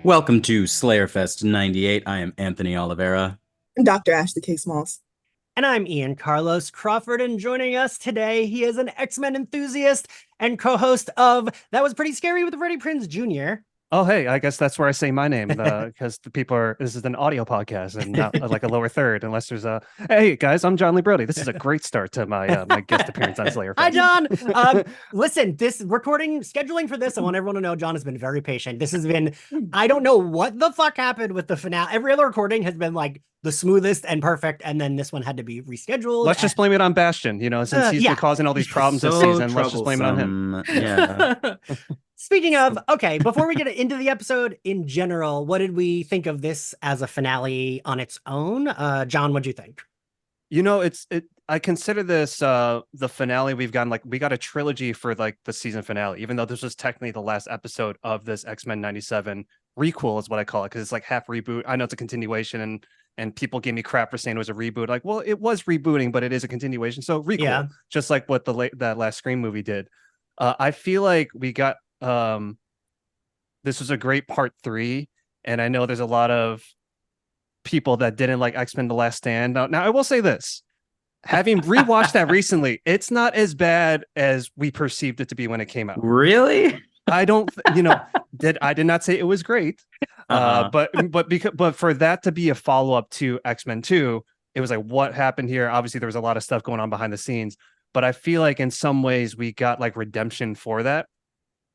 Welcome to Slayerfest 98. I am Anthony Oliveira. Dr. Ashley K. Smalls. And I'm Ian Carlos Crawford, and joining us today, he is an X-Men enthusiast and co-host of That Was Pretty Scary with Freddie Prinze Jr. Oh, hey, I guess that's where I say my name because the people are, this is an audio podcast and not like a lower third, unless there's hey guys, I'm Jon Lee Brody. This is a great start to my my guest appearance on Slayerfest. Hi, Jon. Listen, this scheduling for this, I want everyone to know Jon has been very patient. This has been, I don't know what the fuck happened with the finale. Every other recording has been like the smoothest and perfect, and then this one had to be rescheduled. Let's just blame it on Bastion, since he's been causing all these problems this season. Let's just blame it on him. Yeah. Speaking of, okay, before we get into the episode in general, what did we think of this as a finale on its own? Jon, what'd you think? I consider this the finale we've gotten. Like, we got a trilogy for like the season finale, even though this was technically the last episode of this X-Men 97 requel is what I call it, because it's like half reboot. I know it's a continuation, and people gave me crap for saying it was a reboot. Like, well, it was rebooting, but it is a continuation. So requel, just like what that last Scream movie did. I feel like we got this was a great part 3, and I know there's a lot of people that didn't like X-Men The Last Stand. Now I will say this, having rewatched that recently, it's not as bad as we perceived it to be when it came out. Really? I don't, I did not say it was great, but for that to be a follow-up to X-Men 2, it was like, what happened here? Obviously, there was a lot of stuff going on behind the scenes, but I feel like in some ways we got like redemption for that.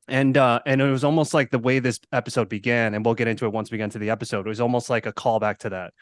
And it was almost like the way this episode began, and we'll get into it once we get into the episode. It was almost like a callback to that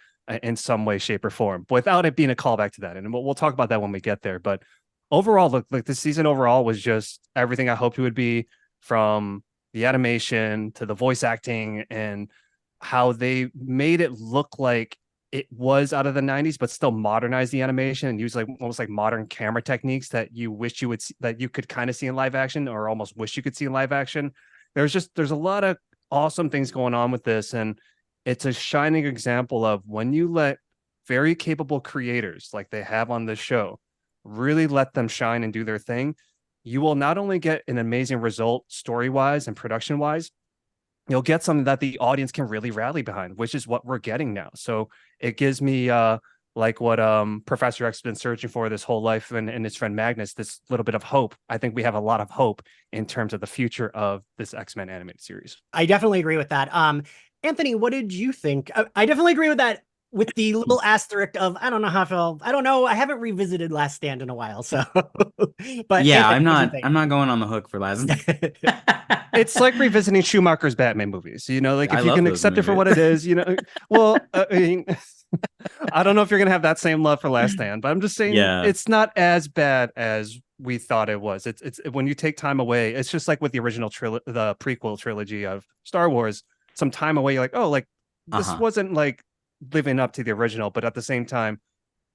in some way, shape, or form, without it being a callback to that. And we'll talk about that when we get there. But overall, look, like the season overall was just everything I hoped it would be, from the animation to the voice acting and how they made it look like it was out of the 90s, but still modernized the animation and use like almost like modern camera techniques that you wish you would see, that you could kind of see in live action, or almost wish you could see in live action. There's a lot of awesome things going on with this. And it's a shining example of when you let very capable creators like they have on this show, really let them shine and do their thing, you will not only get an amazing result story-wise and production-wise, you'll get something that the audience can really rally behind, which is what we're getting now. So it gives me like what Professor X has been searching for this whole life, and his friend Magnus, this little bit of hope. I think we have a lot of hope in terms of the future of this X-Men animated series. I definitely agree with that. Anthony, what did you think? I definitely agree with that, with the little asterisk of, I don't know how I feel. I don't know. I haven't revisited Last Stand in a while. So, but yeah, Anthony, I'm not going on the hook for Last Stand. It's like revisiting Schumacher's Batman movies, like if you can accept it for what it is, well, I mean, I don't know if you're going to have that same love for Last Stand, but I'm just saying it's not as bad as we thought it was. It's when you take time away, it's just like with the original the prequel trilogy of Star Wars, some time away, you're like, oh, like this wasn't like living up to the original, but at the same time,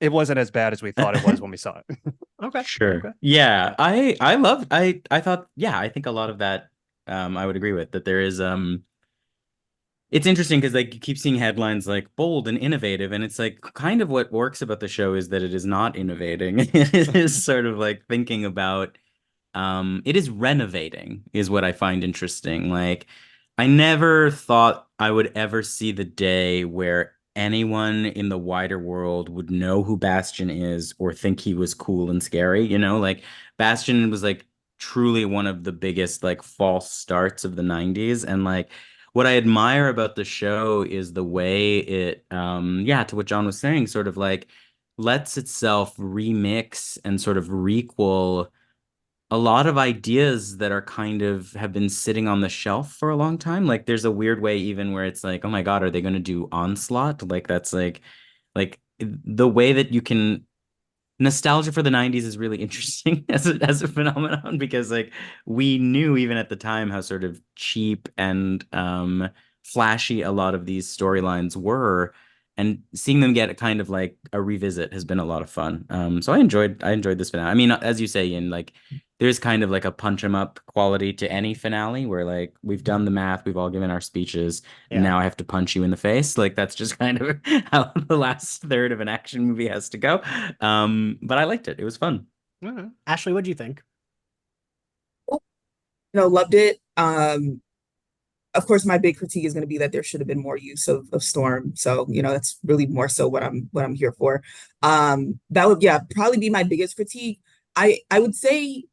it wasn't as bad as we thought it was when we saw it. Okay. Sure. Okay. Yeah. I thought, I think a lot of that, I would agree with that. There is, it's interesting because like you keep seeing headlines like bold and innovative, and it's like kind of what works about the show is that it is not innovating. It is sort of like thinking about, it is renovating is what I find interesting. Like, I never thought I would ever see the day where anyone in the wider world would know who Bastion is or think he was cool and scary. Like Bastion was like truly one of the biggest like false starts of the 90s. And like what I admire about the show is the way it, to what Jon was saying, sort of like lets itself remix and sort of requel a lot of ideas that are kind of have been sitting on the shelf for a long time. Like there's a weird way even where it's like, oh my God, are they going to do Onslaught? Like that's like the way that you can nostalgia for the 90s is really interesting as a phenomenon, because like we knew even at the time how sort of cheap and flashy a lot of these storylines were, and seeing them get a kind of like a revisit has been a lot of fun. So I enjoyed this finale. I mean, as you say, in like there's kind of like a punch 'em up quality to any finale where like we've done the math, we've all given our speeches, and now I have to punch you in the face. Like that's just kind of how the last third of an action movie has to go. But I liked it. It was fun. Ashley, what do you think? Loved it. of course, my big critique is going to be that there should have been more use of Storm. So, that's really more so what I'm here for. That would, yeah, probably be my biggest critique. I would say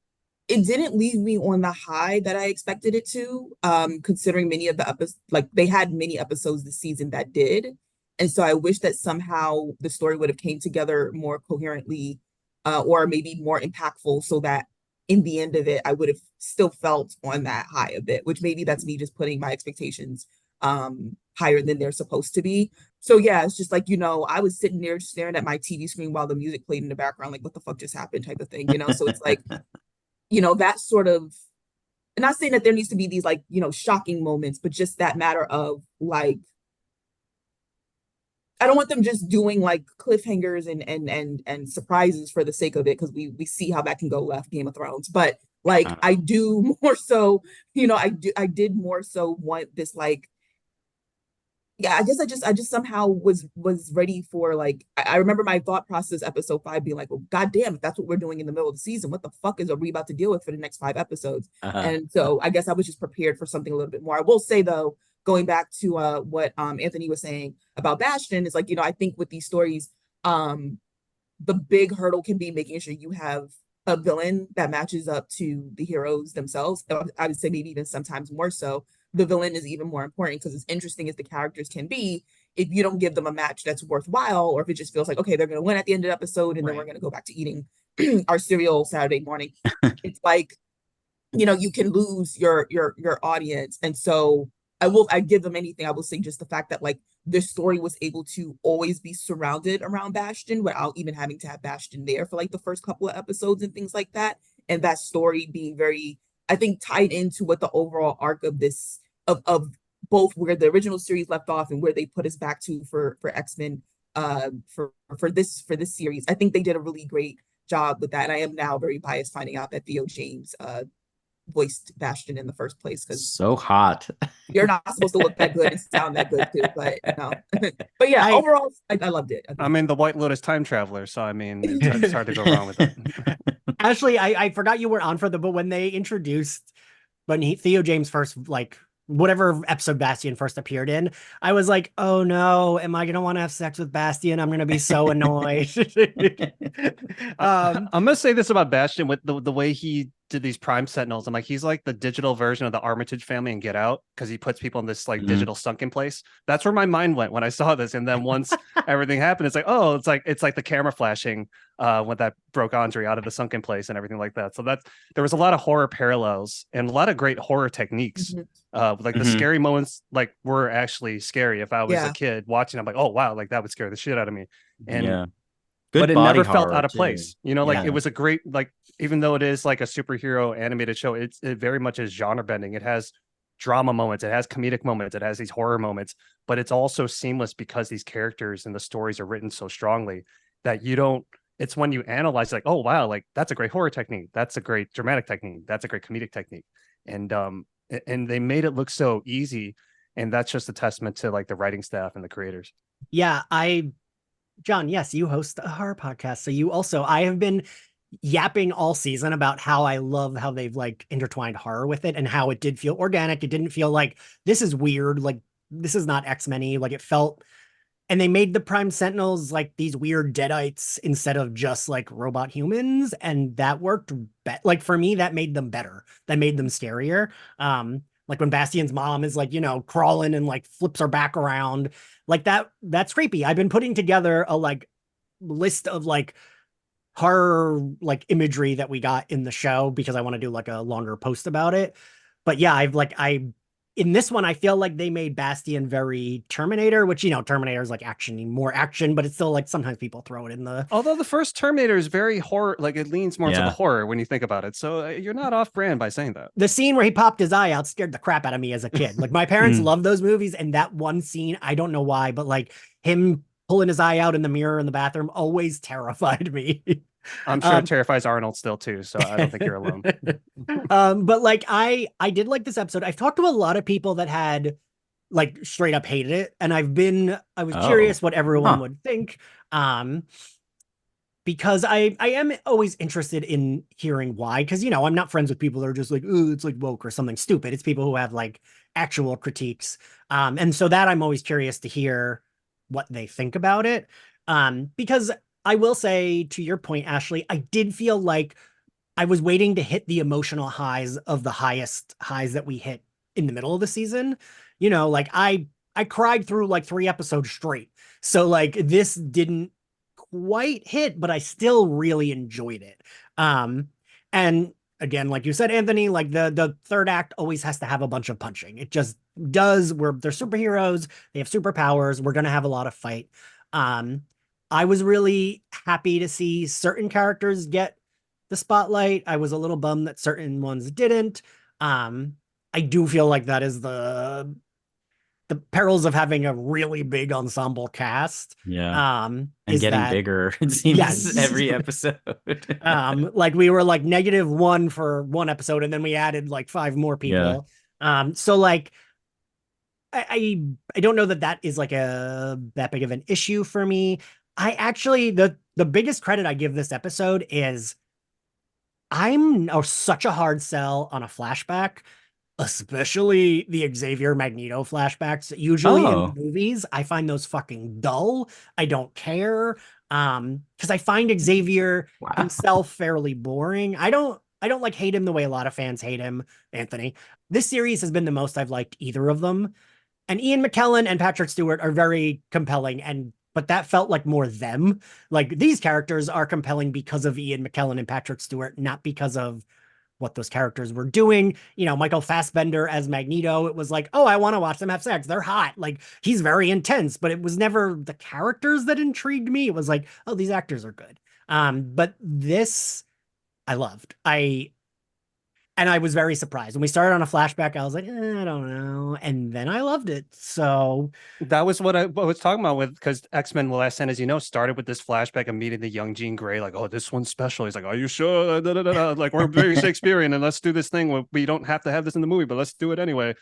it didn't leave me on the high that I expected it to, considering many of the episodes, like they had many episodes this season that did. And so I wish that somehow the story would have came together more coherently, or maybe more impactful, so that in the end of it, I would have still felt on that high a bit, which maybe that's me just putting my expectations higher than they're supposed to be. So yeah, it's just like, I was sitting there staring at my TV screen while the music played in the background, like what the fuck just happened type of thing, So it's like, that sort of, and not saying that there needs to be these like, shocking moments, but just that matter of like, I don't want them just doing like cliffhangers and surprises for the sake of it, because we see how that can go left, Game of Thrones. But like I do more so, I did more so want this, like, yeah, I guess I just somehow was ready for, like, I remember my thought process episode 5 being like, well, goddamn, if that's what we're doing in the middle of the season, what the fuck are we about to deal with for the next 5 episodes? And so I guess I was just prepared for something a little bit more. I will say though, going back to what Anthony was saying about Bastion, is like, I think with these stories, the big hurdle can be making sure you have a villain that matches up to the heroes themselves. I would say maybe even sometimes more so, the villain is even more important, because as interesting as the characters can be, if you don't give them a match that's worthwhile, or if it just feels like, okay, they're going to win at the end of the episode and then we're going to go back to eating our cereal Saturday morning, it's like, you can lose your audience. And so I give them anything. I will say just the fact that like this story was able to always be surrounded around Bastion without even having to have Bastion there for like the first couple of episodes and things like that. And that story being very, I think, tied into what the overall arc of this, of both where the original series left off and where they put us back to for X-Men, for this series. I think they did a really great job with that. And I am now very biased finding out that Theo James voiced Bastion in the first place, because so hot. You're not supposed to look that good and sound that good too, but but yeah, overall I loved it. I mean, the White Lotus time traveler, so I mean, it's hard to go wrong with it. Ashley, I forgot you were on for but when they introduced, Theo James first, like whatever episode Bastion first appeared in, I was like, oh no, am I gonna want to have sex with Bastion? I'm gonna be so annoyed. I'm gonna say this about Bastion with the way he did these Prime Sentinels. I'm like, he's like the digital version of the Armitage family and Get Out, because he puts people in this like digital sunken place. That's where my mind went when I saw this. And then once everything happened, it's like, oh, it's like the camera flashing when that broke Andre out of the sunken place and everything like that. So there was a lot of horror parallels and a lot of great horror techniques. Like the scary moments, like, were actually scary. If I was a kid watching, I'm like, oh wow, like that would scare the shit out of me. And Good, but it never felt out of too. place. Like it was a great, like, even though it is like a superhero animated show, it very much is genre bending. It has drama moments, it has comedic moments, it has these horror moments, but it's also seamless because these characters and the stories are written so strongly that it's when you analyze, like, oh wow, like that's a great horror technique, that's a great dramatic technique, that's a great comedic technique. And they made it look so easy. And that's just a testament to like the writing staff and the creators. Yeah, John, yes, you host a horror podcast. So I have been yapping all season about how I love how they've like intertwined horror with it and how it did feel organic. It didn't feel like this is weird. Like this is not X-Men-y. Like it felt, and they made the Prime Sentinels like these weird Deadites instead of just like robot humans. And that worked. Like for me, that made them better. That made them scarier. Like when Bastion's mom is like, crawling and like flips her back around, like that's creepy. I've been putting together a like list of like horror like imagery that we got in the show because I want to do like a longer post about it. But yeah, in this one, I feel like they made Bastion very Terminator, which, Terminator is like more action, but it's still like sometimes people throw it in the. Although the first Terminator is very horror, like it leans more to the horror when you think about it. So you're not off brand by saying that. The scene where he popped his eye out scared the crap out of me as a kid. Like my parents love those movies, and that one scene, I don't know why, but like him pulling his eye out in the mirror in the bathroom always terrified me. I'm sure it terrifies Arnold still too, so I don't think you're alone. But like I did like this episode. I've talked to a lot of people that had like straight up hated it, and I was curious what everyone would think. because I am always interested in hearing why. Because, I'm not friends with people that are just like, oh, it's like woke or something stupid. It's people who have like actual critiques. And so that I'm always curious to hear what they think about it. Because I will say, to your point, Ashley, I did feel like I was waiting to hit the emotional highs of the highest highs that we hit in the middle of the season. Like I cried through like 3 episodes straight. So like this didn't quite hit, but I still really enjoyed it. And again, like you said, Anthony, like the third act always has to have a bunch of punching. It just does. They're superheroes, they have superpowers. We're gonna have a lot of fight. Um, I was really happy to see certain characters get the spotlight. I was a little bummed that certain ones didn't. I do feel like that is the perils of having a really big ensemble cast. Yeah. And Is getting that bigger, it seems, yes. every episode. Like we were like -1 for one episode, and then we added like 5 more Yeah. people. So like I don't know that is like that big of an issue for me. I actually the biggest credit I give this episode is I'm such a hard sell on a flashback, especially the Xavier Magneto flashbacks. Usually in Oh, movies, I find those fucking dull. I don't care. Because I find Xavier wow. himself fairly boring. I don't like hate him the way a lot of fans hate him, Anthony. This series has been the most I've liked either of them. And Ian McKellen and Patrick Stewart are very compelling, but that felt like more them. Like these characters are compelling because of Ian McKellen and Patrick Stewart, not because of what those characters were doing. Michael Fassbender as Magneto, it was like, oh, I want to watch them have sex. They're hot. Like he's very intense, but it was never the characters that intrigued me. It was like, oh, these actors are good. But this I loved. And I was very surprised when we started on a flashback. I was like, I don't know, and then I loved it. So That was what I was talking about with, because X-Men: The Last Stand, as you know, started with this flashback of meeting the young Jean Grey. Like, oh, this one's special. He's like, are you sure? Da, da, da, da. Like, we're very Shakespearean, and let's do this thing where we don't have to have this in the movie, but let's do it anyway.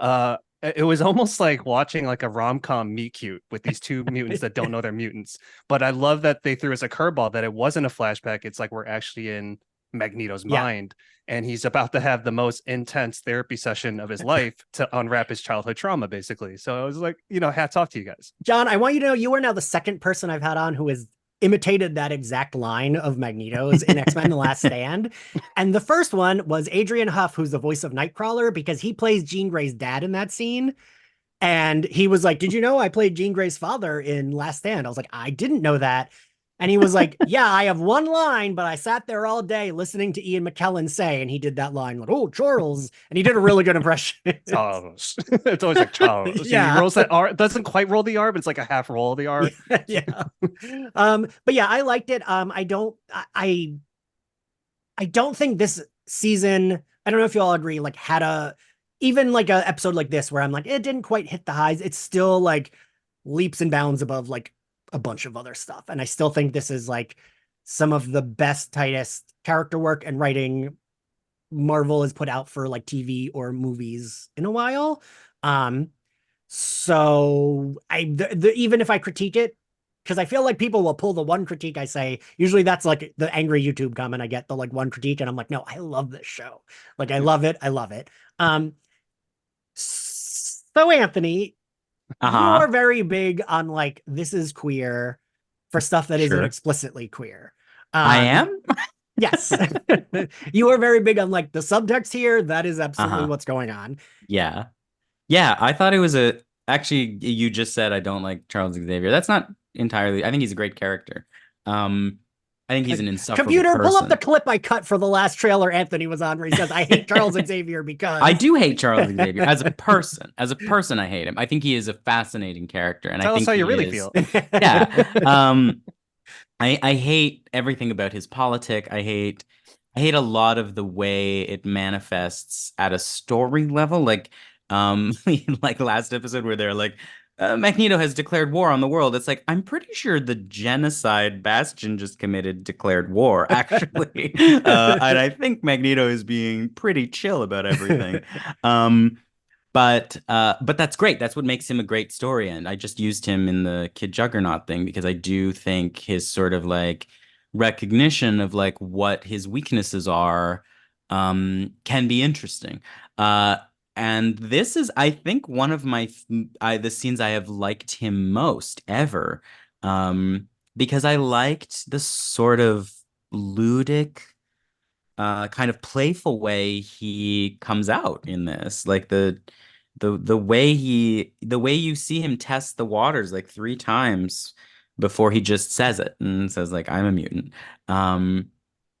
It was almost like watching like a rom-com meet cute with these two mutants that don't know they're mutants. But I love that they threw us a curveball that it wasn't a flashback. It's like we're actually in Magneto's yeah, mind, and he's about to have the most intense therapy session of his life to unwrap his childhood trauma, basically. So I was like, hats off to you guys. John, I want you to know you are now the second person I've had on who has imitated that exact line of Magneto's in X-Men: The Last Stand. And the first one was Adrian Huff, who's the voice of Nightcrawler, because he plays Jean Grey's dad in that scene. And he was like, did you know I played Jean Grey's father in Last Stand? I was like, I didn't know that. And he was like, yeah, I have one line, but I sat there all day listening to Ian McKellen say, and he did that line, like, oh, Charles. And he did a really good impression. Charles. It's always like Charles. Yeah. He rolls that R, doesn't quite roll the R, but it's like a half roll of the R. Yeah. But yeah, I liked it. I don't think this season, I don't know if you all agree, like had even like a episode like this where I'm like, it didn't quite hit the highs. It's still like leaps and bounds above like a bunch of other stuff. And I still think this is like some of the best, tightest character work and writing Marvel has put out for like TV or movies in a while. So even if I critique it, because I feel like people will pull the one critique I say. Usually that's like the angry YouTube comment I get, the like one critique, and I'm like, no, I love this show. Like I love it. I love it. So Anthony, you are very big on like this is queer for stuff that isn't Sure. explicitly queer. I am? Yes. You are very big on like the subtext here. That is absolutely what's going on. Yeah. Yeah, I thought it was actually, you just said I don't like Charles Xavier. That's not entirely, I think he's a great character. I think he's an insufferable Computer, pull up person. the clip I cut for the last trailer Anthony was on where he says, I hate Charles Xavier because I do hate Charles Xavier as a person. As a person, I hate him. I think he is a fascinating character, and Tell I think us how you he really is- feel. Yeah. I hate everything about his politic. I hate a lot of the way it manifests at a story level. Like like last episode where they're like, Magneto has declared war on the world. It's like, I'm pretty sure the genocide Bastion just committed declared war, actually. And I think Magneto is being pretty chill about everything. But that's great. That's what makes him a great story. And I just used him in the Kid Juggernaut thing because I do think his sort of like recognition of like what his weaknesses are can be interesting. And this is, I think, one of the scenes I have liked him most ever. Because I liked the sort of ludic, kind of playful way he comes out in this. Like the way you see him test the waters like 3 times before he just says it and says like I'm a mutant. Um,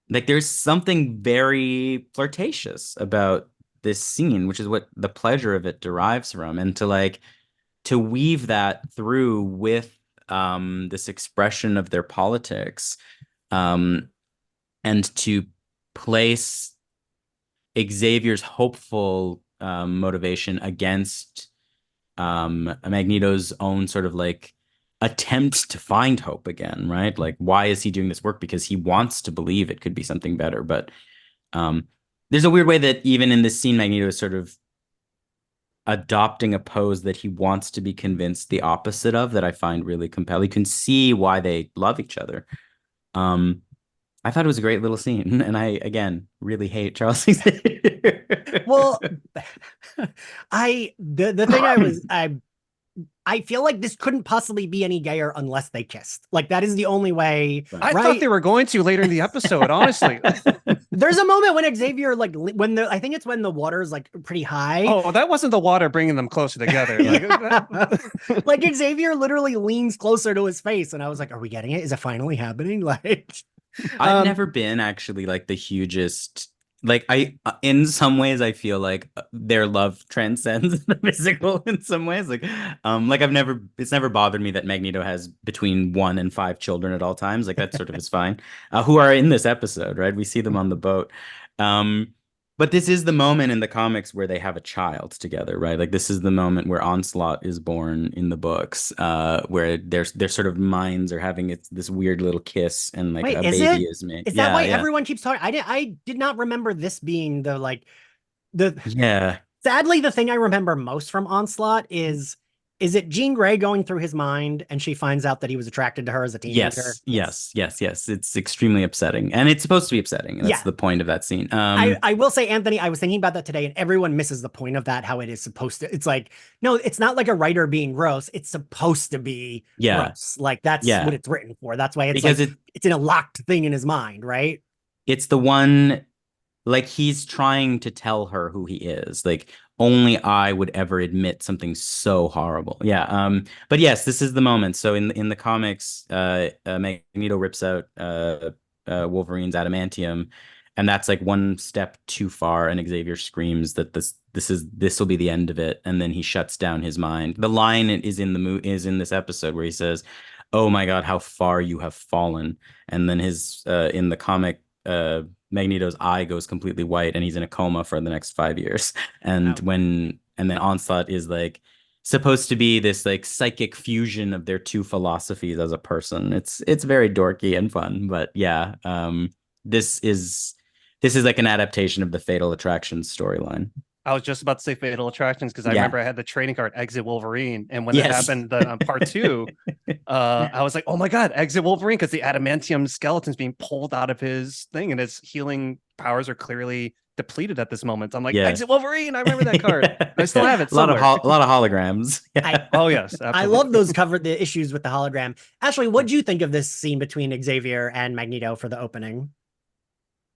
like there's something very flirtatious about this scene, which is what the pleasure of it derives from. And to weave that through with this expression of their politics, um, and to place Xavier's hopeful motivation against Magneto's own sort of like attempt to find hope again, right? Like, why is he doing this work? Because he wants to believe it could be something better. But there's a weird way that even in this scene, Magneto is sort of adopting a pose that he wants to be convinced the opposite of, that I find really compelling. You can see why they love each other. I thought it was a great little scene, and I again really hate Charles Xavier. Well, the thing I feel like this couldn't possibly be any gayer unless they kissed. Like that is the only way. I right? thought they were going to later in the episode, honestly. There's a moment when Xavier, like I think it's when the water is like pretty high. Oh, that wasn't the water bringing them closer together. Like Xavier literally leans closer to his face, and I was like, "Are we getting it? Is it finally happening?" Like, I've never been actually like the hugest. Like in some ways, I feel like their love transcends the physical in some ways. Like it's never bothered me that Magneto has between 1 and 5 children at all times. Like that sort of is fine. Who are in this episode, right? We see them on the boat. But this is the moment in the comics where they have a child together, right? Like this is the moment where Onslaught is born in the books, where their sort of minds are having this weird little kiss, and like wait, a is baby it? is made. Is that why everyone keeps talking? I did not remember this being the. Yeah. Sadly, the thing I remember most from Onslaught is it Jean Grey going through his mind and she finds out that he was attracted to her as a teenager? Yes. It's extremely upsetting, and it's supposed to be upsetting. That's the point of that scene. I will say, Anthony, I was thinking about that today, and everyone misses the point of that. How it is supposed to. It's like, no, it's not like a writer being gross. It's supposed to be gross. Like that's what it's written for. That's why it's because it's in a locked thing in his mind, right? It's the one, like he's trying to tell her who he is. Like only I would ever admit something so horrible. Yeah. But yes, this is the moment. So in the comics, Magneto rips out Wolverine's adamantium, and that's like one step too far, and Xavier screams that this will be the end of it, and then he shuts down his mind. The line is in this episode where he says, "Oh my God, how far you have fallen," and then his in the comic, Magneto's eye goes completely white and he's in a coma for the next 5 years. And then Onslaught is like supposed to be this like psychic fusion of their two philosophies as a person. It's very dorky and fun, but yeah, this is like an adaptation of the Fatal Attractions storyline. I was just about to say Fatal Attractions because I remember I had the trading card Exit Wolverine, and when it happened part 2, I was like, oh my God, Exit Wolverine, because the adamantium skeleton's being pulled out of his thing and his healing powers are clearly depleted at this moment. I'm like, Exit Wolverine, I remember that card. I still have it somewhere. A lot of holograms. Oh yes, absolutely. I love those the issues with the hologram. Ashley, what do you think of this scene between Xavier and Magneto for the opening?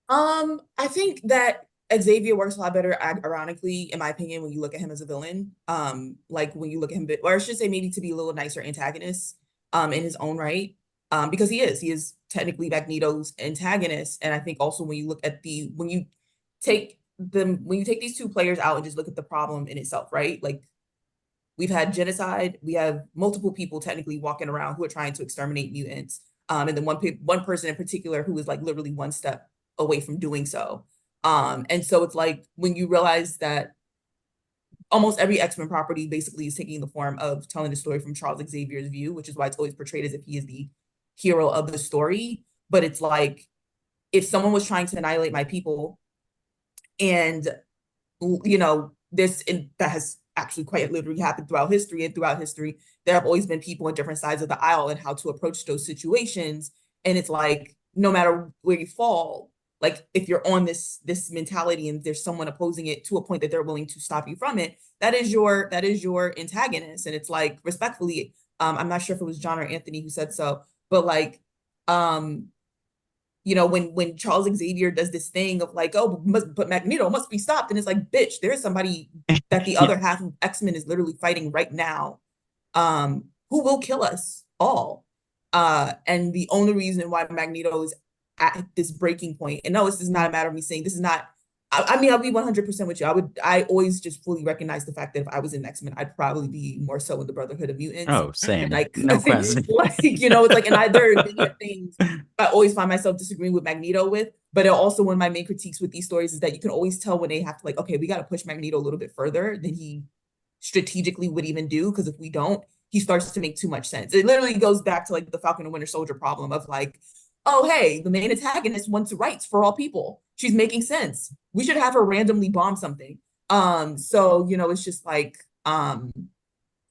I think that Xavier works a lot better, ironically, in my opinion, when you look at him as a villain. Like when you look at him, or I should say maybe to be a little nicer antagonist, in his own right. Because he is technically Magneto's antagonist. And I think also when you look at when you take these two players out and just look at the problem in itself, right? Like we've had genocide, we have multiple people technically walking around who are trying to exterminate mutants. And then one person in particular who is like literally one step away from doing so. And so it's like when you realize that almost every X-Men property basically is taking the form of telling the story from Charles Xavier's view, which is why it's always portrayed as if he is the hero of the story. But it's like, if someone was trying to annihilate my people, and that has actually quite literally happened throughout history, and throughout history, there have always been people on different sides of the aisle and how to approach those situations. And it's like, no matter where you fall, like if you're on this mentality and there's someone opposing it to a point that they're willing to stop you from it, that is your antagonist. And it's like, respectfully, I'm not sure if it was John or Anthony who said so, but like, you know, when Charles Xavier does this thing of like, oh, but Magneto must be stopped, and it's like, bitch, there's somebody that the other half of X-Men is literally fighting right now, who will kill us all. And the only reason why Magneto is at this breaking point, and no, this is not a matter of me saying this is not, I mean, I'll be 100% with you. I always just fully recognize the fact that if I was in X-Men, I'd probably be more so in the Brotherhood of Mutants. Oh, same. Like, No question. like, you know, it's like, and there are many things I always find myself disagreeing with Magneto with, but also one of my main critiques with these stories is that you can always tell when they have to like, okay, we got to push Magneto a little bit further than he strategically would even do, because if we don't, he starts to make too much sense. It literally goes back to like the Falcon and Winter Soldier problem of like, oh, hey, the main antagonist wants rights for all people. She's making sense. We should have her randomly bomb something. So, you know, it's just like,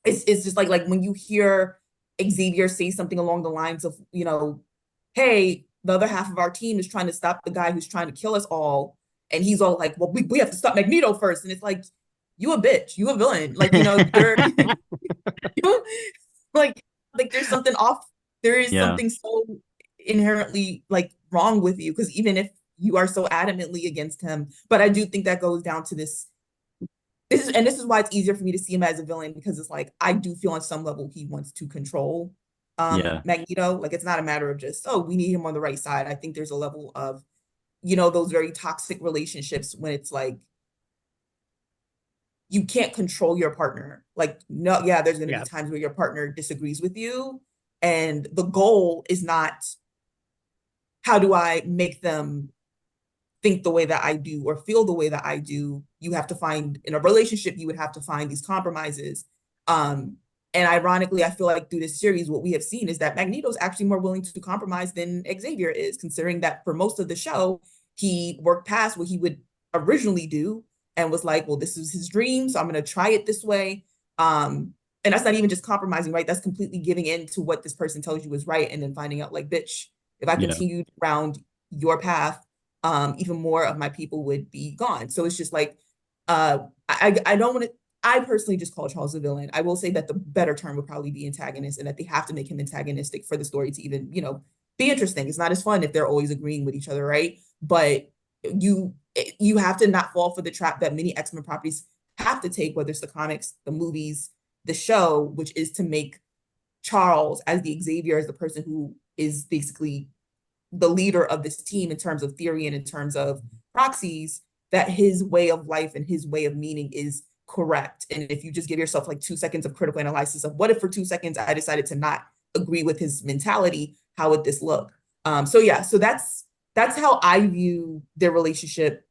it's just like when you hear Xavier say something along the lines of, you know, hey, the other half of our team is trying to stop the guy who's trying to kill us all. And he's all like, well, we have to stop Magneto first. And it's like, you a bitch, you a villain. Like, you know, you're you, like there's something off. There is something so inherently like wrong with you, because even if you are so adamantly against him, but I do think that goes down to this is why it's easier for me to see him as a villain, because it's like I do feel on some level he wants to control Magneto. Like, it's not a matter of just, oh, we need him on the right side. I think there's a level of, you know, those very toxic relationships when it's like you can't control your partner. Like, no, yeah, there's going to be times where your partner disagrees with you, and the goal is not how do I make them think the way that I do or feel the way that I do. You have to find, in a relationship, you would have to find these compromises. And ironically, I feel like through this series, what we have seen is that Magneto is actually more willing to compromise than Xavier is, considering that for most of the show, he worked past what he would originally do and was like, well, this is his dream, so I'm going to try it this way. And that's not even just compromising, right? That's completely giving in to what this person tells you is right, and then finding out like, bitch, if I continued around your path, even more of my people would be gone. So it's just like, I don't want to, I personally just call Charles a villain. I will say that the better term would probably be antagonist, and that they have to make him antagonistic for the story to even, you know, be interesting. It's not as fun if they're always agreeing with each other, right? But you have to not fall for the trap that many X-Men properties have to take, whether it's the comics, the movies, the show, which is to make Charles as the Xavier, as the person who is basically the leader of this team in terms of theory and in terms of proxies, that his way of life and his way of meaning is correct. And if you just give yourself like 2 seconds of critical analysis of what if for 2 seconds I decided to not agree with his mentality, how would this look? So that's how I view their relationship,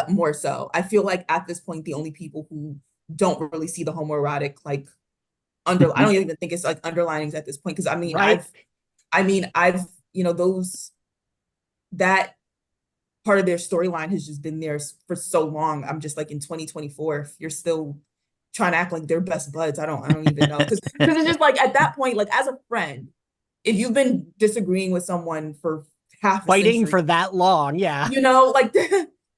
more so. I feel like at this point, the only people who don't really see the homoerotic, like, I don't even think it's like underlinings at this point, because I've you know, that part of their storyline has just been there for so long. I'm just like, in 2024, if you're still trying to act like they're best buds, I don't even know, because it's just like, at that point, like, as a friend, if you've been disagreeing with someone for half a fighting century, for that long, you know, like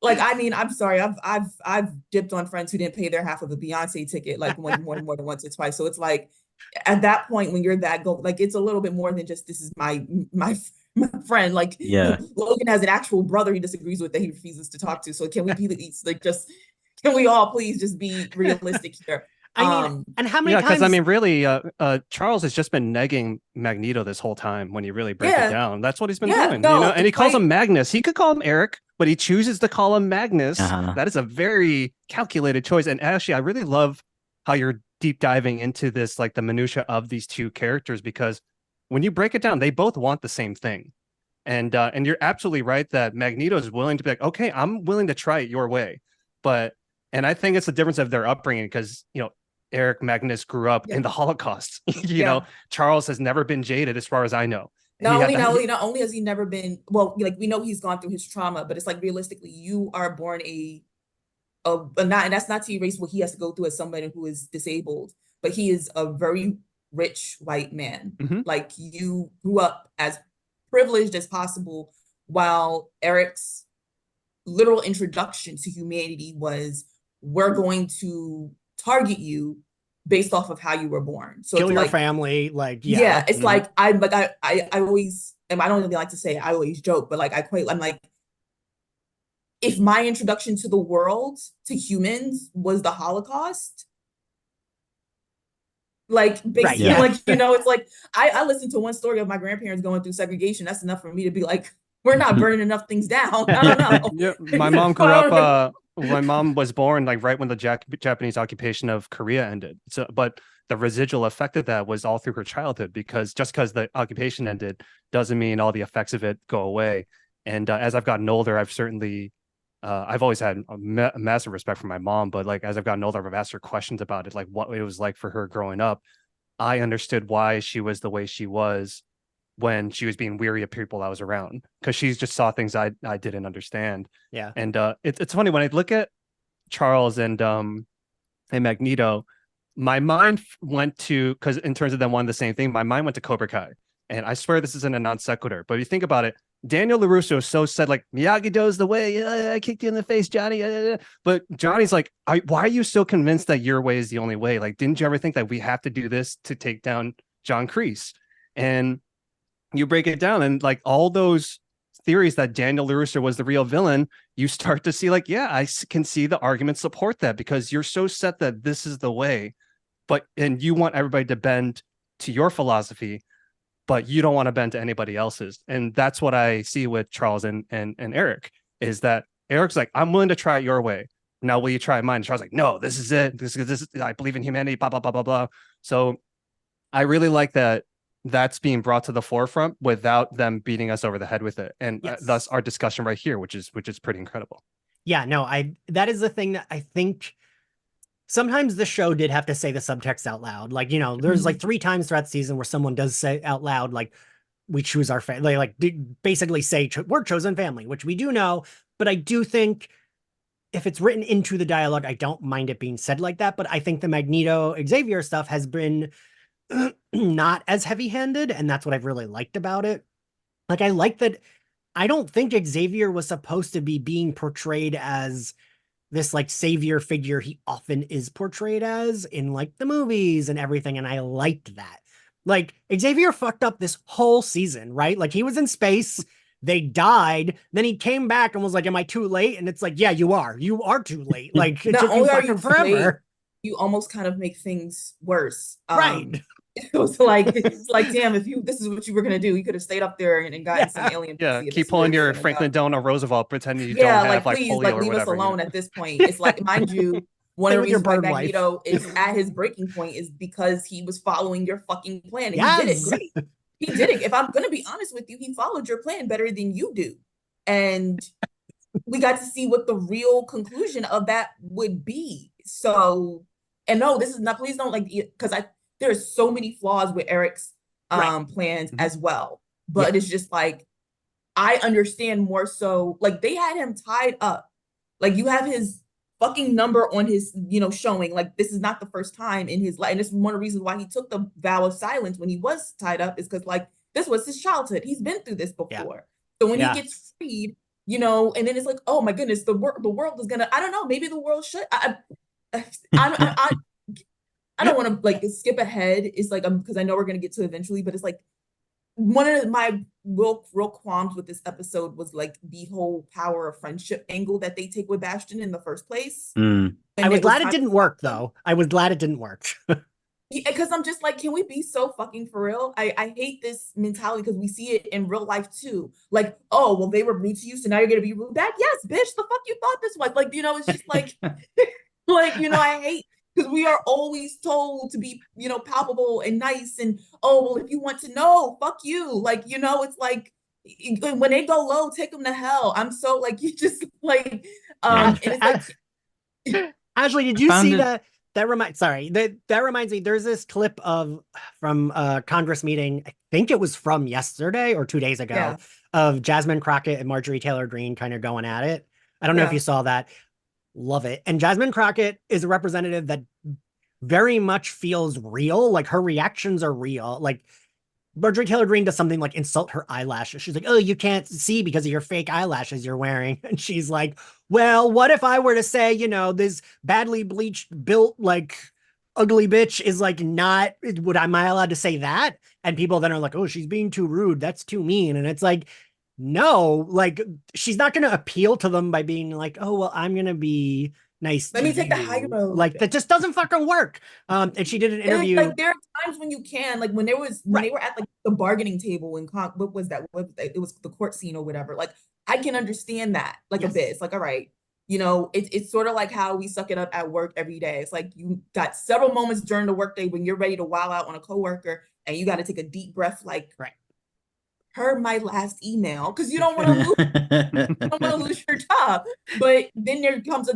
like, I mean, I'm sorry, I've dipped on friends who didn't pay their half of a Beyonce ticket like more than once or twice. So it's like, at that point, when you're that like, it's a little bit more than just, this is my friend. Like, Logan has an actual brother he disagrees with that he refuses to talk to. So can we be like, just, can we all please just be realistic here? I mean, and how many times? Because I mean, really, Charles has just been negging Magneto this whole time. When you really break it down, that's what he's been doing. No, you know, and he calls him Magnus. He could call him Eric, but he chooses to call him Magnus. That is a very calculated choice. And actually, I really love how you're deep diving into this, like the minutia of these two characters, because when you break it down, they both want the same thing. And you're absolutely right that Magneto is willing to be like, okay, I'm willing to try it your way. And I think it's the difference of their upbringing, because, you know, Eric Magnus grew up in the Holocaust. you know, Charles has never been jaded, as far as I know. Not only has he never been, well, like, we know he's gone through his trauma, but it's like, realistically, you are born and that's not to erase what he has to go through as somebody who is disabled, but he is a very rich white man. Like, you grew up as privileged as possible, while Eric's literal introduction to humanity was, we're going to target you based off of how you were born. So kill it's your like, family, like yeah, it's Mhm. like I always, and I don't really like to say it, I always joke, but like I'm like, if my introduction to the world, to humans, was the Holocaust, like Right, basically, yeah. like, you know, it's like I listened to one story of my grandparents going through segregation. That's enough for me to be like, we're not burning enough things down. I don't know. Yeah, my mom grew up. My mom was born like right when the Japanese occupation of Korea ended. So, but the residual effect of that was all through her childhood, because just because the occupation ended doesn't mean all the effects of it go away. And as I've gotten older, I've certainly, I've always had a massive respect for my mom, but like as I've gotten older, I've asked her questions about it, like what it was like for her growing up. I understood why she was the way she was when she was being weary of people I was around, because she just saw things I didn't understand. Yeah. And it's funny when I look at Charles and Magneto, my mind went to, because in terms of them wanting the same thing, my mind went to Cobra Kai. And I swear this isn't a non sequitur, but if you think about it, Daniel LaRusso so said like Miyagi-Do's the way. I kicked you in the face, Johnny. But Johnny's like, why are you so convinced that your way is the only way? Like, didn't you ever think that we have to do this to take down John Kreese? And you break it down, and like all those theories that Daniel LaRusso was the real villain, you start to see like, yeah, I can see the arguments support that, because you're so set that this is the way, and you want everybody to bend to your philosophy, but you don't want to bend to anybody else's. And that's what I see with Charles and Eric, is that Eric's like, I'm willing to try it your way. Now, will you try mine? And Charles like, no, this is it. This is, I believe in humanity, blah, blah, blah, blah, blah. So I really like that that's being brought to the forefront without them beating us over the head with it. And Yes. thus our discussion right here, which is pretty incredible. Yeah, no, that is the thing that I think sometimes the show did have to say the subtext out loud. Like, you know, there's like 3 times throughout the season where someone does say out loud, like, we choose our family, like basically say we're chosen family, which we do know. But I do think if it's written into the dialogue, I don't mind it being said like that. But I think the Magneto Xavier stuff has been not as heavy-handed, and that's what I've really liked about it. Like, I like that. I don't think Xavier was supposed to be being portrayed as this like savior figure he often is portrayed as in like the movies and everything, and I liked that. Like, Xavier fucked up this whole season, right? Like, he was in space, they died, then he came back and was like, am I too late? And it's like, yeah, you are too late. Like, it Not took you only are fucking you forever. late, you almost kind of make things worse. Right. It was like, it's like, damn, if this is what you were gonna do, you could have stayed up there and gotten some alien Yeah, pussy. keep pulling your Franklin Delano Roosevelt, pretending you don't have like please, polio like, or leave us whatever. alone at this point. It's like, mind you, one Stay of the with your reasons why bird wife. Magneto is at his breaking point is because he was following your fucking plan, and he did it Yes. great. He did it. If I'm gonna be honest with you, he followed your plan better than you do, and we got to see what the real conclusion of that would be. So, and no, this is not, please don't, like, because there's so many flaws with Eric's Right. plans as well. But it's just like, I understand more so, like, they had him tied up. Like, you have his fucking number on his, you know, showing, like, this is not the first time in his life. And this is one of the reasons why he took the vow of silence when he was tied up, is because, like, this was his childhood. He's been through this before. Yeah. So when he gets freed, you know, and then it's like, oh my goodness, the world is gonna, I don't know, maybe the world should, I don't want to like skip ahead. It's like, because I know we're gonna get to eventually, but it's like, one of my real qualms with this episode was like the whole power of friendship angle that they take with Bastion in the first place. I was glad it didn't work, though. I was glad it didn't work. Because I'm just like, can we be so fucking for real? I hate this mentality, because we see it in real life too. Like, oh, well, they were rude to you, so now you're gonna be rude back. Yes, bitch, the fuck you thought this was. Like, you know, it's just like, like, you know, I hate, because we are always told to be, you know, palpable and nice, and oh, well, if you want to know, fuck you. Like, you know, it's like, when they go low, take them to hell. I'm so like, you just like, and it's like, Ashley, did you see that? That reminds me, there's this clip from a Congress meeting, I think it was from yesterday or 2 days ago, of Jasmine Crockett and Marjorie Taylor Greene kind of going at it. I don't know if you saw that. Love it. And Jasmine Crockett is a representative that very much feels real. Like, her reactions are real. Like, Marjorie Taylor Greene does something like insult her eyelashes. She's like, oh, you can't see because of your fake eyelashes you're wearing. And she's like, well, what if I were to say, this badly bleached, built, like, ugly bitch is like not, am I allowed to say that? And people then are like, oh, she's being too rude. That's too mean. And it's like, no, like, she's not going to appeal to them by being like, oh, well, I'm going to be nice Let to me take the high you. road. Like, that just doesn't fucking work. And she did an interview. Like there are times when you can, like when they were at like the bargaining table and what was that? It was the court scene or whatever. Like I can understand that like a bit. It's like, all right, it's sort of like how we suck it up at work every day. It's like you got several moments during the workday when you're ready to wild out on a coworker and you got to take a deep breath, like, right, per my last email, because you don't want to lose your job. But then there comes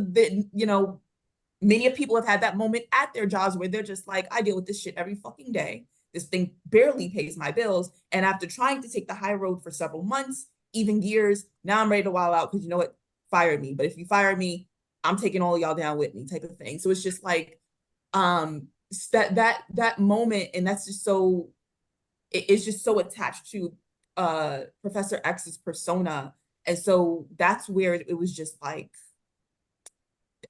many of people have had that moment at their jobs where they're just like, I deal with this shit every fucking day. This thing barely pays my bills. And after trying to take the high road for several months, even years, now I'm ready to wild out because you know what? Fire me. But if you fire me, I'm taking all of y'all down with me, type of thing. So it's just like that moment, and that's just so it's just so attached to Professor X's persona. And so that's where it was just like,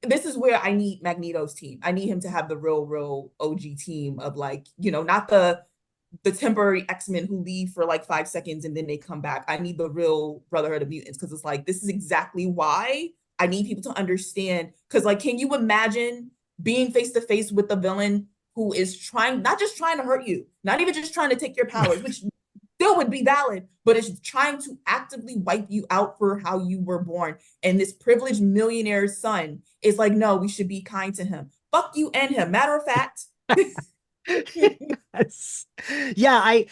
this is where I need Magneto's team. I need him to have the real OG team of like, not the temporary X-Men who leave for like 5 seconds and then they come back. I need the real Brotherhood of Mutants, because it's like, this is exactly why I need people to understand. Because like, can you imagine being face to face with a villain who is not just trying to hurt you, not even just trying to take your powers, which still would be valid, but it's trying to actively wipe you out for how you were born. And this privileged millionaire's son is like, no, we should be kind to him. Fuck you and him. Matter of fact. Yes. Yeah, I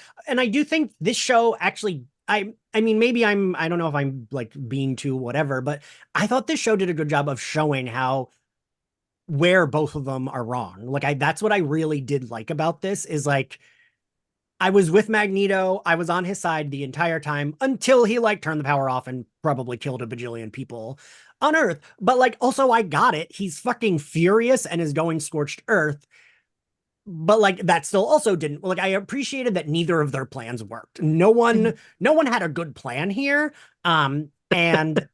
do think this show actually, I mean, maybe I don't know if I'm like being too whatever, but I thought this show did a good job of showing where both of them are wrong. Like that's what I really did like about this, is like, I was with Magneto. I was on his side the entire time until he like turned the power off and probably killed a bajillion people on Earth. But like, also I got it. He's fucking furious and is going scorched earth. But like, that still also didn't, like, I appreciated that neither of their plans worked. No one had a good plan here. And that's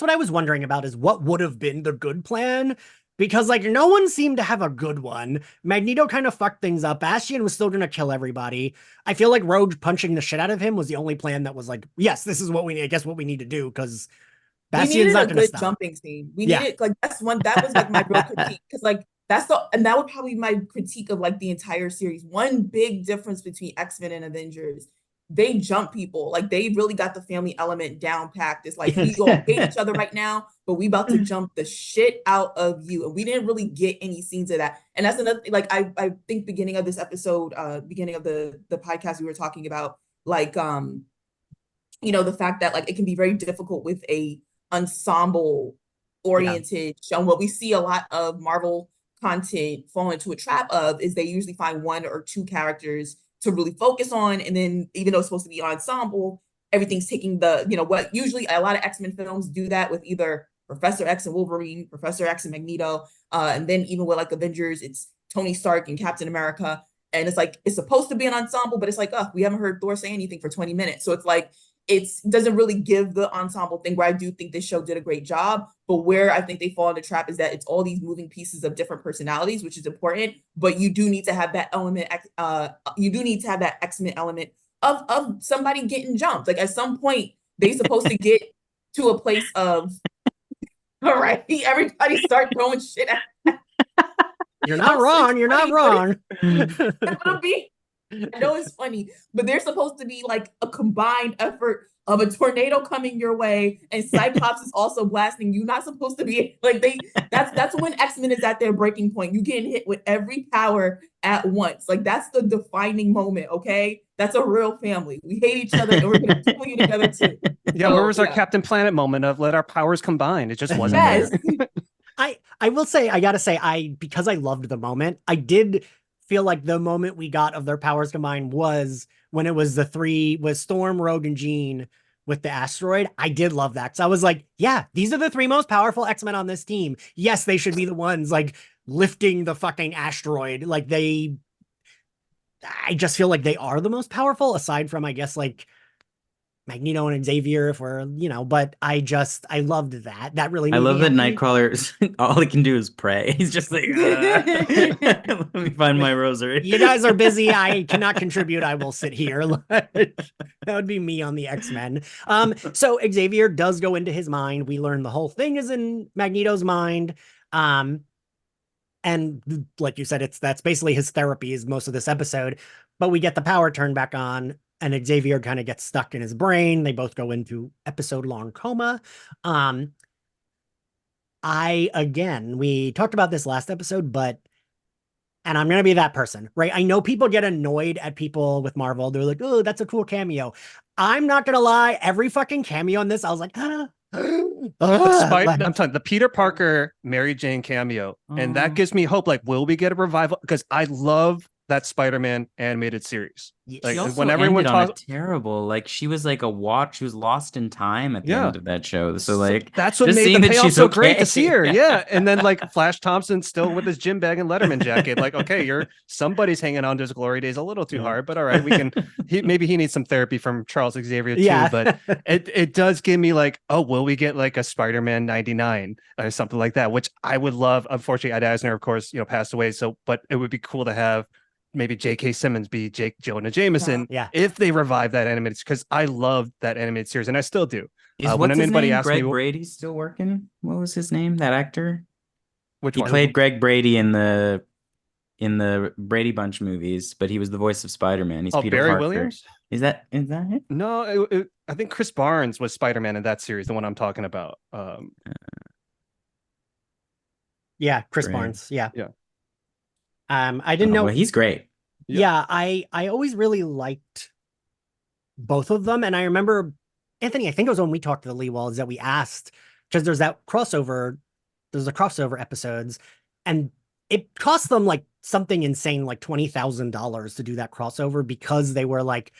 what I was wondering about, is what would have been the good plan? Because like, no one seemed to have a good one. Magneto kind of fucked things up. Bastion was still going to kill everybody. I feel like Rogue punching the shit out of him was the only plan that was like, yes, this is what we need to do, because Bastion's not going to stop. Jumping scene. We needed, like, that was like my real critique, because like, and that would probably be my critique of like the entire series. One big difference between X-Men and Avengers, they jump people. Like, they really got the family element down packed. It's like, we gonna hate each other right now, but we about to jump the shit out of you. And we didn't really get any scenes of that. And that's another thing, like, I think beginning of this episode, beginning of the podcast, we were talking about like, the fact that like it can be very difficult with a ensemble oriented show. And what we see a lot of Marvel content fall into a trap of is they usually find one or two characters to really focus on, and then even though it's supposed to be ensemble, everything's taking what usually a lot of X-Men films do that with either Professor X and Wolverine, Professor X and Magneto, and then even with like Avengers, it's Tony Stark and Captain America, and it's like, it's supposed to be an ensemble, but it's like, we haven't heard Thor say anything for 20 minutes, so it's like, it doesn't really give the ensemble thing, where I do think this show did a great job. But where I think they fall in the trap is that it's all these moving pieces of different personalities, which is important, but you do need to have that element, you do need to have that X-Men element of somebody getting jumped. Like, at some point, they're supposed to get to a place of, all right, everybody start throwing shit at. You're not wrong. You're not wrong. I know it's funny, but there's supposed to be like a combined effort of a tornado coming your way and Cyclops is also blasting. You're not supposed to be like, that's when X-Men is at their breaking point. You getting hit with every power at once. Like, that's the defining moment, okay? That's a real family. We hate each other and we're gonna kill you together too. Yeah, where was our Captain Planet moment of let our powers combine? It just wasn't there. I will say, I gotta say, because I loved the moment, I did feel like the moment we got of their powers combined was when it was the three, with Storm, Rogue, and Jean with the asteroid. I did love that. So I was like, yeah, these are the three most powerful X-Men on this team. Yes, they should be the ones like lifting the fucking asteroid. Like, I just feel like they are the most powerful, aside from, I guess, like Magneto and Xavier, if we're, but I loved that. That really I made love me that happy. Nightcrawler, all he can do is pray. He's just like, let me find my rosary. You guys are busy. I cannot contribute. I will sit here. That would be me on the X-Men. So Xavier does go into his mind. We learn the whole thing is in Magneto's mind. And like you said, that's basically his therapy is most of this episode. But we get the power turned back on, and Xavier kind of gets stuck in his brain. They both go into episode-long coma. We talked about this last episode, and I'm going to be that person, right? I know people get annoyed at people with Marvel. They're like, oh, that's a cool cameo. I'm not going to lie. Every fucking cameo in this, I was like, I'm telling you, the Peter Parker Mary Jane cameo, and that gives me hope. Like, will we get a revival? Because I love that Spider-Man animated series. Like, She also when everyone ended on a talks, terrible, like she was like a watch. She was lost in time at the Yeah. end of that show. So like that's what just made seeing the that payoff she's so great to see okay. her. Yeah. And then like Flash Thompson still with his gym bag and Letterman jacket. Like, okay, somebody's hanging on to his glory days a little too hard, but all right, we can. Maybe he needs some therapy from Charles Xavier too. Yeah. But it does give me like, oh, will we get like a Spider-Man 99 or something like that? Which I would love. Unfortunately, Ed Asner, of course, passed away. So, but it would be cool to have maybe J.K. Simmons be Jake Jonah Jameson if they revive that animated, because I loved that animated series and I still do. What's his name? Greg Brady still working? What was his name? That actor? Which he one? played Greg Brady in the Brady Bunch movies, but he was the voice of Spider-Man. He's Peter Barry Parker. Williams? Is that it? No, I think Chris Barnes was Spider-Man in that series, the one I'm talking about. Yeah, Chris Barnes. Yeah. I didn't know. Well, he's great. Yeah, I always really liked both of them. And I remember, Anthony, I think it was when we talked to the Lee Walls that we asked, because there's the crossover episodes, and it cost them like something insane, like $20,000 to do that crossover, because they were like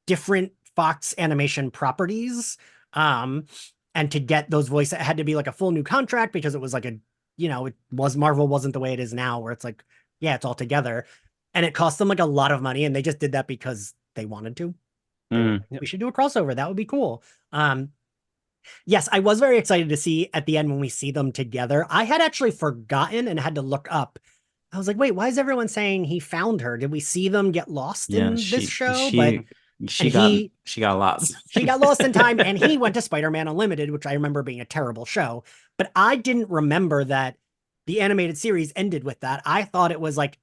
different Fox animation properties. And to get those voices, it had to be like a full new contract, because it was like Marvel wasn't the way it is now, where it's like, yeah, it's all together. And it cost them like a lot of money, and they just did that because they wanted to. We should do a crossover. That would be cool. Yes, I was very excited to see at the end when we see them together. I had actually forgotten and had to look up. I was like, wait, why is everyone saying he found her? Did we see them get lost in this show? She got lost. She got lost in time, and he went to Spider-Man Unlimited, which I remember being a terrible show. But I didn't remember that the animated series ended with that. I thought it was like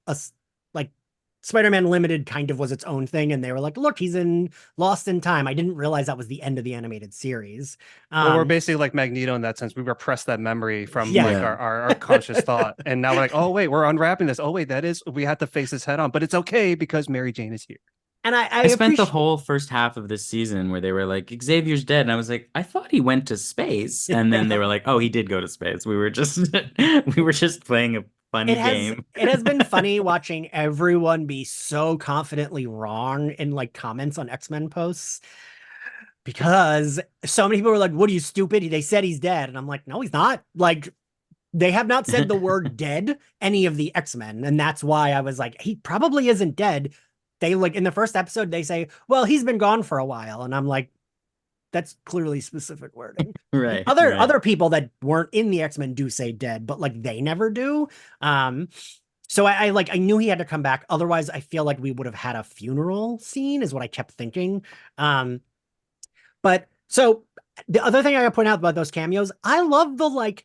Spider-Man Limited kind of was its own thing, and they were like, look, he's in Lost in Time. I didn't realize that was the end of the animated series. Well, we're basically like Magneto in that sense. We repressed that memory from our conscious thought. And now we're like, oh, wait, we're unwrapping this. Oh, wait, we have to face this head on. But it's okay because Mary Jane is here. And I spent the whole first half of this season where they were like, Xavier's dead. And I was like, I thought he went to space. And then they were like, oh, he did go to space. We were just playing a funny game. It has been funny watching everyone be so confidently wrong in like comments on X-Men posts, because so many people were like, what are you, stupid? They said he's dead. And I'm like, no, he's not. Like, they have not said the word dead, any of the X-Men. And that's why I was like, he probably isn't dead. They like in the first episode, they say, well, he's been gone for a while. And I'm like, that's clearly specific wording. Right. Other people that weren't in the X-Men do say dead, but like they never do. So I knew he had to come back. Otherwise, I feel like we would have had a funeral scene, is what I kept thinking. But so the other thing I gotta point out about those cameos, I love the like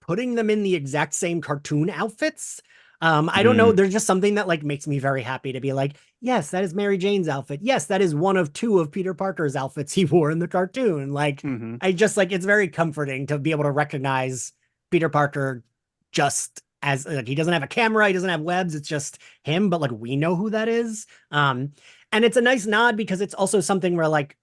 putting them in the exact same cartoon outfits. I don't know. There's just something that like makes me very happy to be like, yes, that is Mary Jane's outfit. Yes, that is one of two of Peter Parker's outfits he wore in the cartoon. Like, I just like, it's very comforting to be able to recognize Peter Parker just as like, he doesn't have a camera, he doesn't have webs, it's just him, but like we know who that is. And it's a nice nod, because it's also something where like,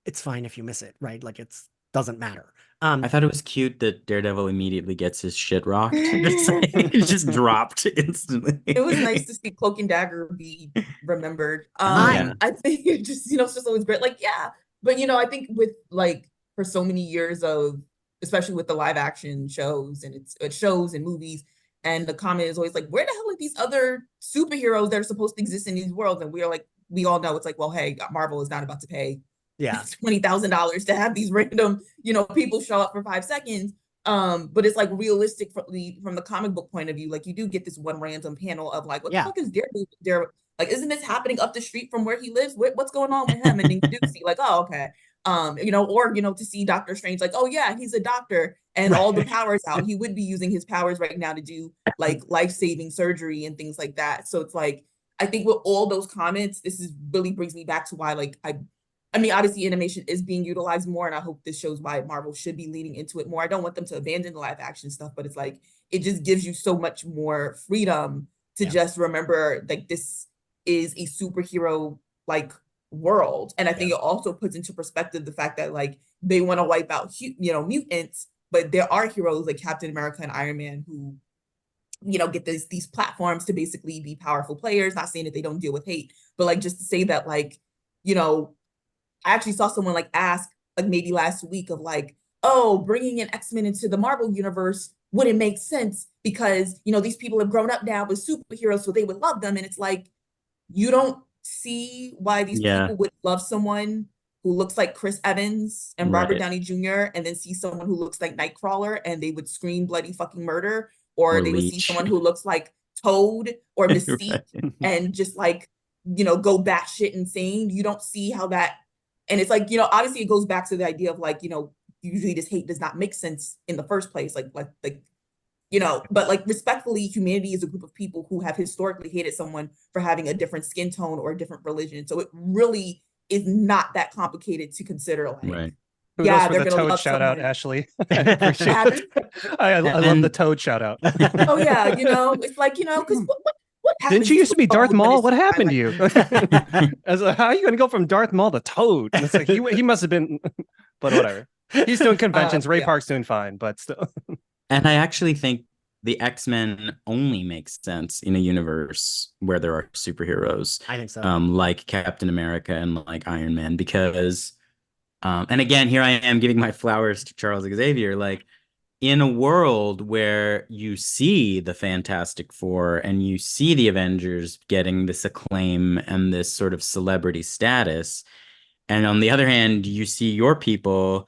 it's fine if you miss it, right? Like doesn't matter. I thought it was cute that Daredevil immediately gets his shit rocked. It's just dropped instantly. It was nice to see Cloak and Dagger be remembered. I think it just, it's just always great. Like, yeah. But, I think with like, for so many years of, especially with the live action shows and it's shows and movies, And the comment is always like, where the hell are these other superheroes that are supposed to exist in these worlds? And we're like, we all know it's like, well, hey, Marvel is not about to pay $20,000 to have these random, people show up for 5 seconds. But it's like realistic from the comic book point of view. Like you do get this one random panel of like, what the fuck is Daredevil? Like, isn't this happening up the street from where he lives? What's going on with him? And then you do see like, oh, okay. To see Doctor Strange, like, oh yeah, he's a doctor and all the powers out. He would be using his powers right now to do like life-saving surgery and things like that. So it's like, I think with all those comments, really brings me back to why, like, I mean, obviously animation is being utilized more, and I hope this shows why Marvel should be leaning into it more. I don't want them to abandon the live action stuff, but it's like, it just gives you so much more freedom to just remember, like, this is a superhero, like, world. And I think it also puts into perspective the fact that, like, they want to wipe out, mutants, but there are heroes like Captain America and Iron Man who, get these platforms to basically be powerful players. Not saying that they don't deal with hate, but like, just to say that, like, I actually saw someone like ask, like maybe last week, of like, oh, bringing in X-Men into the Marvel universe wouldn't make sense because, these people have grown up now with superheroes, so they would love them. And it's like, you don't see why these people would love someone who looks like Chris Evans and Robert Downey Jr. and then see someone who looks like Nightcrawler and they would scream bloody fucking murder, or they would see someone who looks like Toad or Mystique and just like, go batshit insane. You don't see how that. And it's like, obviously it goes back to the idea of like, usually this hate does not make sense in the first place. But like respectfully, humanity is a group of people who have historically hated someone for having a different skin tone or a different religion. So it really is not that complicated to consider. Like, yeah, they're gonna love shout out, Ashley. I love the Toad shout out. Oh yeah, it's like, because what didn't you used to be Darth Maul? What happened to you? I was like, how are you going to go from Darth Maul to Toad? And it's like he must have been, but whatever. He's doing conventions. Ray Park's doing fine, but still. And I actually think the X-Men only makes sense in a universe where there are superheroes. I think so. Like Captain America and like Iron Man, because, and again, here I am giving my flowers to Charles Xavier, like, in a world where you see the Fantastic Four and you see the Avengers getting this acclaim and this sort of celebrity status, and on the other hand, you see your people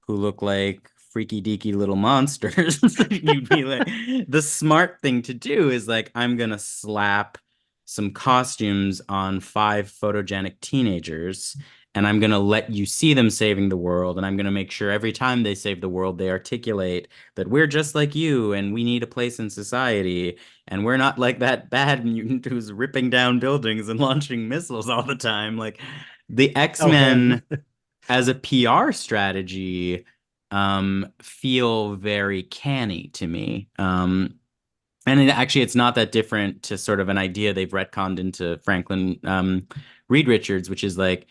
who look like freaky deaky little monsters, you'd be like, the smart thing to do is like, I'm gonna slap some costumes on 5 photogenic teenagers, and I'm going to let you see them saving the world. And I'm going to make sure every time they save the world, they articulate that we're just like you and we need a place in society. And we're not like that bad mutant who's ripping down buildings and launching missiles all the time. Like, the X-Men as a PR strategy feel very canny to me. And it's not that different to sort of an idea they've retconned into Franklin Reed Richards, which is like,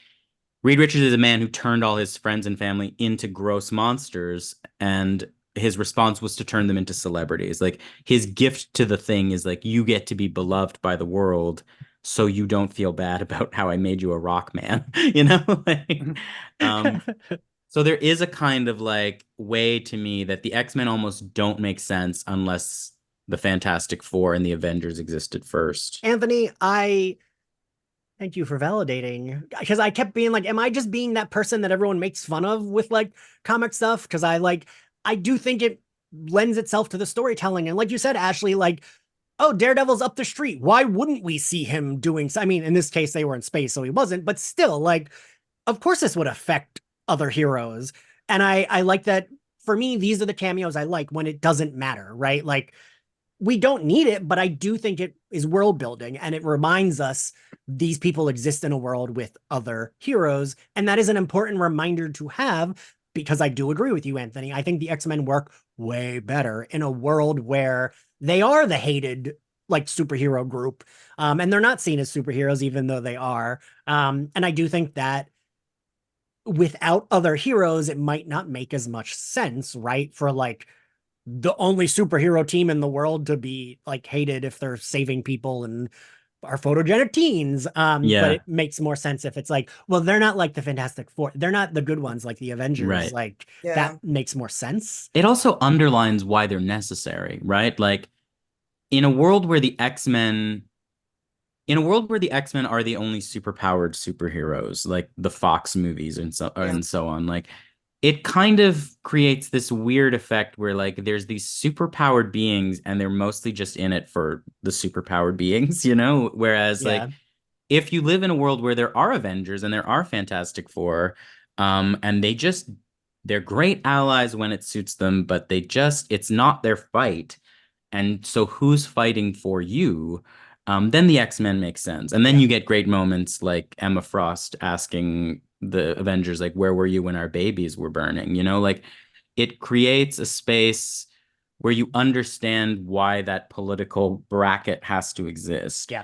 Reed Richards is a man who turned all his friends and family into gross monsters, and his response was to turn them into celebrities. Like, his gift to the Thing is like, you get to be beloved by the world, so you don't feel bad about how I made you a rock man, so there is a kind of like way to me that the X-Men almost don't make sense unless the Fantastic Four and the Avengers existed first. Anthony, thank you for validating, because I kept being like, am I just being that person that everyone makes fun of with like comic stuff? Because I do think it lends itself to the storytelling. And like you said, Ashley, like, oh, Daredevil's up the street. Why wouldn't we see him doing? I mean, in this case, they were in space, so he wasn't. But still, like, of course this would affect other heroes. And I like that. For me, these are the cameos I like when it doesn't matter, right? Like, we don't need it, but I do think it is world building, and it reminds us these people exist in a world with other heroes. And that is an important reminder to have, because I do agree with you, Anthony. I think the X-Men work way better in a world where they are the hated, like, superhero group. And they're not seen as superheroes, even though they are. And I do think that without other heroes, it might not make as much sense, right? For like the only superhero team in the world to be like hated if they're saving people and are photogenic teens. But it makes more sense if it's like, well, they're not like the Fantastic Four. They're not the good ones like the Avengers. Right. Like, that makes more sense. It also underlines why they're necessary, right? Like, in a world where the X-Men in a world where the X-Men are the only superpowered superheroes, like the Fox movies Yeah. and so on, like it kind of creates this weird effect where like there's these superpowered beings and they're mostly just in it for the superpowered beings, you know? Whereas Yeah. like if you live in a world where there are Avengers and there are Fantastic Four, and they're great allies when it suits them, but it's not their fight. And so who's fighting for you? Then the X-Men makes sense. And then Yeah. you get great moments like Emma Frost asking the Avengers, like, where were you when our babies were burning? You know, like it creates a space where you understand why that political bracket has to exist. Yeah.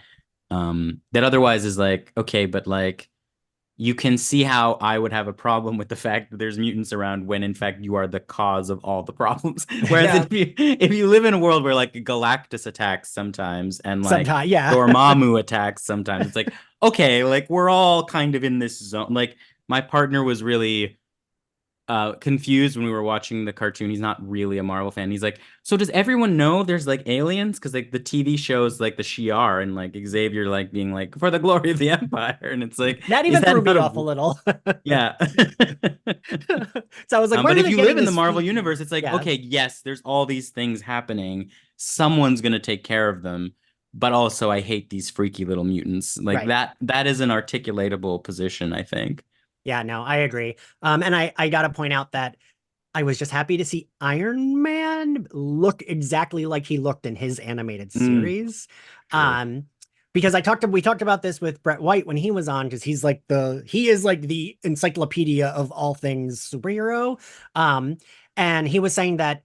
That otherwise is like, okay, but like you can see how I would have a problem with the fact that there's mutants around when in fact you are the cause of all the problems. Whereas Yeah. if you live in a world where like Galactus attacks sometimes and like Sometimes, yeah. Dormammu attacks sometimes, it's like, okay, like we're all kind of in this zone. Like my partner was really confused when we were watching the cartoon. He's not really a Marvel fan. He's like, so does everyone know there's like aliens? Because like the TV shows like the Shi'ar and like Xavier like being like for the glory of the Empire, and it's like, That is even threw that me not off a a little. yeah? So I was like, when But are if they you getting live in the this Marvel peak? universe, it's like, Yeah. okay, yes, there's all these things happening. Someone's gonna take care of them. But also, I hate these freaky little mutants. Like Right. that is an articulatable position, I think. Yeah, no, I agree. And I gotta point out that I was just happy to see Iron Man look exactly like he looked in his animated Mm, series. true. Um, because we talked about this with Brett White when he was on, because he is like the encyclopedia of all things superhero. Um, and he was saying that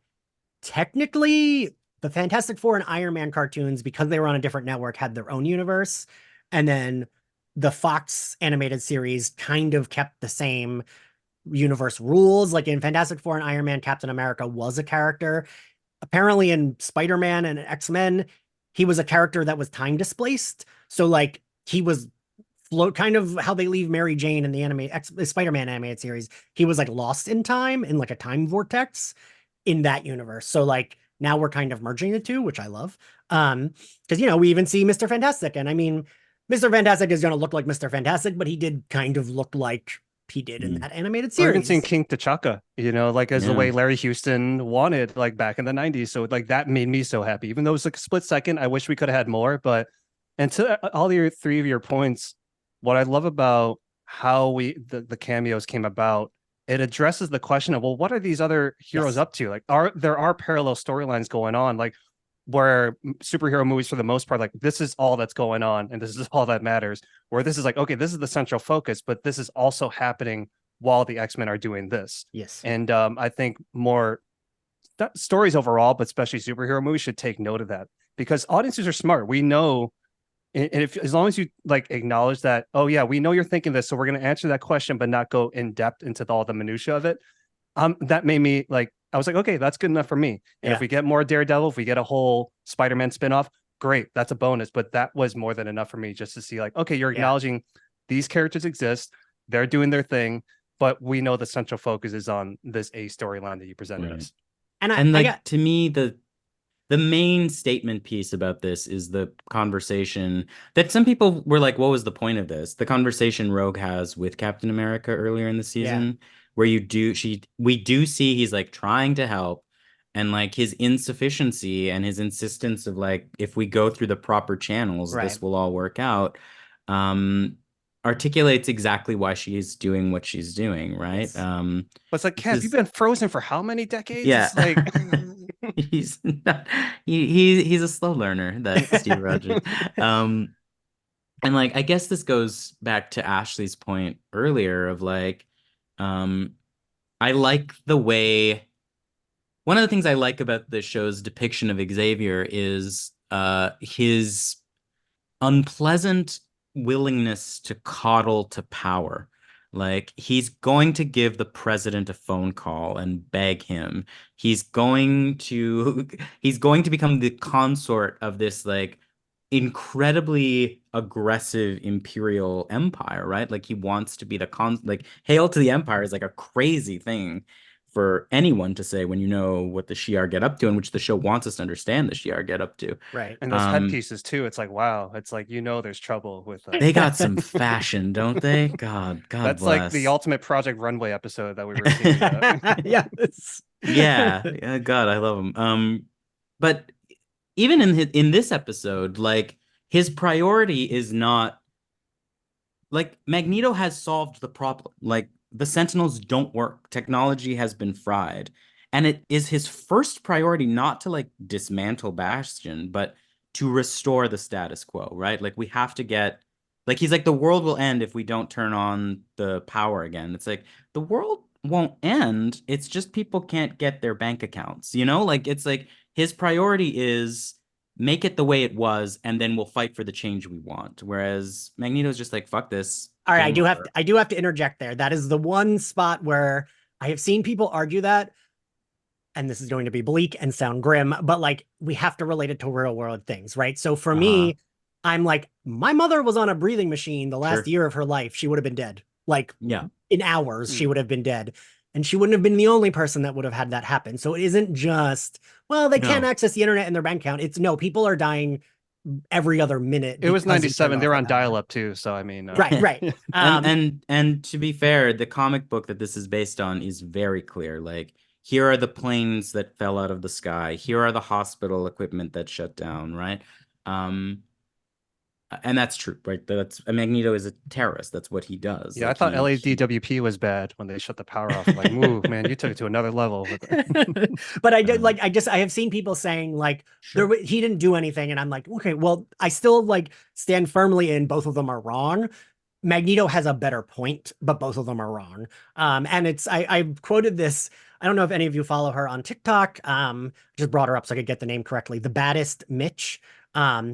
technically the Fantastic Four and Iron Man cartoons, because they were on a different network, had their own universe. And then the Fox animated series kind of kept the same universe rules. Like in Fantastic Four and Iron Man, Captain America was a character. Apparently in Spider-Man and X-Men, he was a character that was time displaced. So like he was float kind of how they leave Mary Jane in the Spider-Man animated series. He was like lost in time in like a time vortex in that universe. So like now we're kind of merging the two, which I love. Because we even see Mr. Fantastic. And I mean, Mr. Fantastic is gonna look like Mr. Fantastic, but he did kind of look like he did in Mm, that animated Or even seeing series. King T'Chaka, like as the yeah. way Larry Houston wanted, like back in the 90s. So like that made me so happy. Even though it was like a split second, I wish we could have had more. But and to all your three of your points, what I love about how the cameos came about, it addresses the question of, well, what are these other heroes Yes. up to? Like, there are parallel storylines going on, like where superhero movies for the most part, like this is all that's going on and this is all that matters. Where this is like, okay, this is the central focus, but this is also happening while the X-Men are doing this. Yes. And I think more stories overall, but especially superhero movies, should take note of that, because audiences are smart. We know, and if as long as you like acknowledge that, oh yeah, we know you're thinking this, so we're going to answer that question, but not go in depth into all the minutia of it. That made me like, I was like, okay, that's good enough for me. And if Yeah. we get more Daredevil, if we get a whole Spider-Man spinoff, great, that's a bonus. But that was more than enough for me, just to see like, okay, you're Yeah. acknowledging these characters exist, they're doing their thing, but we know the central focus is on this A storyline that you presented Right. us. And And I like got to me, the main statement piece about this is the conversation that some people were like, what was the point of this? The conversation Rogue has with Captain America earlier in the yeah. season, where we do see he's like trying to help, and like his insufficiency and his insistence of like, if we go through the proper channels, Right. this will all work out. Um, articulates exactly why she's doing what she's doing, right? Yes. But it's like, This Kev, you've is been frozen for how many decades? yeah. It's like He's not, he's a slow learner, that Steve Rogers. Um, and like I guess this goes back to Ashley's point earlier of like, um, I like the way one of the things I like about the show's depiction of Xavier is his unpleasant willingness to coddle to power. Like he's going to give the president a phone call and beg him. He's going to he's going to become the consort of this like incredibly aggressive imperial empire, right? Like he wants to be the like hail to the empire is like a crazy thing for anyone to say when you know what the Shi'ar get up to, and which the show wants us to understand the Shi'ar get up to. Right. And those headpieces too. It's like, wow. It's like, there's trouble with They got some fashion, don't they? God that's bless. like the ultimate Project Runway episode that we were seeing. Yes. Yeah. God, I love him. But even in this episode, like his priority is not like Magneto has solved the problem. Like the Sentinels don't work. Technology has been fried. And it is his first priority not to like dismantle Bastion, but to restore the status quo, right? Like we have to get like he's like the world will end if we don't turn on the power again. It's like the world won't end. It's just people can't get their bank accounts, you know? Like it's like his priority is make it the way it was, and then we'll fight for the change we want. Whereas Magneto's just like, fuck this. All right, Game I do have to interject there. That is the one spot where I have seen people argue that, and this is going to be bleak and sound grim, but like we have to relate it to real world things, right? So for me, I'm like, my mother was on a breathing machine the last year of her life. She would have been dead. Like in hours, she would have been dead. And she wouldn't have been the only person that would have had that happen. So it isn't just, well, they can't access the internet and their bank account. It's no, people are dying every other minute. It was 97. They were on dial-up too. So I mean, right. And to be fair, the comic book that this is based on is very clear. Like, here are the planes that fell out of the sky. Here are the hospital equipment that shut down, right? And that's true, right? That's Magneto is a terrorist. That's what he does. Yeah, like I thought LADWP was bad when they shut the power off. Like, move, man, you took it to another level. But I did like I have seen people saying like he didn't do anything, and I'm like, okay, well, I still like stand firmly in both of them are wrong. Magneto has a better point, but both of them are wrong. And it's I quoted this. I don't know if any of you follow her on TikTok. Just brought her up so I could get the name correctly. The Baddest Mitch.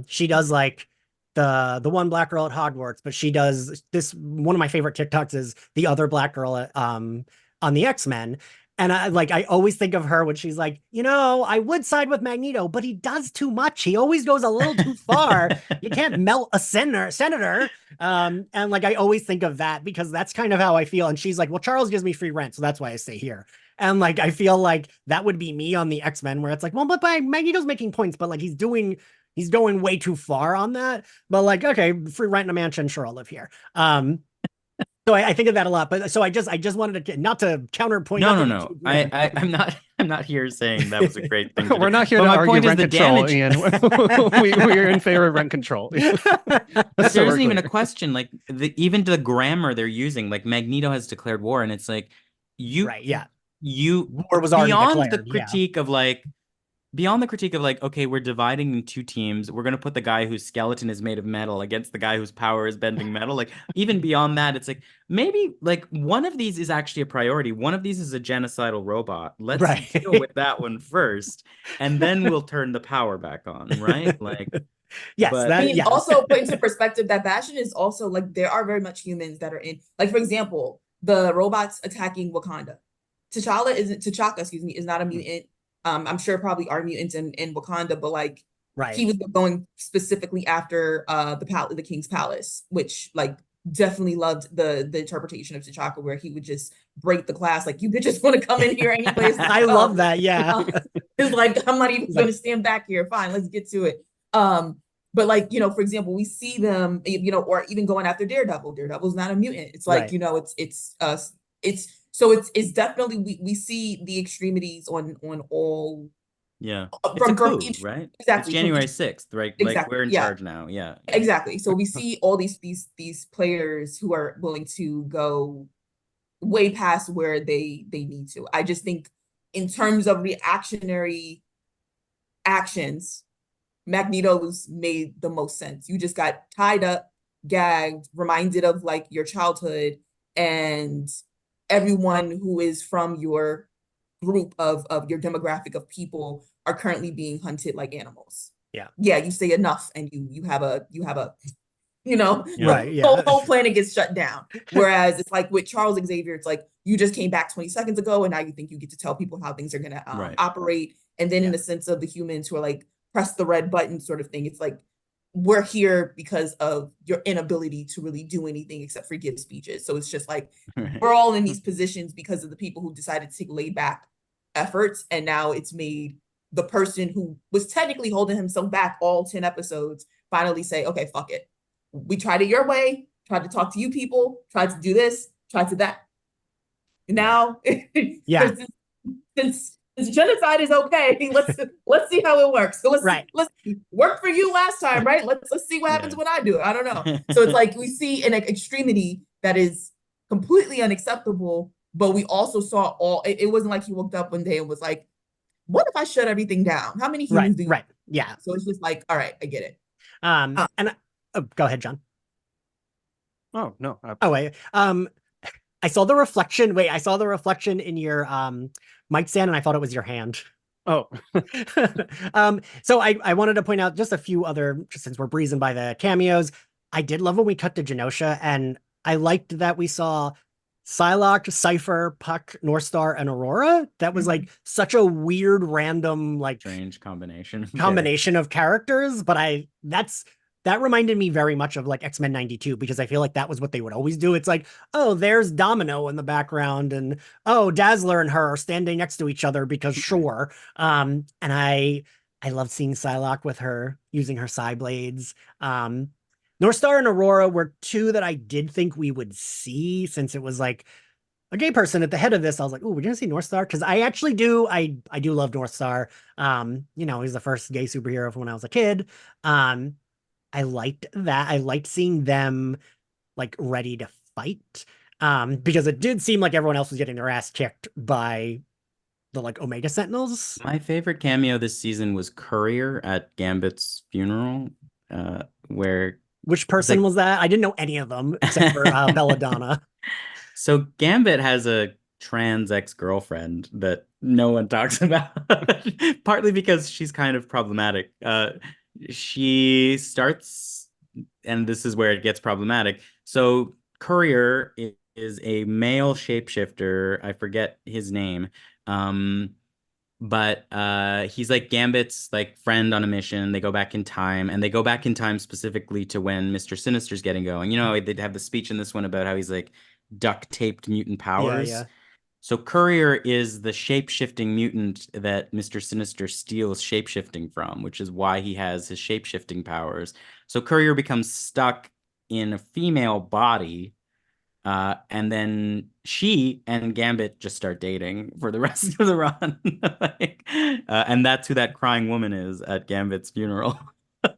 She does like the one black girl at Hogwarts, but she does this. One of my favorite TikToks is the other black girl at, on the X-Men. And I always think of her when she's like, I would side with Magneto, but he does too much. He always goes a little too far. You can't melt a senator. And like, I always think of that because that's kind of how I feel. And she's like, well, Charles gives me free rent, so that's why I stay here. And like, I feel like that would be me on the X-Men, where it's like, well, but Magneto's making points, but like he's going way too far on that. But like, okay, free rent in a mansion, sure, I'll live here. So I think of that a lot. But so I just wanted to not to counterpoint. No. I'm not here saying that was a great thing. We're not here to argue rent control, Ian. We're in favor of rent control. But there isn't even a question. Like even the grammar they're using, like Magneto has declared war, and it's like war was already beyond declared, the critique of like. Beyond the critique of like, okay, we're dividing in two teams. We're going to put the guy whose skeleton is made of metal against the guy whose power is bending metal. Like, even beyond that, it's like, maybe like one of these is actually a priority. One of these is a genocidal robot. Let's deal with that one first. And then we'll turn the power back on, right? Like, yes. Also put into perspective that Bastion is also like, there are very much humans that are in, like, for example, the robots attacking Wakanda. T'Chaka is not a mutant. I'm sure probably are mutants in Wakanda, but like he was going specifically after the King's Palace, which like definitely loved the interpretation of T'Chaka where he would just break the glass like, you bitches want to come in here anyways. I love that. It's like, I'm not even going to stand back here. Fine, let's get to it. But like, for example, we see them, or even going after Daredevil. Daredevil's not a mutant. It's like, so it's definitely we see the extremities on all. Yeah, from each, right? Exactly. It's January 6th, right? Exactly. Like we're in charge now. Yeah. Exactly. So we see all these players who are willing to go way past where they need to. I just think in terms of reactionary actions, Magneto's made the most sense. You just got tied up, gagged, reminded of like your childhood, and everyone who is from your group of your demographic of people are currently being hunted like animals. You say enough and you have a whole planet gets shut down. Whereas it's like with Charles Xavier, it's like you just came back 20 seconds ago and now you think you get to tell people how things are going to operate. And then in the sense of the humans who are like press the red button sort of thing, it's like we're here because of your inability to really do anything except for give speeches. So it's just like Right. we're all in these positions because of the people who decided to take laid back efforts, and now it's made the person who was technically holding himself back all 10 episodes finally say, okay, fuck it. We tried it your way, tried to talk to you people, tried to do this, tried to that. Now, Yeah. since genocide is okay, let's see how it works. So let's work for you last time, right? Let's see what happens when I do it. I don't know. So it's like we see an extremity that is completely unacceptable, but we also saw it wasn't like he woke up one day and was like, what if I shut everything down? How many humans do you Right. Yeah. So it's just like, all right, I get it. And go ahead, John. Oh no. Wait. I saw the reflection. Wait, I saw the reflection in your mic stand, and I thought it was your hand. Oh. So I wanted to point out just a few other, just since we're breezing by the cameos. I did love when we cut to Genosha, and I liked that we saw Psylocke, Cypher, Puck, Northstar, and Aurora. That was like such a weird, random, like strange combination of characters. But that reminded me very much of like X-Men 92, because I feel like that was what they would always do. It's like, oh, there's Domino in the background, and oh, Dazzler and her are standing next to each other because sure. And I love seeing Psylocke with her using her Psy blades. Northstar and Aurora were two that I did think we would see, since it was like a gay person at the head of this. I was like, oh, we're gonna see Northstar, because I actually do. I do love Northstar. He's the first gay superhero from when I was a kid. I liked that. I liked seeing them like ready to fight. Because it did seem like everyone else was getting their ass kicked by the like Omega Sentinels. My favorite cameo this season was Courier at Gambit's funeral, where which person was that? I didn't know any of them except for Belladonna. So Gambit has a trans ex-girlfriend that no one talks about, partly because she's kind of problematic. She starts, and this is where it gets problematic. So Courier is a male shapeshifter. I forget his name. But he's like Gambit's like friend on a mission. They go back in time, and they go back in time specifically to when Mr. Sinister's getting going. They'd have the speech in this one about how he's like duct taped mutant powers. Yeah. So Courier is the shape-shifting mutant that Mr. Sinister steals shape-shifting from, which is why he has his shape-shifting powers. So Courier becomes stuck in a female body, and then she and Gambit just start dating for the rest of the run. And that's who that crying woman is at Gambit's funeral.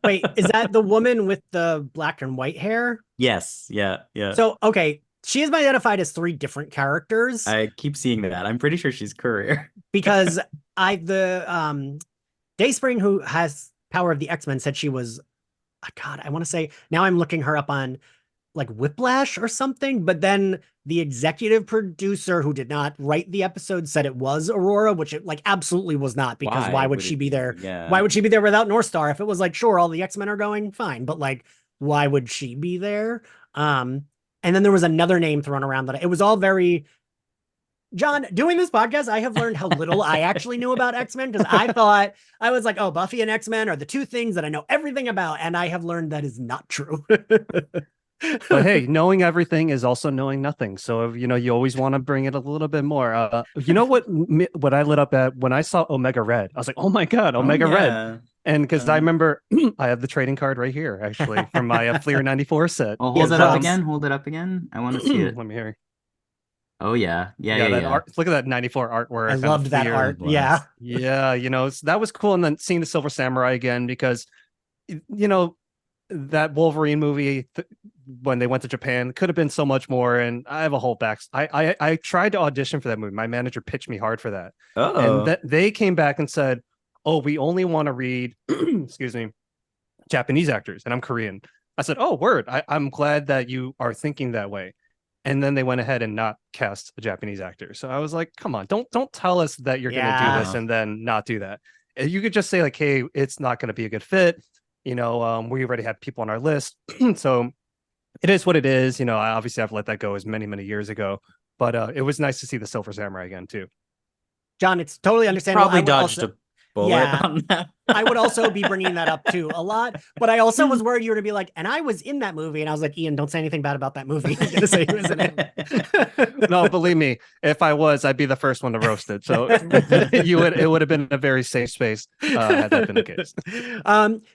Wait, is that the woman with the black and white hair? Yes. Yeah. So, okay. She has been identified as 3 different characters. I keep seeing that. I'm pretty sure she's Courier. Because Dayspring, who has power of the X-Men, said she was, God, I want to say, now I'm looking her up on like Whiplash or something, but then the executive producer who did not write the episode said it was Aurora, which it like absolutely was not, because why would she be there? Yeah. Why would she be there without Northstar? If it was like, sure, all the X-Men are going, fine, but like, why would she be there? And then there was another name thrown around that it was all very... John, doing this podcast, I have learned how little I actually knew about X-Men, because I thought, I was like, oh, Buffy and X-Men are the 2 things that I know everything about, and I have learned that is not true. But hey, knowing everything is also knowing nothing. So, you always want to bring it a little bit more. What I lit up at when I saw Omega Red, I was like, oh my God, Omega Red. And because I remember I have the trading card right here, actually, from my Fleer 94 set. Oh, hold it up again. Hold it up again. I want to see it. Let me hear. Oh, yeah. Art, look at that 94 artwork. I loved that art. Yeah. Yeah. That was cool. And then seeing the Silver Samurai again, because, that Wolverine movie when they went to Japan could have been so much more. And I have a whole I tried to audition for that movie. My manager pitched me hard for that. And they came back and said, oh, we only want to read, excuse me, Japanese actors, and I'm Korean. I said, oh, word. I'm glad that you are thinking that way. And then they went ahead and not cast a Japanese actor. So I was like, come on, don't tell us that you're going to do this and then not do that. You could just say like, hey, it's not going to be a good fit. We already have people on our list. So it is what it is. Obviously I've let that go as many, many years ago, but it was nice to see the Silver Samurai again too. John, it's totally understandable. bullet on that. I would also be bringing that up too a lot, but I also was worried you were to be like, and I was in that movie, and I was like, Ian, don't say anything bad about that movie. He's gonna say he was in it. No, believe me, if I was, I'd be the first one to roast it. So it would have been a very safe space had that been the case.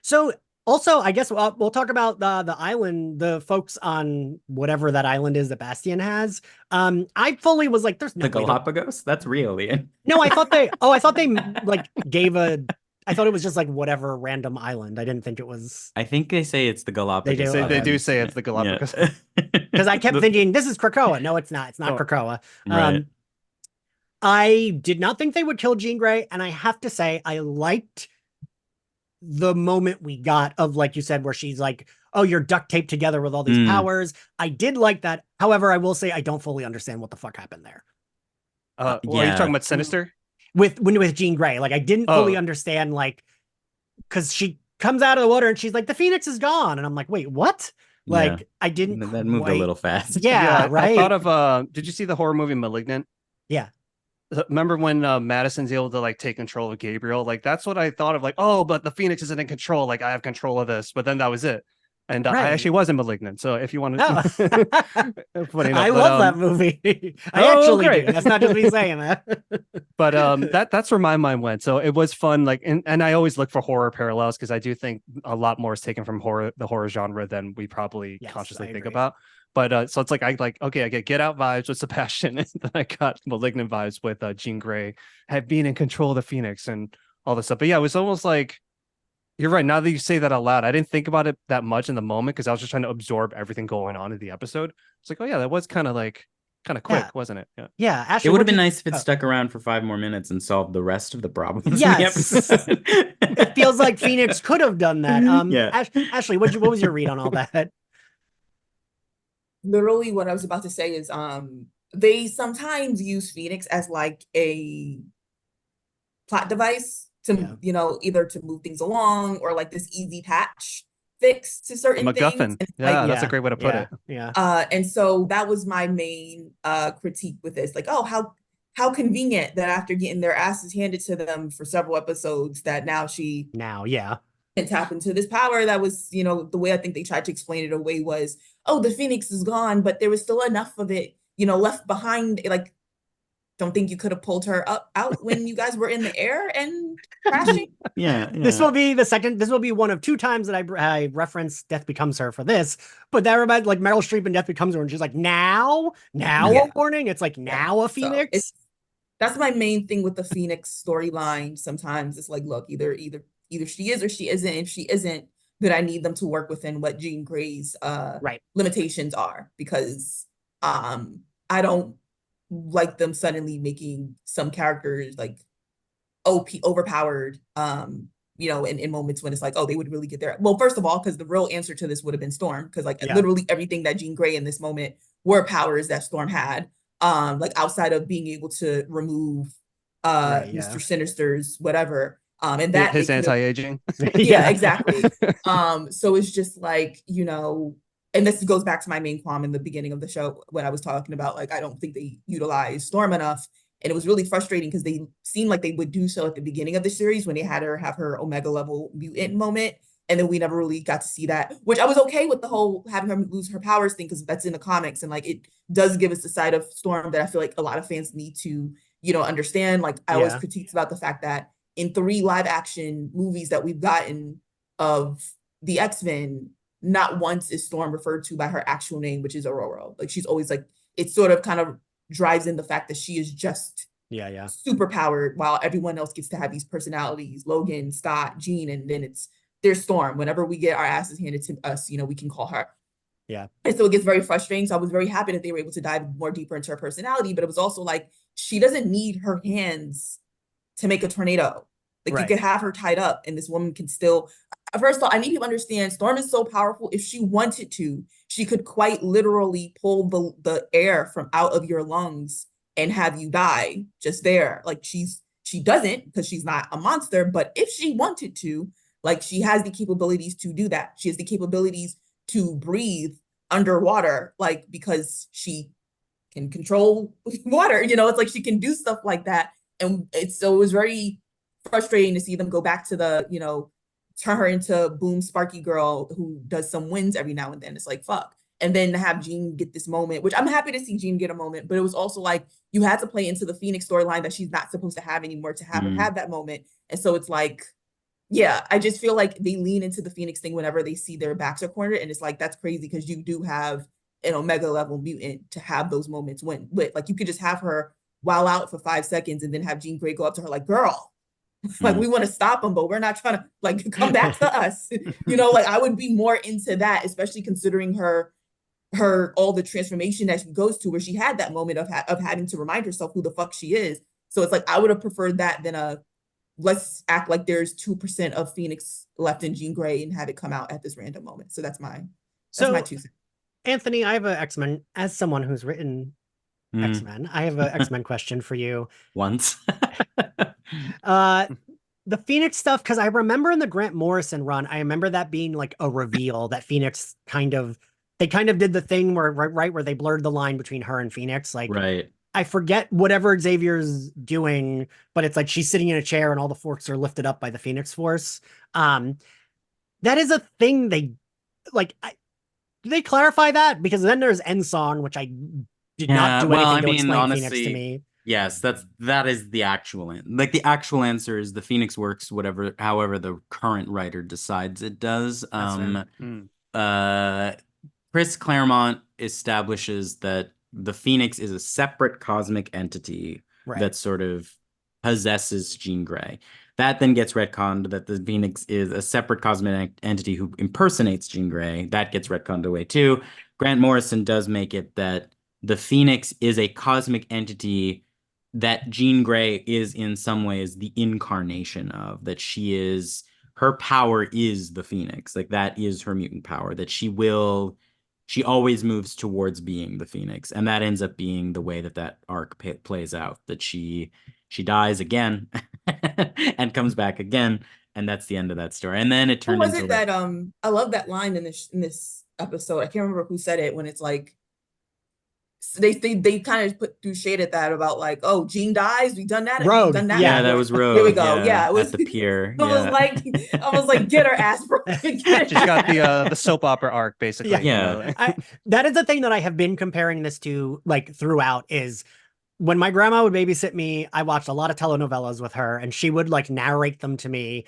So also, I guess we'll talk about the island, the folks on whatever that island is that Bastian has. I fully was like, "There's no The Galapagos? That's real, Ian. No, I thought they. Oh, I thought they like gave a. I thought it was just like whatever random island. I didn't think it was. I think they say it's the Galapagos. They do say it's the Galapagos. Because I kept thinking this is Krakoa. No, it's not. It's not Krakoa. Right. I did not think they would kill Jean Grey, and I have to say I liked the moment we got of, like you said, where she's like, oh, you're duct taped together with all these powers. I did like that. However, I will say I don't fully understand what the fuck happened there. Are you talking about Sinister? With Jean Grey, like I didn't fully understand, like, because she comes out of the water and she's like, the Phoenix is gone, and I'm like, wait, what? Like, I didn't. That moved a little fast. Yeah, right. I thought of. Did you see the horror movie Malignant? Yeah. Remember when Madison's able to like take control of Gabriel? Like that's what I thought of. Like, oh, but the Phoenix isn't in control. Like I have control of this. But then that was it. And I actually wasn't Malignant. So if you want to, I love that movie. I actually do. That's not just me saying that. But that's where my mind went. So it was fun. Like, and I always look for horror parallels because I do think a lot more is taken from the horror genre than we probably consciously think about. But so it's like I get Get Out vibes with Sebastian, and then I got Malignant vibes with Jean Grey being in control of the Phoenix and all this stuff. But yeah, it was almost like. You're right. Now that you say that out loud, I didn't think about it that much in the moment because I was just trying to absorb everything going on in the episode. It's like, oh yeah, that was kind of quick, wasn't it? Yeah. Ashley, it would have been nice if it stuck around for 5 more minutes and solved the rest of the problems. Yes. In the episode. It feels like Phoenix could have done that. Ashley, what was your read on all that? Literally, what I was about to say is, they sometimes use Phoenix as like a plot device to either to move things along or like this easy patch fix to certain MacGuffin. things. That's a great way to put it. Yeah. And so that was my main critique with this. Like, oh, how convenient that after getting their asses handed to them for several episodes, that now can tap into this power that was, the way I think they tried to explain it away was, oh, the Phoenix is gone, but there was still enough of it, left behind. Like, don't think you could have pulled her out when you guys were in the air and crashing? Yeah. This will be one of 2 times that I reference Death Becomes Her for this, but that reminds like Meryl Streep in Death Becomes Her, and she's like, now a warning. It's like now a Phoenix. So that's my main thing with the Phoenix storyline. Sometimes it's like, look, either she is or she isn't. If she isn't, then I need them to work within what Jean Grey's limitations are, because I don't like them suddenly making some characters like OP overpowered, in moments when it's like, oh, they would really get there. Well, first of all, because the real answer to this would have been Storm, because literally everything that Jean Grey in this moment were powers that Storm had, like outside of being able to remove Mr. Sinister's whatever, and that his anti-aging. Yeah, exactly. So it's just like, and this goes back to my main qualm in the beginning of the show when I was talking about, like, I don't think they utilized Storm enough. And it was really frustrating because they seemed like they would do so at the beginning of the series when they had her have her Omega level mutant moment. And then we never really got to see that, which I was okay with the whole having her lose her powers thing, because that's in the comics. And like, it does give us the side of Storm that I feel like a lot of fans need to, understand. Like, I always critiqued about the fact that in 3 live action movies that we've gotten of the X-Men, not once is Storm referred to by her actual name, which is Aurora. Like, she's always like, it sort of kind of drives in the fact that she is just super powered, while everyone else gets to have these personalities, Logan, Scott, Jean, and then there's Storm. Whenever we get our asses handed to us, we can call her. Yeah. And so it gets very frustrating. So I was very happy that they were able to dive more deeper into her personality, but it was also like, she doesn't need her hands to make a tornado. Like, you could have her tied up and this woman can still, first of all, I need people to understand Storm is so powerful. If she wanted to, she could quite literally pull the air from out of your lungs and have you die just there. Like, she doesn't, because she's not a monster, but if she wanted to, like, she has the capabilities to do that. She has the capabilities to breathe underwater, like, because she can control water, it's like she can do stuff like that. And it was very frustrating to see them go back to the, turn her into boom sparky girl who does some wins every now and then. It's like, fuck. And then to have Jean get this moment, which I'm happy to see Jean get a moment, but it was also like you had to play into the Phoenix storyline that she's not supposed to have anymore to have her have that moment. And so it's like, yeah, I just feel like they lean into the Phoenix thing whenever they see their backs are cornered. And it's like, that's crazy because you do have an Omega level mutant to have those moments when, like, you could just have her wow out for 5 seconds and then have Jean Grey go up to her like, girl, like, we want to stop them, but we're not trying to, like, come back to us. Like, I would be more into that, especially considering her all the transformation that she goes to, where she had that moment of having to remind herself who the fuck she is. So it's like, I would have preferred that than let's act like there's 2% of Phoenix left in Jean Grey and have it come out at this random moment. So that's my 2 cents. Anthony, I have an X-Men, as someone who's written X-Men, I have an X-Men question for you. Once. The Phoenix stuff, because I remember in the Grant Morrison run, I remember that being like a reveal that Phoenix they kind of did the thing where where they blurred the line between her and Phoenix. Like, right. I forget whatever Xavier's doing, but it's like she's sitting in a chair and all the forks are lifted up by the Phoenix Force. That is a thing they like. Do they clarify that? Because then there's End Song, which I did not do anything to explain honestly, Phoenix to me. Yes, that is the actual like the actual answer is the Phoenix works however the current writer decides it does. Chris Claremont establishes that the Phoenix is a separate cosmic entity that sort of possesses Jean Grey. That then gets retconned that the Phoenix is a separate cosmic entity who impersonates Jean Grey. That gets retconned away too. Grant Morrison does make it that the Phoenix is a cosmic entity that Jean Grey is in some ways the incarnation of, that her power is the Phoenix. Like, that is her mutant power, that she always moves towards being the Phoenix. And that ends up being the way that arc plays out, that she dies again and comes back again. And that's the end of that story. And then it turned into that I love that line in this episode. I can't remember who said it, when it's like, they kind of put through shade at that about like, oh, Jean dies, we've done that. Rogue. Done that. Yeah, that was Rogue. Here we go. Yeah, it was at the pier. I was like, get her ass, bro. She's got the soap opera arc, basically. Yeah. That is the thing that I have been comparing this to, like, throughout, is when my grandma would babysit me, I watched a lot of telenovelas with her, and she would like narrate them to me.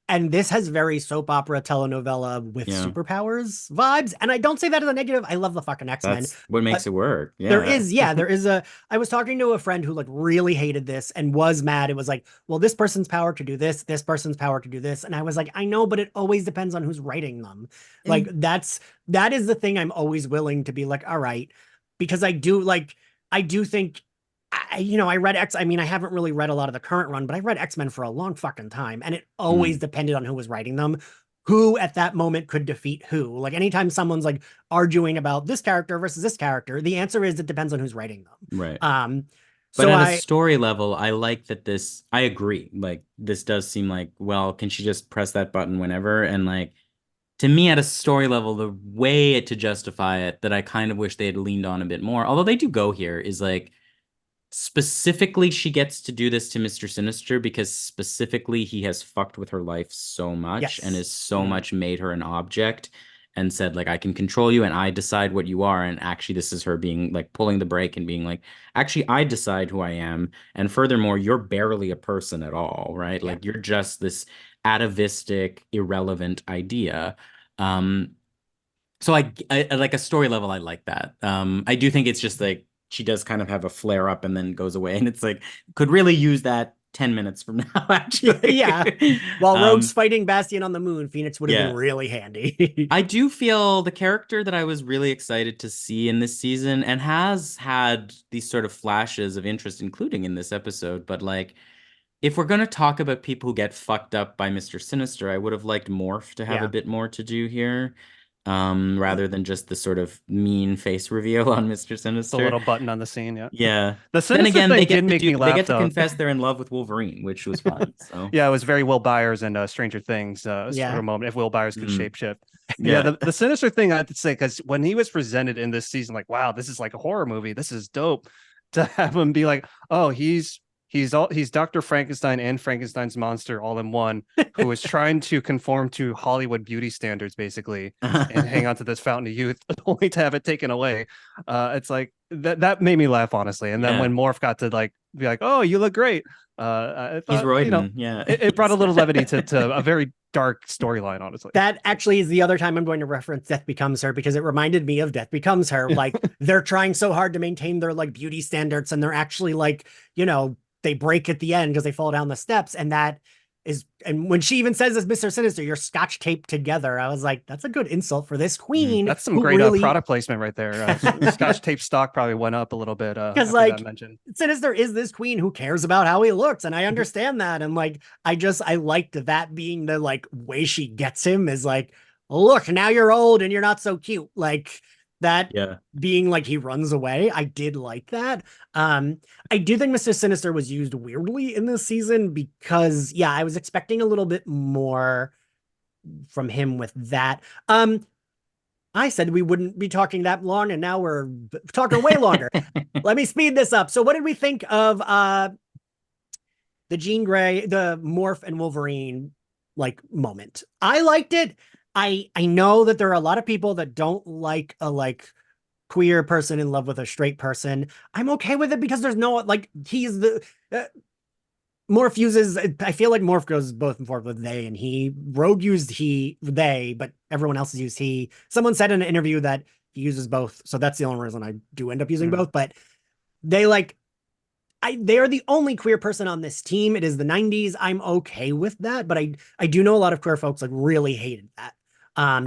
And this has very soap opera telenovela with superpowers vibes. And I don't say that as a negative. I love the fucking X-Men. That's what makes it work. Yeah. There is I was talking to a friend who like really hated this and was mad. It was like, well, this person's power to do this person's power to do this. And I was like, I know, but it always depends on who's writing them. Like, that is the thing I'm always willing to be like, all right, because I do think, I read I haven't really read a lot of the current run, but I read X-Men for a long fucking time, and it always depended on who was writing them, who at that moment could defeat who. Like, anytime someone's like arguing about this character versus this character, the answer is it depends on who's writing them. Right. But at a story level, I like that I agree. Like, this does seem like, well, can she just press that button whenever? And like, to me, at a story level, the way to justify it that I kind of wish they had leaned on a bit more, although they do go here, is like, specifically, she gets to do this to Mr. Sinister because specifically he has fucked with her life so much and has so much made her an object and said, like, I can control you and I decide what you are. And actually, this is her being like pulling the brake and being like, actually, I decide who I am. And furthermore, you're barely a person at all, right? Like, you're just this atavistic, irrelevant idea. So I like a story level, I like that. I do think it's just like, she does kind of have a flare up and then goes away. And it's like, could really use that 10 minutes from now, actually. While Rogue's fighting Bastion on the moon, Phoenix would have been really handy. I do feel the character that I was really excited to see in this season, and has had these sort of flashes of interest, including in this episode. But like, if we're going to talk about people who get fucked up by Mr. Sinister, I would have liked Morph to have a bit more to do here. Rather than just the sort of mean face reveal on Mr. Sinister. The little button on the scene, yeah. The Sinister thing they did make me laugh. They get to confess they're in love with Wolverine, which was fun. So yeah, it was very Will Byers and Stranger Things for a moment. If Will Byers could shapeshift, the Sinister thing I have to say, because when he was presented in this season, like, wow, this is like a horror movie. This is dope. To have him be like, oh, he's He's Dr. Frankenstein and Frankenstein's monster all in one, who is trying to conform to Hollywood beauty standards, basically, and hang on to this fountain of youth, only to have it taken away. It's like that made me laugh, honestly. And then when Morph got to like be like, "Oh, you look great," I thought, he's Royden, you know, yeah. it brought a little levity to a very dark storyline, honestly. That actually is the other time I'm going to reference Death Becomes Her, because it reminded me of Death Becomes Her. Like, they're trying so hard to maintain their like beauty standards, and they're actually like, you know, they break at the end because they fall down the steps. And that is, and when she even says this, Mr. Sinister, you're scotch taped together, I was like, that's a good insult for this queen. That's some great really... product placement right there. Scotch tape stock probably went up a little bit because like Sinister is this queen who cares about how he looks, and I understand that. And like, I liked that being the like way she gets him, is like, look, now you're old and you're not so cute. Like that being like he runs away. I did like that. I do think Mr. Sinister was used weirdly in this season, because I was expecting a little bit more from him with that. I said we wouldn't be talking that long, and now we're talking way longer. Let me speed this up. So what did we think of the Jean Grey, the Morph and Wolverine like moment? I liked it. I know that there are a lot of people that don't like a like queer person in love with a straight person. I'm okay with it, because there's no like, he's the Morph uses, I feel like Morph goes both and forth with they and he. Rogue used they, but everyone else has used he. Someone said in an interview that he uses both, so that's the only reason I do end up using both. But they like, they are the only queer person on this team. It is the 90s. I'm okay with that, but I do know a lot of queer folks like really hated that.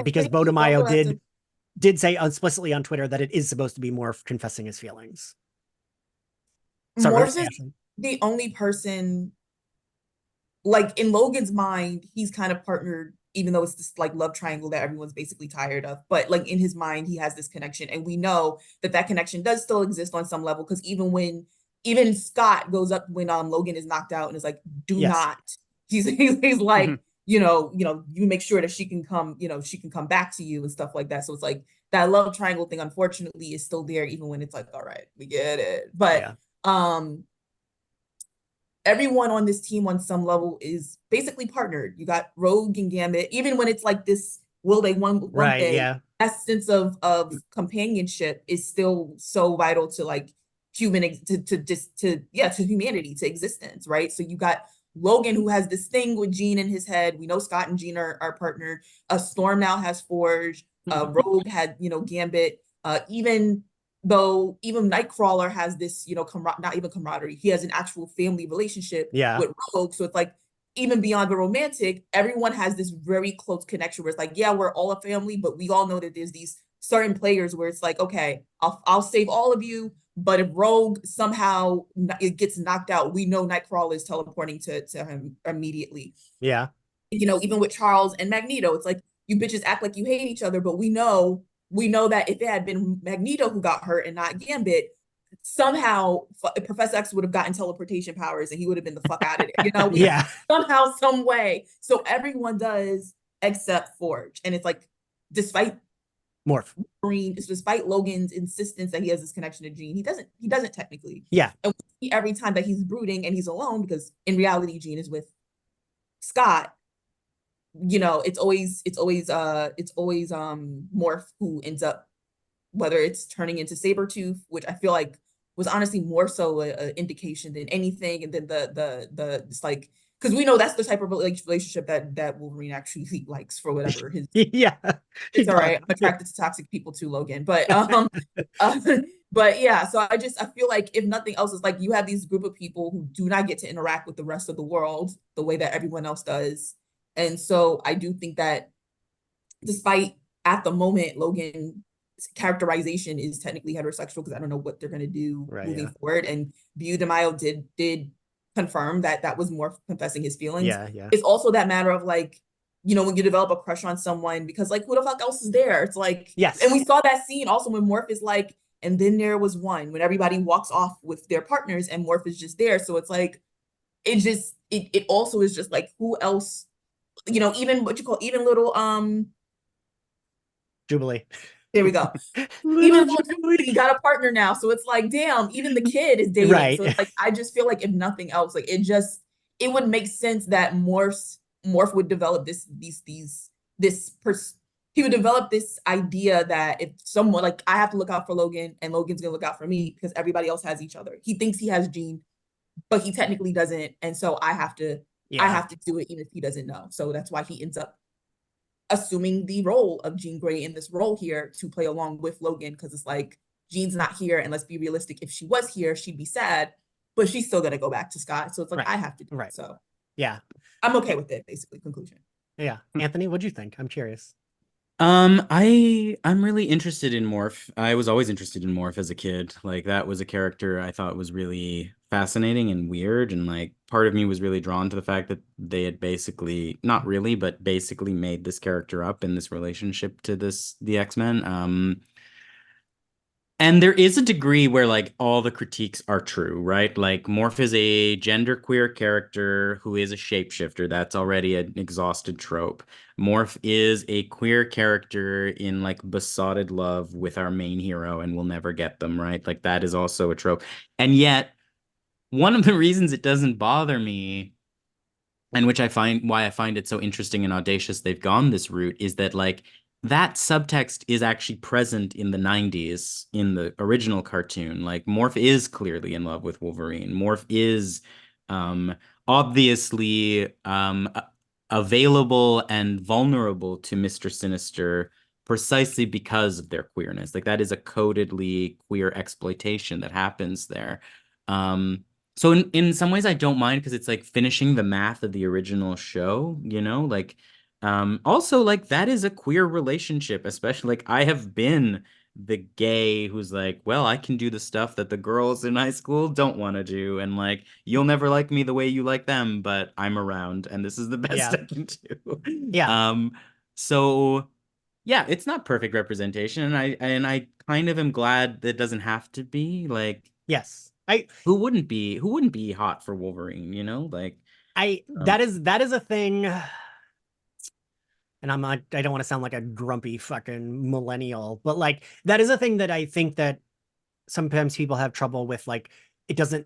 Because Bo DeMaio did say explicitly on Twitter that it is supposed to be Morph confessing his feelings. Morph is the only person, like in Logan's mind, he's kind of partnered, even though it's this like love triangle that everyone's basically tired of. But like in his mind, he has this connection, and we know that connection does still exist on some level, because even Scott goes up when Logan is knocked out and is like, do not. He's like, you make sure that she can come back to you and stuff like that. So it's like that love triangle thing, unfortunately, is still there, even when it's like, all right, we get it. But everyone on this team on some level is basically partnered. You got Rogue and Gambit, even when it's like this, will they one day? That sense of companionship is still so vital to like to humanity, to existence, right? So you got Logan, who has this thing with Jean in his head. We know Scott and Jean are partnered. Storm now has Forge. Rogue had, Gambit. Even Nightcrawler has this, not even camaraderie. He has an actual family relationship with Rogue. So it's like, even beyond the romantic, everyone has this very close connection where it's like, yeah, we're all a family, but we all know that there's these certain players where it's like, okay, I'll save all of you. But if Rogue somehow it gets knocked out, we know Nightcrawler is teleporting to him immediately. Yeah. Even with Charles and Magneto, it's like, you bitches act like you hate each other, but we know that if it had been Magneto who got hurt and not Gambit, somehow Professor X would have gotten teleportation powers and he would have been the fuck out of there. Somehow, some way. So everyone does except Forge. And it's like, despite Morph, despite Logan's insistence that he has this connection to Jean, he doesn't technically. Yeah. And we see every time that he's brooding and he's alone, because in reality Jean is with Scott, it's always Morph who ends up, whether it's turning into Sabretooth, which I feel like was honestly more so an indication than anything, and then it's like, because we know that's the type of relationship that Wolverine actually likes for whatever his. It's all right. I'm attracted to toxic people too, Logan. But but yeah. So I feel like if nothing else, it's like you have these group of people who do not get to interact with the rest of the world the way that everyone else does, and so I do think that despite at the moment Logan's characterization is technically heterosexual, because I don't know what they're gonna do moving forward, and Bo DeMaio did confirm that was Morph confessing his feelings. It's also that matter of like, when you develop a crush on someone, because like, who the fuck else is there? It's like, and we saw that scene also when Morph is like, and then there was one when everybody walks off with their partners and Morph is just there. So it's like, it also is just like, who else, even little Jubilee. There we go. Even though he got a partner now, so it's like, damn, even the kid is dating. Right. So it's like, I just feel like if nothing else, like it would make sense that Morph would develop he would develop this idea that if someone, like, I have to look out for Logan and Logan's gonna look out for me because everybody else has each other. He thinks he has Jean, but he technically doesn't, and so I have to do it even if he doesn't know. So that's why he ends up assuming the role of Jean Grey in this role here to play along with Logan, because it's like, Jean's not here, and let's be realistic, if she was here, she'd be sad, but she's still gonna go back to Scott. So it's like, I have to do it. So yeah, I'm okay with it, basically. Conclusion. Yeah. Anthony, what'd you think? I'm curious. I'm really interested in Morph. I was always interested in Morph as a kid. Like, that was a character I thought was really fascinating and weird, and like part of me was really drawn to the fact that they had basically, not really, but basically made this character up in this relationship to the X-Men. And there is a degree where like all the critiques are true, right? Like, Morph is a genderqueer character who is a shapeshifter. That's already an exhausted trope. Morph is a queer character in like besotted love with our main hero and will never get them, right? Like, that is also a trope. And yet, one of the reasons it doesn't bother me, and why I find it so interesting and audacious they've gone this route, is that like that subtext is actually present in the 90s in the original cartoon. Like, Morph is clearly in love with Wolverine. Morph is obviously available and vulnerable to Mr. Sinister precisely because of their queerness. Like, that is a codedly queer exploitation that happens there. So in some ways I don't mind, because it's like finishing the math of the original show, you know? Like, also, like, that is a queer relationship, especially like I have been the gay who's like, well, I can do the stuff that the girls in high school don't want to do, and like, you'll never like me the way you like them, but I'm around and this is the best I can do. Yeah. So yeah, it's not perfect representation, and I kind of am glad that it doesn't have to be. Like, yes. who wouldn't be hot for Wolverine, you know? Like, that is a thing. And I don't want to sound like a grumpy fucking millennial, but like, that is a thing that I think that sometimes people have trouble with. Like,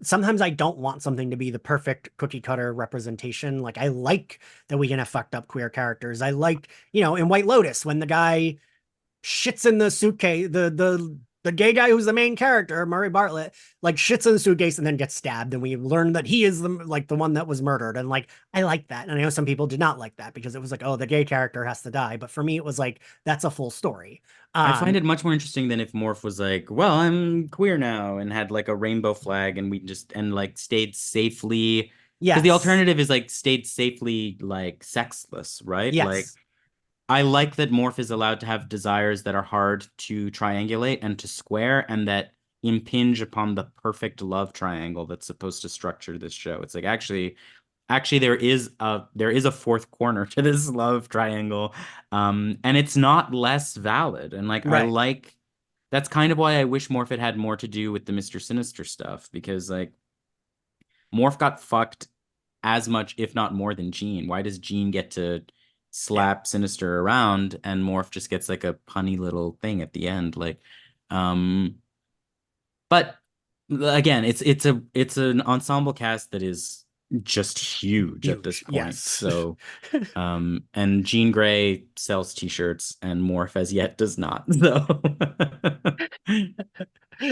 sometimes I don't want something to be the perfect cookie cutter representation. Like, I like that we can have fucked up queer characters. I liked, in White Lotus, when the guy shits in the suitcase, the gay guy who's the main character, Murray Bartlett, like, shits in the suitcase and then gets stabbed, and we learn that he is the one that was murdered. And like, I like that. And I know some people did not like that because it was like, oh, the gay character has to die. But for me, it was like, that's a full story. I find it much more interesting than if Morph was like, well, I'm queer now, and had like a rainbow flag, and like stayed safely. Yes. Because the alternative is like stayed safely, like, sexless, right? Yes. Like, I like that Morph is allowed to have desires that are hard to triangulate and to square, and that impinge upon the perfect love triangle that's supposed to structure this show. It's like, actually there is a fourth corner to this love triangle, and it's not less valid. And like, Right. I like, that's kind of why I wish Morph had more to do with the Mr. Sinister stuff, because like, Morph got fucked as much, if not more, than Jean. Why does Jean get to slap Sinister around, and Morph just gets like a punny little thing at the end? Like, but again, it's an ensemble cast that is just huge at this point. Yes. So and Jean Grey sells t-shirts and Morph as yet does not. So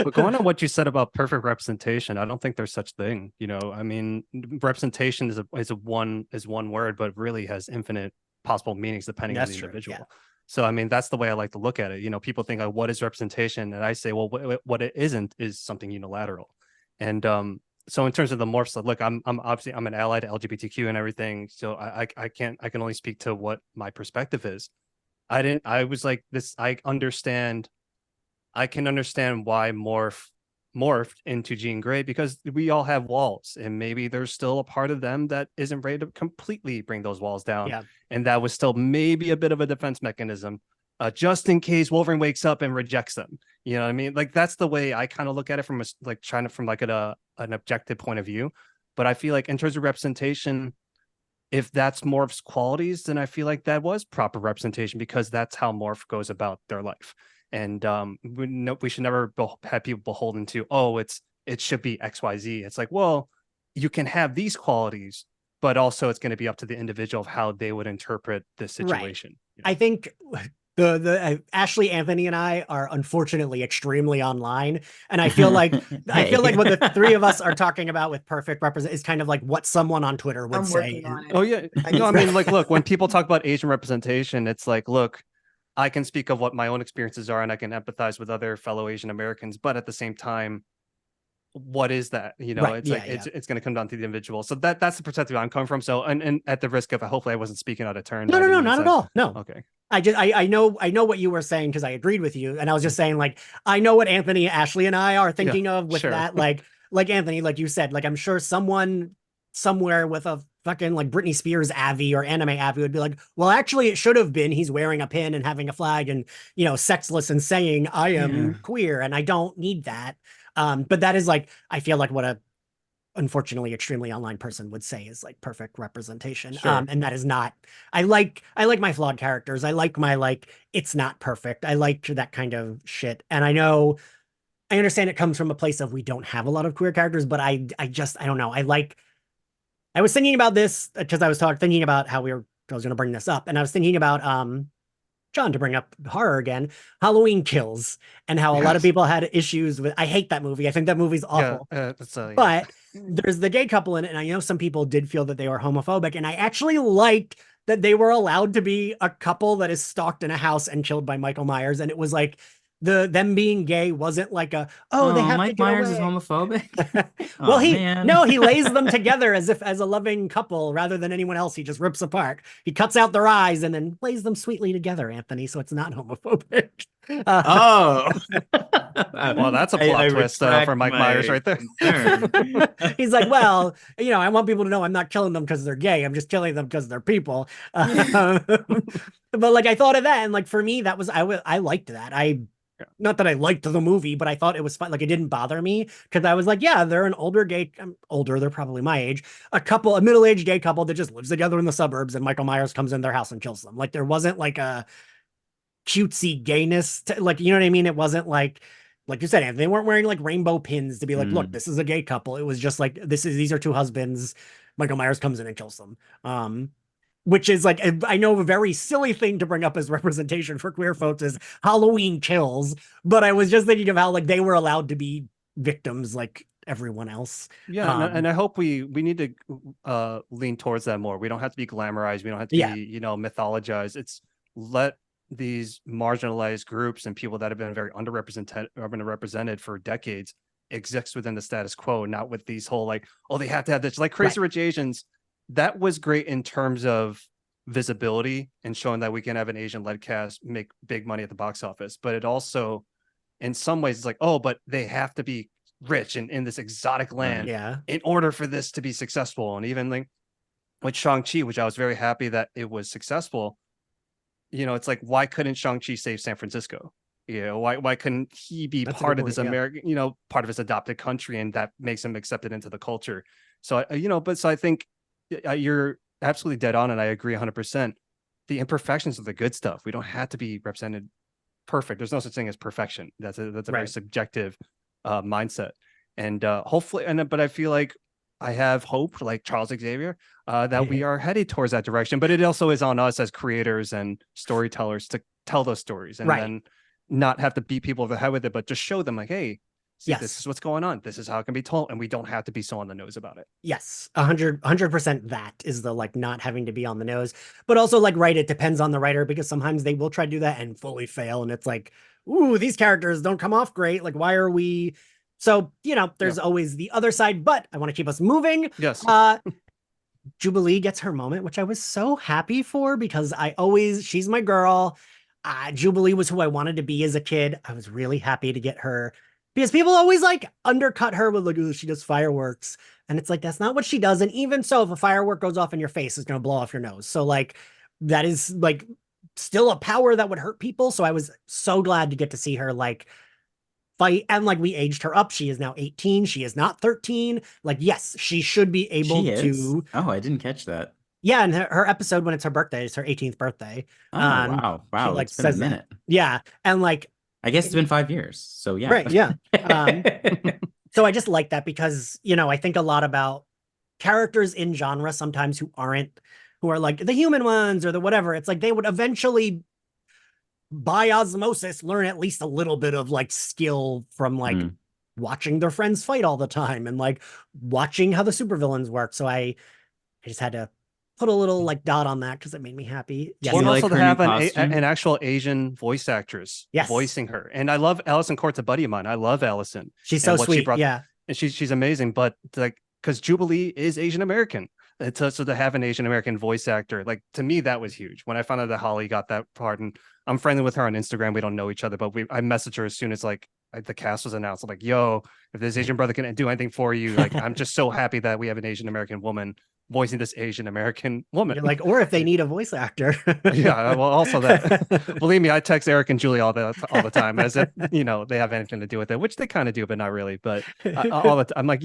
But going on what you said about perfect representation, I don't think there's such thing. I mean, representation is one word, but really has infinite possible meanings depending on the individual. Yeah. So, I mean, that's the way I like to look at it. People think, like, what is representation? And I say, well, what it isn't is something unilateral. And so in terms of the Morphs, look, I'm obviously an ally to LGBTQ and everything. So I can only speak to what my perspective is. I was like this. I can understand why morphed into Jean Grey, because we all have walls, and maybe there's still a part of them that isn't ready to completely bring those walls down. Yeah. And that was still maybe a bit of a defense mechanism, just in case Wolverine wakes up and rejects them. You know what I mean? Like, that's the way I kind of look at it from an objective point of view. But I feel like in terms of representation, if that's Morph's qualities, then I feel like that was proper representation, because that's how Morph goes about their life. And we should never have people beholden to, oh, it should be XYZ. It's like, well, you can have these qualities, but also it's going to be up to the individual of how they would interpret this situation. I think the Ashley, Anthony, and I are unfortunately extremely online, and I feel like what the three of us are talking about with perfect represent is kind of like what someone on Twitter would say. Oh yeah, no, I mean, like, look, when people talk about Asian representation, it's like, look, I can speak of what my own experiences are, and I can empathize with other fellow Asian Americans, but at the same time, what is that? It's going to come down to the individual. So that's the perspective I'm coming from. So, and at the risk of, hopefully I wasn't speaking out of turn. No, not at all. No. Okay. I know what you were saying, because I agreed with you, and I was just saying, like, I know what Anthony, Ashley, and I are thinking of with that. Like Anthony, like you said, like, I'm sure someone somewhere with a fucking like Britney Spears Avi or anime Avi would be like, well, actually, it should have been he's wearing a pin and having a flag and, sexless and saying I am queer, and I don't need that. But that is like, I feel like what a unfortunately extremely online person would say is like perfect representation. And that is not, I like my flawed characters. I like my, like, it's not perfect. I like that kind of shit. And I understand it comes from a place of we don't have a lot of queer characters, but I don't know. I was thinking about this because I was thinking about how I was going to bring this up, and I was thinking about, John, to bring up horror again, Halloween Kills, and how a lot of people had issues with. I hate that movie. I think that movie's awful. But there's the gay couple in it, and I know some people did feel that they were homophobic, and I actually liked that they were allowed to be a couple that is stalked in a house and killed by Michael Myers, and it was like them being gay wasn't like they have Mike to Myers away. is homophobic. Well, he lays them together as a loving couple rather than anyone else. He just rips apart. He cuts out their eyes and then lays them sweetly together, Anthony. So it's not homophobic. Well, that's a plot twist for Mike Myers right there. He's like, well, I want people to know I'm not killing them because they're gay. I'm just killing them because they're people. But like, I thought of that, and like, for me, that was I liked that. Not that I liked the movie, but I thought it was fun. Like, it didn't bother me because I was like, yeah, they're an older gay, older, they're probably my age, a middle-aged gay couple that just lives together in the suburbs, and Michael Myers comes in their house and kills them. Like, there wasn't like a cutesy gayness like, you know what I mean? It wasn't like you said, Anthony, they weren't wearing like rainbow pins to be like, look, this is a gay couple. It was just like, these are two husbands. Michael Myers comes in and kills them. Which is like, I know, a very silly thing to bring up as representation for queer folks is Halloween Kills, but I was just thinking of how like they were allowed to be victims like everyone else. And I hope we need to lean towards that more. We don't have to be glamorized. We don't have to be mythologized. It's let these marginalized groups and people that have been very underrepresented for decades exist within the status quo, not with these whole like, oh, they have to have this, like Crazy Rich Asians. That was great in terms of visibility and showing that we can have an Asian-led cast make big money at the box office. But it also, in some ways, it's like, oh, but they have to be rich and in this exotic land in order for this to be successful. And even like with Shang-Chi, which I was very happy that it was successful, it's like, why couldn't Shang-Chi save San Francisco? Why couldn't he be part of this American, part of his adopted country, and that makes him accepted into the culture? So, so I think you're absolutely dead on, and I agree 100%. The imperfections are the good stuff. We don't have to be represented perfect. There's no such thing as perfection. That's a very subjective mindset. And hopefully, but I feel like I have hope, like Charles Xavier, that we are headed towards that direction. But it also is on us as creators and storytellers to tell those stories, and then not have to beat people over the head with it, but just show them like, hey, see, this is what's going on. This is how it can be told, and we don't have to be so on the nose about it. Yes, 100%. That is the like not having to be on the nose, but also like, it depends on the writer, because sometimes they will try to do that and fully fail, and it's like, ooh, these characters don't come off great. Like, why are we? So there's always the other side, but I want to keep us moving. Yes. Jubilee gets her moment, which I was so happy for, because she's my girl. Jubilee was who I wanted to be as a kid. I was really happy to get her. Because people always like undercut her with like, oh, she does fireworks. And it's like, that's not what she does. And even so, if a firework goes off in your face, it's going to blow off your nose. So like, that is like still a power that would hurt people. So I was so glad to get to see her like fight. And like, we aged her up. She is now 18. She is not 13. Like, yes, she should be able to. Oh, I didn't catch that. Yeah, and her episode when it's her birthday, it's her 18th birthday. Oh, wow. She, like, it's been a minute. Yeah. And like, I guess it's been 5 years, so yeah. Right, yeah. So I just like that because, you know, I think a lot about characters in genre sometimes who are like the human ones or the whatever. It's like they would eventually, by osmosis, learn at least a little bit of like skill from like watching their friends fight all the time and like watching how the supervillains work. So I just had to put a little like dot on that because it made me happy. Do Yes. you And like also to her new have costume? an actual Asian voice actress Yes. voicing her. And I love Allison Court's a buddy of mine. I love Allison. She's and so what she sweet. brought. Yeah. And she's amazing. But like, because Jubilee is Asian American. So to have an Asian American voice actor, like to me, that was huge. When I found out that Holly got that part, and I'm friendly with her on Instagram. We don't know each other, but I messaged her as soon as like the cast was announced. I'm like, yo, if this Asian brother can do anything for you, like I'm just so happy that we have an Asian American woman voicing this Asian American woman. You're like, or if they need a voice actor. Yeah, well, also that. Believe me, I text Eric and Julie all the time as if they have anything to do with it, which they kind of do, but not really. But all the time, I'm like,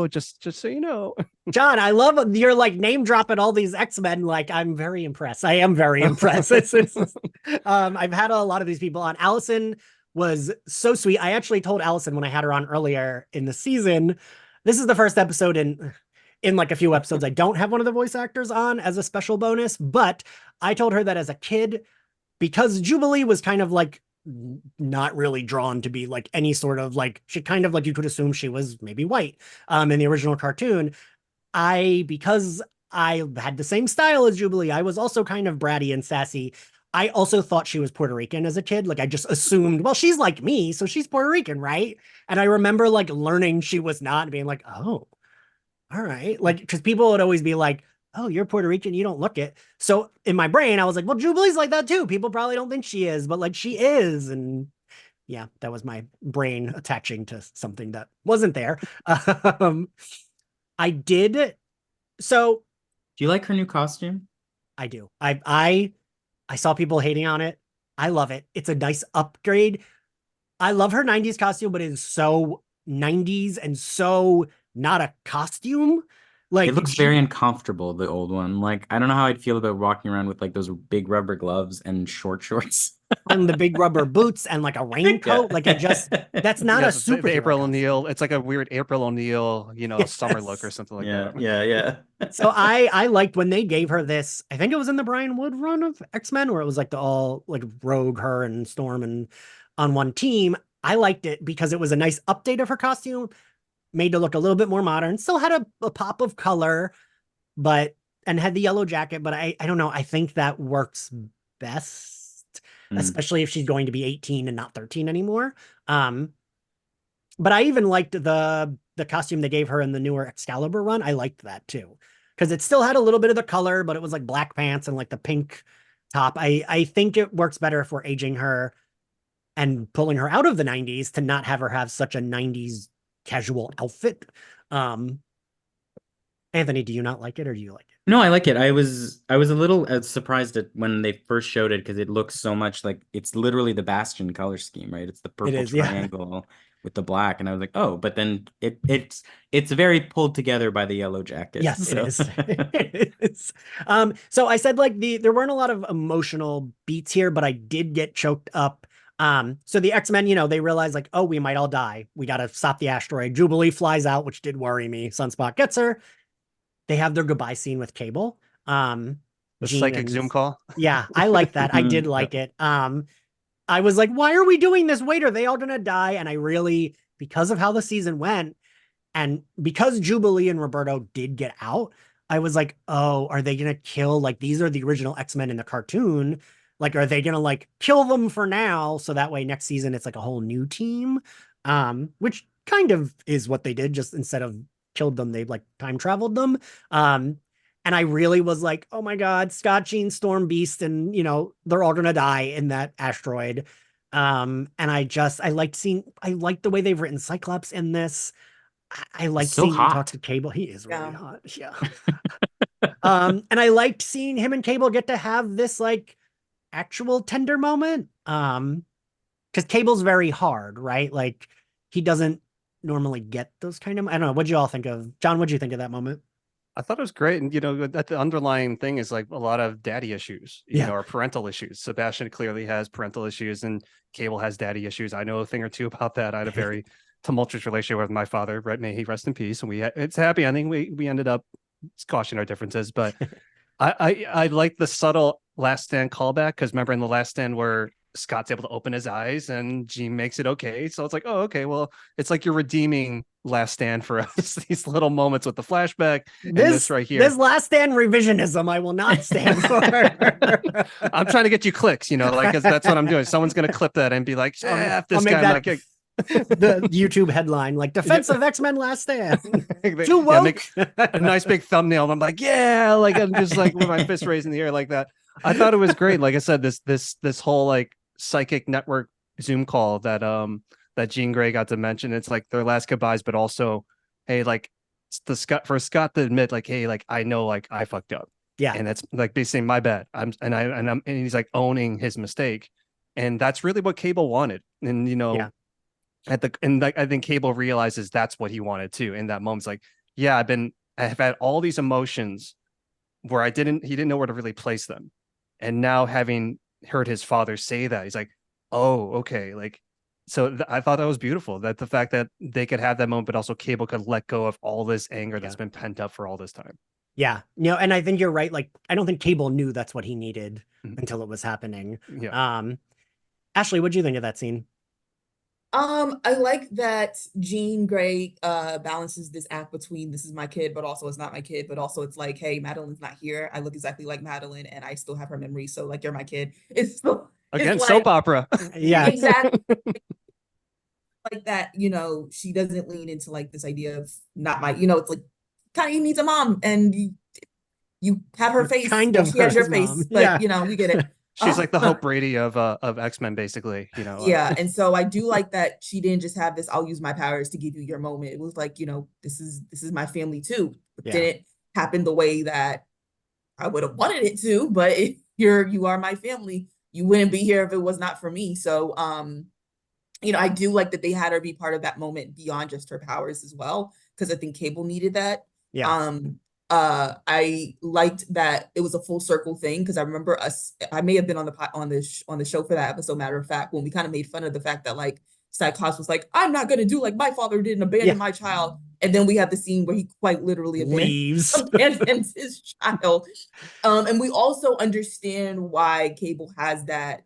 just so you know, John, I love you're like name dropping all these X-Men. Like, I'm very impressed. I am very impressed. I've had a lot of these people on. Allison was so sweet. I actually told Allison when I had her on earlier in the season, this is the first episode in like a few episodes I don't have one of the voice actors on as a special bonus, but I told her that as a kid, because Jubilee was kind of like not really drawn to be like any sort of like, she kind of like, you could assume she was maybe white in the original cartoon. Because I had the same style as Jubilee, I was also kind of bratty and sassy. I also thought she was Puerto Rican as a kid. Like I just assumed, well, she's like me, so she's Puerto Rican, right? And I remember like learning she was not and being like, oh, all right. Like, because people would always be like, oh, you're Puerto Rican, you don't look it. So in my brain, I was like, well, Jubilee's like that too. People probably don't think she is, but like she is. And yeah, that was my brain attaching to something that wasn't there. I did. So Do you like her new costume? I do. I saw people hating on it. I love it. It's a nice upgrade. I love her 90s costume, but it is so 90s and so not a costume. Like It looks very uncomfortable, the old one. Like, I don't know how I'd feel about walking around with like those big rubber gloves and short shorts. and the big rubber boots and like a raincoat. Yeah. Like that's not a superhero the April costume. O'Neil. It's like a weird April O'Neil, Yes. summer look or something like that. Yeah. So I liked when they gave her this. I think it was in the Brian Wood run of X-Men where it was like the all like Rogue, her and Storm and on one team. I liked it because it was a nice update of her costume, made to look a little bit more modern. Still had a pop of color, and had the yellow jacket. But I don't know. I think that works best, especially if she's going to be 18 and not 13 anymore. But I even liked the costume they gave her in the newer Excalibur run. I liked that too, because it still had a little bit of the color, but it was like black pants and like the pink top. I think it works better if we're aging her and pulling her out of the 90s to not have her have such a 90s casual outfit. Anthony, do you not like it or do you like it? No, I like it. I was a little surprised at when they first showed it because it looks so much like it's literally the Bastion color scheme, right? It's the purple triangle with the black, and I was like, oh, but then it's very pulled together by the yellow jacket. Yes, so. it is. It is. So I said like there weren't a lot of emotional beats here, but I did get choked up. So the X-Men, they realize like, oh, we might all die. We got to stop the asteroid. Jubilee flies out, which did worry me. Sunspot gets her. They have their goodbye scene with Cable. The psychic Zoom call. Yeah, I like that. I did like it. I was like, why are we doing this? Wait, are they all gonna die? And I really, because of how the season went, and because Jubilee and Roberto did get out, I was like, oh, are they gonna kill, like, these are the original X-Men in the cartoon? Like, are they gonna like kill them for now? So that way next season it's like a whole new team. Which kind of is what they did, just instead of killed them, they like time traveled them. And I really was like, oh my God, Scott, Jean, Storm, Beast, and they're all gonna die in that asteroid. And I liked the way they've written Cyclops in this. I liked seeing him talk to Cable. He is really hot. Yeah. And I liked seeing him and Cable get to have this like actual tender moment. Because Cable's very hard, right? Like he doesn't normally get those kind of, I don't know. What'd you all think of? John, what'd you think of that moment? I thought it was great. And, that the underlying thing is like a lot of daddy issues, or parental issues. Sebastian clearly has parental issues and Cable has daddy issues. I know a thing or two about that. I had a very tumultuous relationship with my father, right? May he rest in peace. And it's happy. I think we ended up squashing our differences, but I like the subtle Last Stand callback, because remember in the Last Stand where Scott's able to open his eyes and Jean makes it okay. So it's like, oh, okay, well, it's like you're redeeming Last Stand for us. These little moments with the flashback and this right here. This Last Stand revisionism, I will not stand for. I'm trying to get you clicks, like, cause that's what I'm doing. Someone's gonna clip that and be like, this guy. The YouTube headline, like Defense of X-Men Last Stand. Too woke. Make a nice big thumbnail. And I'm like, yeah, like I'm just like with my fist raised in the air like that. I thought it was great. Like I said, this whole like psychic network Zoom call that Jean Grey got to mention. It's like their last goodbyes, but also, hey, like Scott to admit, like, hey, like I know, like I fucked up. Yeah, and that's like basically my bad. And he's like owning his mistake, and that's really what Cable wanted. And I think Cable realizes that's what he wanted too. In that moment, it's like, yeah, I've had all these emotions where he didn't know where to really place them. And now having heard his father say that, he's like, oh, okay. Like, so I thought that was beautiful, that the fact that they could have that moment, but also Cable could let go of all this anger that's been pent up for all this time. Yeah. And I think you're right. Like, I don't think Cable knew that's what he needed until it was happening. Yeah. Ashley, what'd you think of that scene? I like that Jean Grey balances this act between this is my kid, but also it's not my kid, but also it's like, hey, Madeline's not here. I look exactly like Madeline and I still have her memory. So like, you're my kid. It's still, again, it's soap opera. Yeah, exactly. Like that, she doesn't lean into like this idea of not my, it's like kind of, he needs a mom and you have her face. Kind of she has your face, mom. but we get it. She's like the Hope Brady of X-Men, basically, Yeah, and so I do like that she didn't just have this, I'll use my powers to give you your moment. It was like, this is my family too. It didn't happen the way that I would have wanted it to, but you are my family. You wouldn't be here if it was not for me. So I do like that they had her be part of that moment beyond just her powers as well, because I think Cable needed that. Yeah. I liked that it was a full circle thing, because I remember I may have been on the show for that episode, matter of fact, when we kind of made fun of the fact that like Cyclops was like, I'm not gonna do like my father did and abandon my child. And then we have the scene where he quite literally abandons his child. And we also understand why Cable has that,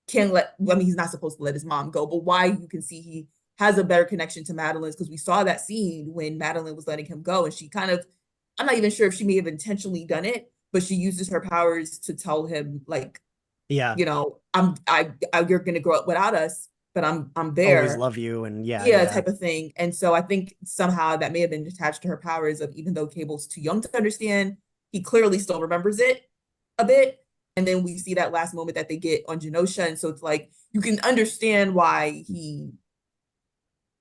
he's not supposed to let his mom go, but why you can see he has a better connection to Madeline's, because we saw that scene when Madeline was letting him go, and she kind of, I'm not even sure if she may have intentionally done it, but she uses her powers to tell him like, you're gonna grow up without us, but I'm there. Always love you, and type of thing. And so I think somehow that may have been attached to her powers of, even though Cable's too young to understand, he clearly still remembers it a bit. And then we see that last moment that they get on Genosha, and so it's like you can understand why he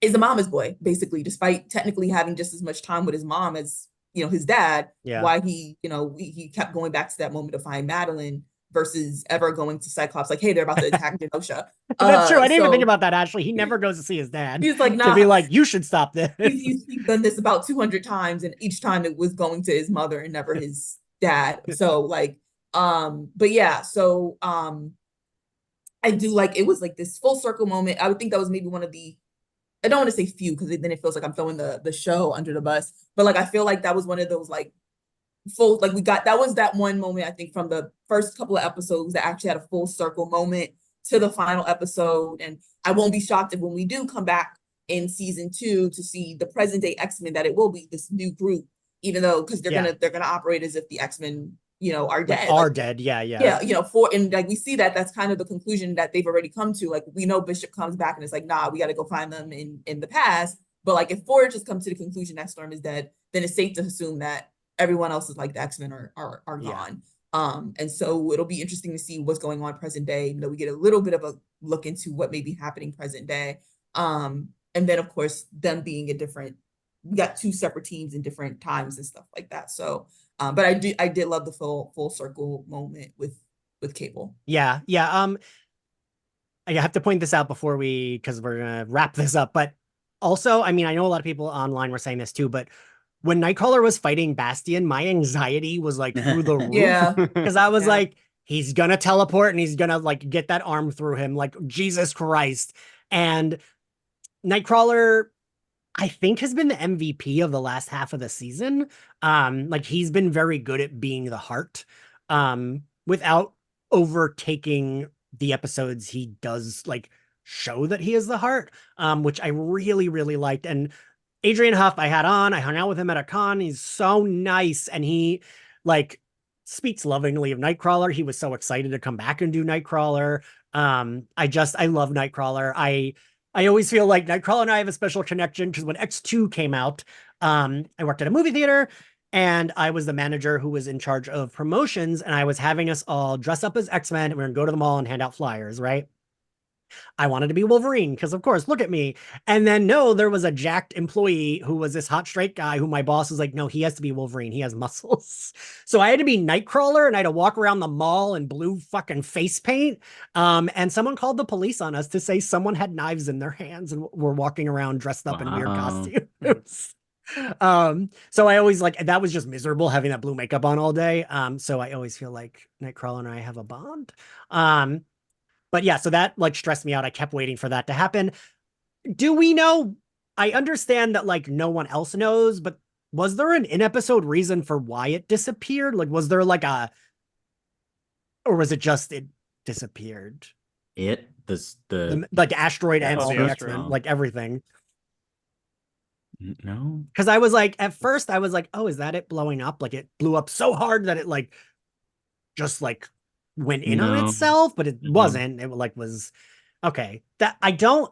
is a mama's boy, basically, despite technically having just as much time with his mom as his dad. Why he he kept going back to that moment to find Madeline versus ever going to Cyclops like, hey, they're about to attack Genosha. That's true. I didn't even think about that. Actually, he never goes to see his dad. He's like, nah, to be like, you should stop this. He's done this about 200 times, and each time it was going to his mother and never his dad. So like, but yeah, so I do like, it was like this full circle moment. I would think that was maybe one of the, I don't want to say few, because then it feels like I'm throwing the show under the bus, but like I feel like that was one of those like full, like that was that one moment, I think, from the first couple of episodes that actually had a full circle moment to the final episode. And I won't be shocked if when we do come back in season 2 to see the present day X-Men, that it will be this new group, even though, because they're gonna operate as if the X-Men are dead. Are dead, yeah. And like we see that's kind of the conclusion that they've already come to. Like, we know Bishop comes back and it's like, nah, we got to go find them in the past. But like, if Ford just comes to the conclusion that Storm is dead, then it's safe to assume that everyone else is like the X-Men are gone. And so it'll be interesting to see what's going on present day. We get a little bit of a look into what may be happening present day. And then of course them being we got 2 separate teams in different times and stuff like that. So but I did love the full circle moment with Cable. I have to point this out because we're gonna wrap this up. But also, I mean, I know a lot of people online were saying this too, but when Nightcrawler was fighting Bastion, my anxiety was like through the roof. Yeah. Because I was Yeah. like, he's gonna teleport and he's gonna like get that arm through him, like Jesus Christ. And Nightcrawler, I think, has been the MVP of the last half of the season. Like he's been very good at being the heart, without overtaking the episodes. He does like show that he is the heart, which I really, really liked. And Adrian Huff, I hung out with him at a con. He's so nice. And he like speaks lovingly of Nightcrawler. He was so excited to come back and do Nightcrawler. I love Nightcrawler. I always feel like Nightcrawler and I have a special connection because when X2 came out, I worked at a movie theater and I was the manager who was in charge of promotions, and I was having us all dress up as X-Men and we're gonna go to the mall and hand out flyers, right? I wanted to be Wolverine because, of course, look at me. And then, no, there was a jacked employee who was this hot straight guy who my boss was like, no, he has to be Wolverine. He has muscles. So I had to be Nightcrawler and I had to walk around the mall in blue fucking face paint. And someone called the police on us to say someone had knives in their hands and were walking around dressed up in weird costumes. So I always like, that was just miserable having that blue makeup on all day. So I always feel like Nightcrawler and I have a bond. But yeah, so that like stressed me out. I kept waiting for that to happen. Do we know? I understand that like no one else knows, but was there an in-episode reason for why it disappeared? Like, was there like or was it just it disappeared? The like asteroid and all the asteroid. X-Men, like everything. No, because I was like, at first I was like, oh, is that it blowing up? Like it blew up so hard that it like just like went in on itself, but it wasn't. It like was okay. That I don't.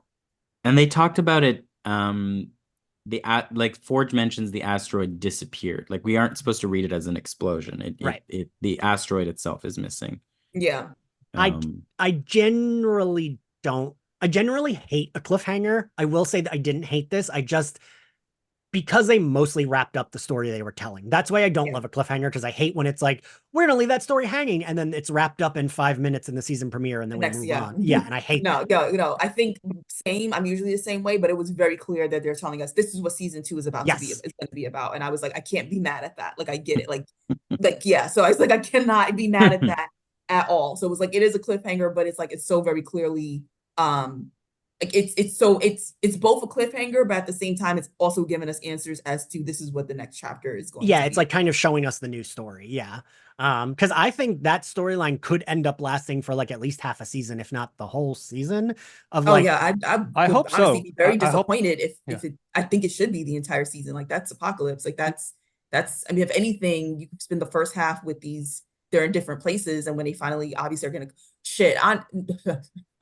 And they talked about it. Like Forge mentions the asteroid disappeared. Like we aren't supposed to read it as an explosion. Right. The asteroid itself is missing. Yeah. I generally don't. I generally hate a cliffhanger. I will say that I didn't hate this. I just, because they mostly wrapped up the story they were telling. That's why I don't love a cliffhanger, because I hate when it's like, we're gonna leave that story hanging and then it's wrapped up in 5 minutes in the season premiere and then we move on. Yeah, and I hate that. No, I think same. I'm usually the same way, but it was very clear that they're telling us this is what season 2 is about to be. It's going to be about, and I was like, I can't be mad at that. Like I get it. Like yeah. So I was like, I cannot be mad at that at all. So it was like it is a cliffhanger, but it's like it's so very clearly like it's both a cliffhanger, but at the same time, it's also giving us answers as to this is what the next chapter is going to be. Yeah, it's like kind of showing us the new story. Yeah. Because I think that storyline could end up lasting for like at least half a season, if not the whole season of like. Yeah, I hope so. Be very disappointed if it, I think it should be the entire season. Like that's Apocalypse. Like that's I mean, if anything, you could spend the first half with these, they're in different places, and when they finally obviously are gonna I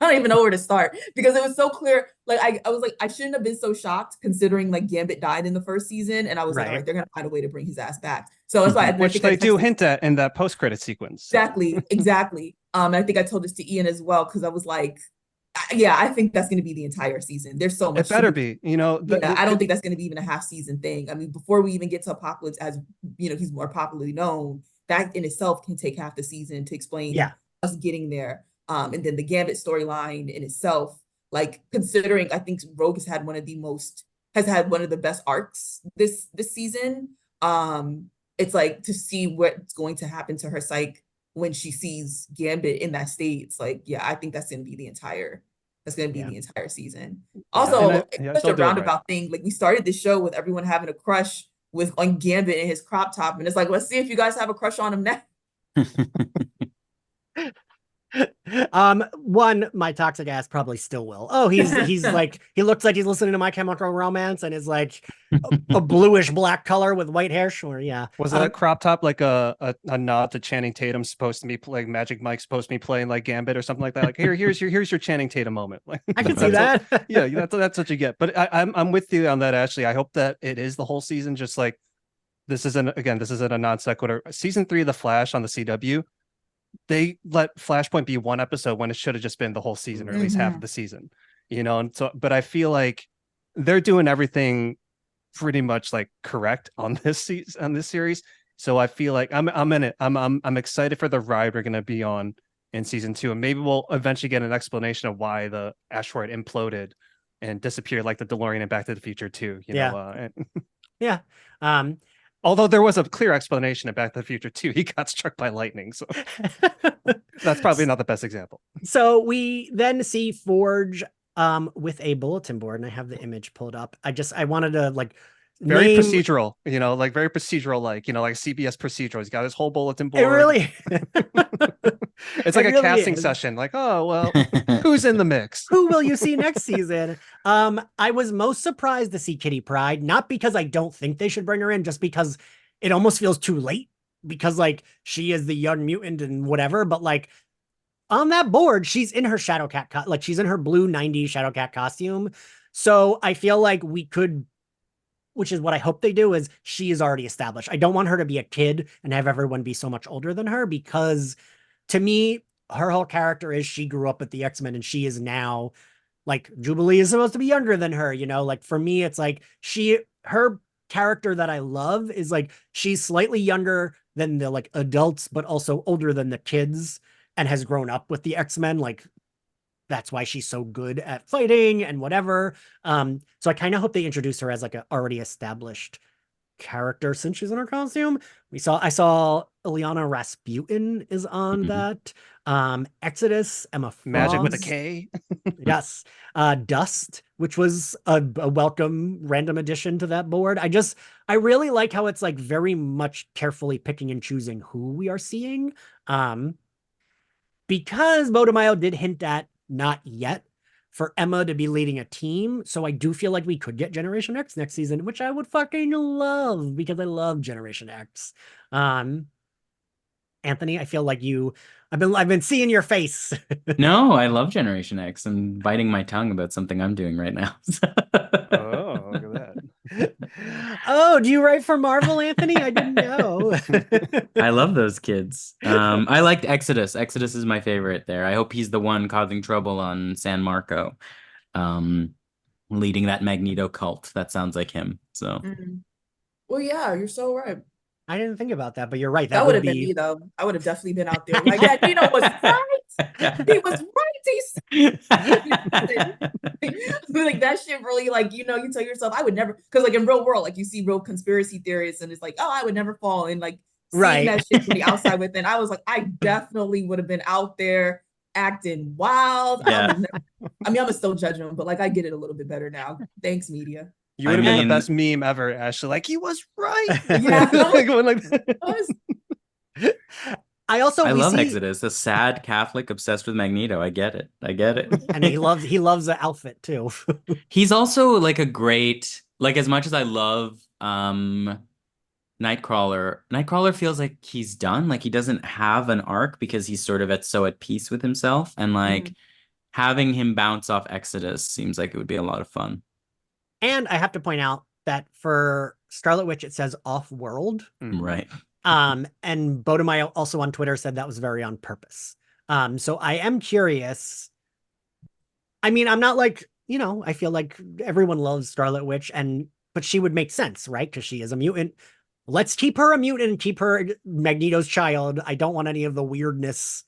don't even know where to start, because it was so clear. Like I was like, I shouldn't have been so shocked considering like Gambit died in the first season, and I was like, all right, they're gonna find a way to bring his ass back. So that's why which they do hint at in that post-credit sequence. Exactly. I think I told this to Ian as well, because I was like, yeah, I think that's going to be the entire season. There's so much. It better be, I don't think that's going to be even a half season thing. I mean, before we even get to Apocalypse, as you know, he's more popularly known, that in itself can take half the season to explain us getting there. And then the Gambit storyline in itself, like considering, I think Rogue has had one of the best arcs this season. It's like to see what's going to happen to her psyche when she sees Gambit in that state. It's like, yeah, I think that's going to be the entire season. Also, it's such a roundabout thing. Like we started the show with everyone having a crush on Gambit and his crop top, and it's like, let's see if you guys have a crush on him now. One, my toxic ass probably still will. Oh, he's like, he looks like he's listening to My Chemical Romance and is like a bluish black color with white hair. Sure, yeah. Was that crop top like a nod to Channing Tatum supposed to be playing Magic Mike, supposed to be playing like Gambit or something like that? Like here's your Channing Tatum moment. Like I can see that. That's what you get. But I'm with you on that, Ashley. I hope that it is the whole season. Just like this isn't a non sequitur. Season 3 of The Flash on the CW. They let Flashpoint be one episode when it should have just been the whole season, or at least half of the season, and so, but I feel like they're doing everything pretty much like correct on this series. So I feel like I'm in it. I'm excited for the ride we're going to be on in season 2, and maybe we'll eventually get an explanation of why the asteroid imploded and disappear like the DeLorean in Back to the Future too. Yeah. Although there was a clear explanation in Back to the Future too, he got struck by lightning, so that's probably not the best example. So we then see Forge with a bulletin board, and I have the image pulled up. I wanted to like very name... procedural, like very procedural, like CBS procedural. He's got his whole bulletin board. It really it's like a casting session, like, oh well, who's in the mix? Who will you see next season? I was most surprised to see Kitty Pryde, not because I don't think they should bring her in, just because it almost feels too late, because like she is the young mutant and whatever, but like on that board, she's in her Shadowcat, like she's in her blue 90s Shadowcat costume. So I feel like we could, which is what I hope they do, is she is already established. I don't want her to be a kid and have everyone be so much older than her, because to me, her whole character is she grew up with the X-Men and she is now, like, Jubilee is supposed to be younger than her, like for me, it's like her character that I love is like, she's slightly younger than the like adults, but also older than the kids and has grown up with the X-Men. Like, that's why she's so good at fighting and whatever. So I kind of hope they introduce her as like an already established character since she's in her costume. I saw Ileana Rasputin is on that. Exodus, Emma Frost. Magic with a K. Yes. Dust, which was a welcome random addition to that board. I really like how it's like very much carefully picking and choosing who we are seeing. Because Bodemayo did hint at not yet for Emma to be leading a team. So I do feel like we could get Generation X next season, which I would fucking love, because I love Generation X. Anthony, I feel like I've been seeing your face. No, I love Generation X. I'm biting my tongue about something I'm doing right now. Oh, look at that. Oh, do you write for Marvel, Anthony? I didn't know. I love those kids. I liked Exodus. Exodus is my favorite there. I hope he's the one causing trouble on San Marco, leading that Magneto cult. That sounds like him. So, Well, yeah, you're so right. I didn't think about that, but you're right. That would have been me, though. I would have definitely been out there like, Magneto was right. He was right. Like that shit really, like, you tell yourself, I would never, because like in real world, like you see real conspiracy theorists and it's like, oh, I would never fall. And like seeing that shit from the outside within, I was like, I definitely would have been out there acting wild. Yeah. I'm still judging them, but like I get it a little bit better now. Thanks, media. You would have been the best meme ever, Ashley. Like, he was right. Yeah. I love Exodus, a sad Catholic obsessed with Magneto. I get it. And he loves the outfit too. He's also like a great, like, as much as I love Nightcrawler feels like he's done. Like he doesn't have an arc because he's sort of at peace with himself. And like having him bounce off Exodus seems like it would be a lot of fun. And I have to point out that for Scarlet Witch, it says off-world. Right. And Bodemayo also on Twitter said that was very on purpose. So I am curious. I mean, I'm not like, I feel like everyone loves Scarlet Witch, but she would make sense, right? Because she is a mutant. Let's keep her a mutant and keep her Magneto's child. I don't want any of the weirdness.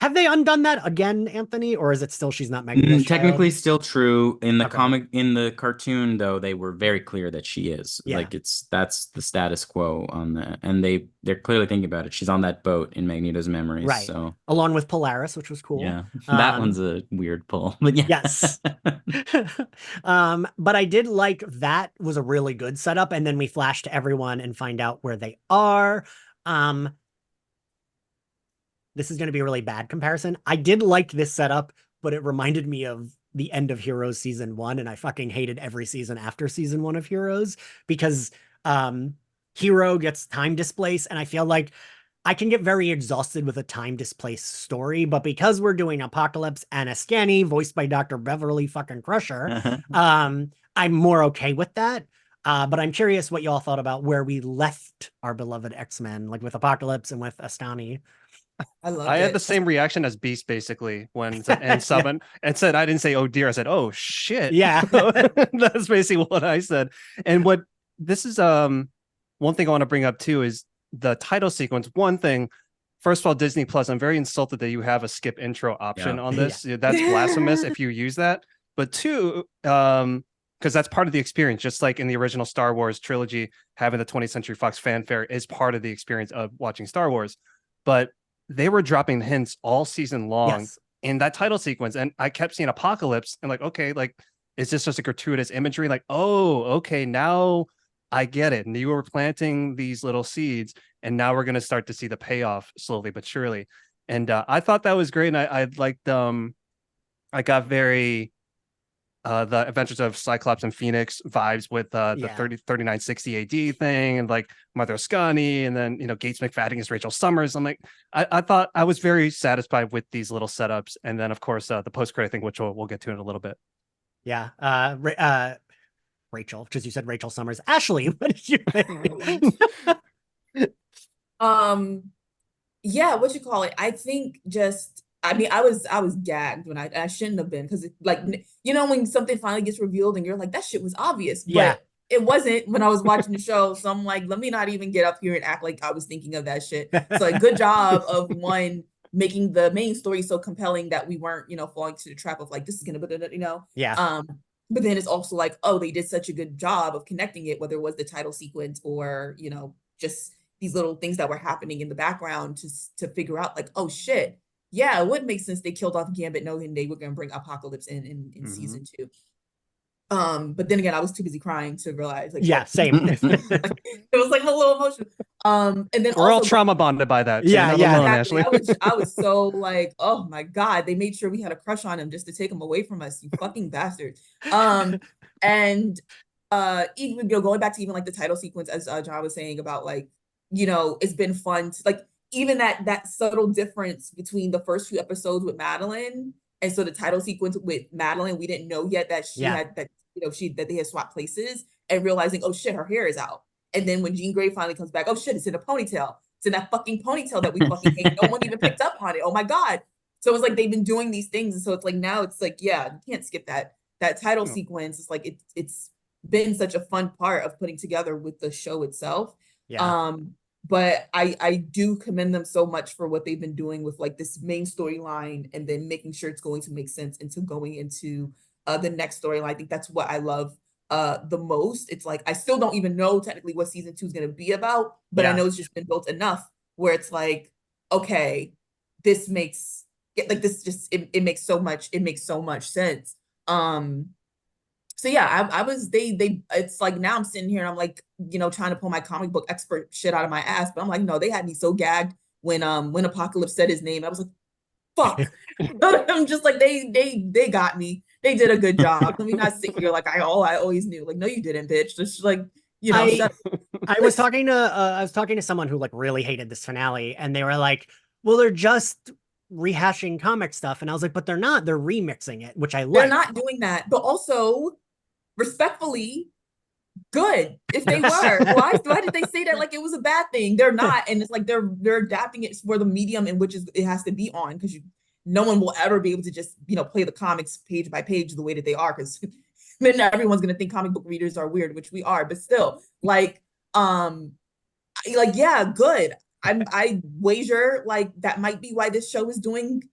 Have they undone that again, Anthony? Or is it still she's not Magneto's technically child? Still true. In the comic, in the cartoon, though, they were very clear that she is. Yeah. Like that's the status quo on that. And they're clearly thinking about it. She's on that boat in Magneto's memories. Right. So along with Polaris, which was cool. Yeah. That one's a weird pull. But yeah. Yes. But I did like that was a really good setup. And then we flash to everyone and find out where they are. This is going to be a really bad comparison. I did like this setup, but it reminded me of the end of Heroes season 1. And I fucking hated every season after season 1 of Heroes because Hero gets time displaced. And I feel like I can get very exhausted with a time displaced story, but because we're doing Apocalypse and Askani, voiced by Dr. Beverly fucking Crusher, I'm more okay with that. But I'm curious what y'all thought about where we left our beloved X-Men, like with Apocalypse and with Askani. I had the same reaction as Beast basically when and someone and said I didn't say oh dear, I said oh shit. Yeah. That's basically what I said. And what this is one thing I want to bring up too is the title sequence. One thing, first of all, Disney Plus, I'm very insulted that you have a skip intro option on this. That's blasphemous if you use that. but two, because that's part of the experience, just like in the original Star Wars trilogy, having the 20th Century Fox fanfare is part of the experience of watching Star Wars. But they were dropping hints all season long Yes. in that title sequence, and I kept seeing apocalypse and like, okay, like, is this just a gratuitous imagery? Like, oh, okay, now I get it. And you were planting these little seeds, and now we're going to start to see the payoff slowly but surely. And I thought that was great. And I liked, I got very the Adventures of Cyclops and Phoenix vibes with the 3960 AD thing, and like Mother Oscani, and then Gates McFadden as Rachel Summers. I'm like, I thought I was very satisfied with these little setups, and then of course the post credit thing, which we'll get to in a little bit. Yeah. Rachel, because you said Rachel Summers. Ashley, what did you think? Yeah, what you call it? I think just, I mean, I was gagged when I shouldn't have been, because like, when something finally gets revealed and you're like, that shit was obvious, Yeah. but it wasn't when I was watching the show. So I'm like, let me not even get up here and act like I was thinking of that shit. So like, good job of one making the main story so compelling that we weren't, falling to the trap of like, this is gonna, Yeah. But then it's also like, oh, they did such a good job of connecting it, whether it was the title sequence or, just these little things that were happening in the background to figure out like, oh shit, yeah, it would make sense they killed off Gambit knowing they were going to bring Apocalypse in season 2. But then again, I was too busy crying to realize, like, yeah, same. Like, it was like a little emotional. And then we're all also, trauma bonded by that. So Yeah, you're not alone, exactly. Ashley. I was so like, oh my God, they made sure we had a crush on him just to take him away from us, you fucking bastards. And even going back to even like the title sequence, as John was saying about like, it's been fun to, like, even that subtle difference between the first few episodes with Madeline, and so the title sequence with Madeline, we didn't know yet that she had that, that they had swapped places, and realizing, oh shit, her hair is out. And then when Jean Grey finally comes back, oh shit, it's in a ponytail. It's in that fucking ponytail that we fucking hate. No one even picked up on it. Oh my God. So it's like they've been doing these things. And so it's like, now it's like, yeah, you can't skip that title sequence. It's like, it's been such a fun part of putting together with the show itself. Yeah. But I do commend them so much for what they've been doing with like this main storyline, and then making sure it's going to make sense into going into the next storyline. I think that's what I love the most. It's like, I still don't even know technically what season 2 is going to be about, but I know it's just been built enough where it's like, okay, this makes it makes so much sense. So yeah, I was they it's like, now I'm sitting here and I'm like, trying to pull my comic book expert shit out of my ass, but I'm like, no, they had me so gagged when Apocalypse said his name. I was like, fuck. I'm just like, they got me. They did a good job. Let me not sit here like I always knew. Like, no, you didn't, bitch. Just like, shut up. I was talking to someone who like really hated this finale, and they were like, well, they're just rehashing comic stuff. And I was like, but they're not. They're remixing it, which I like. They're not doing that. But also, respectfully, good if they were. Why did they say that like it was a bad thing? They're not. And it's like they're adapting it for the medium in which it has to be on, because no one will ever be able to just play the comics page by page the way that they are, because then everyone's gonna think comic book readers are weird, which we are. But still, yeah, good. I wager like that might be why this show is doing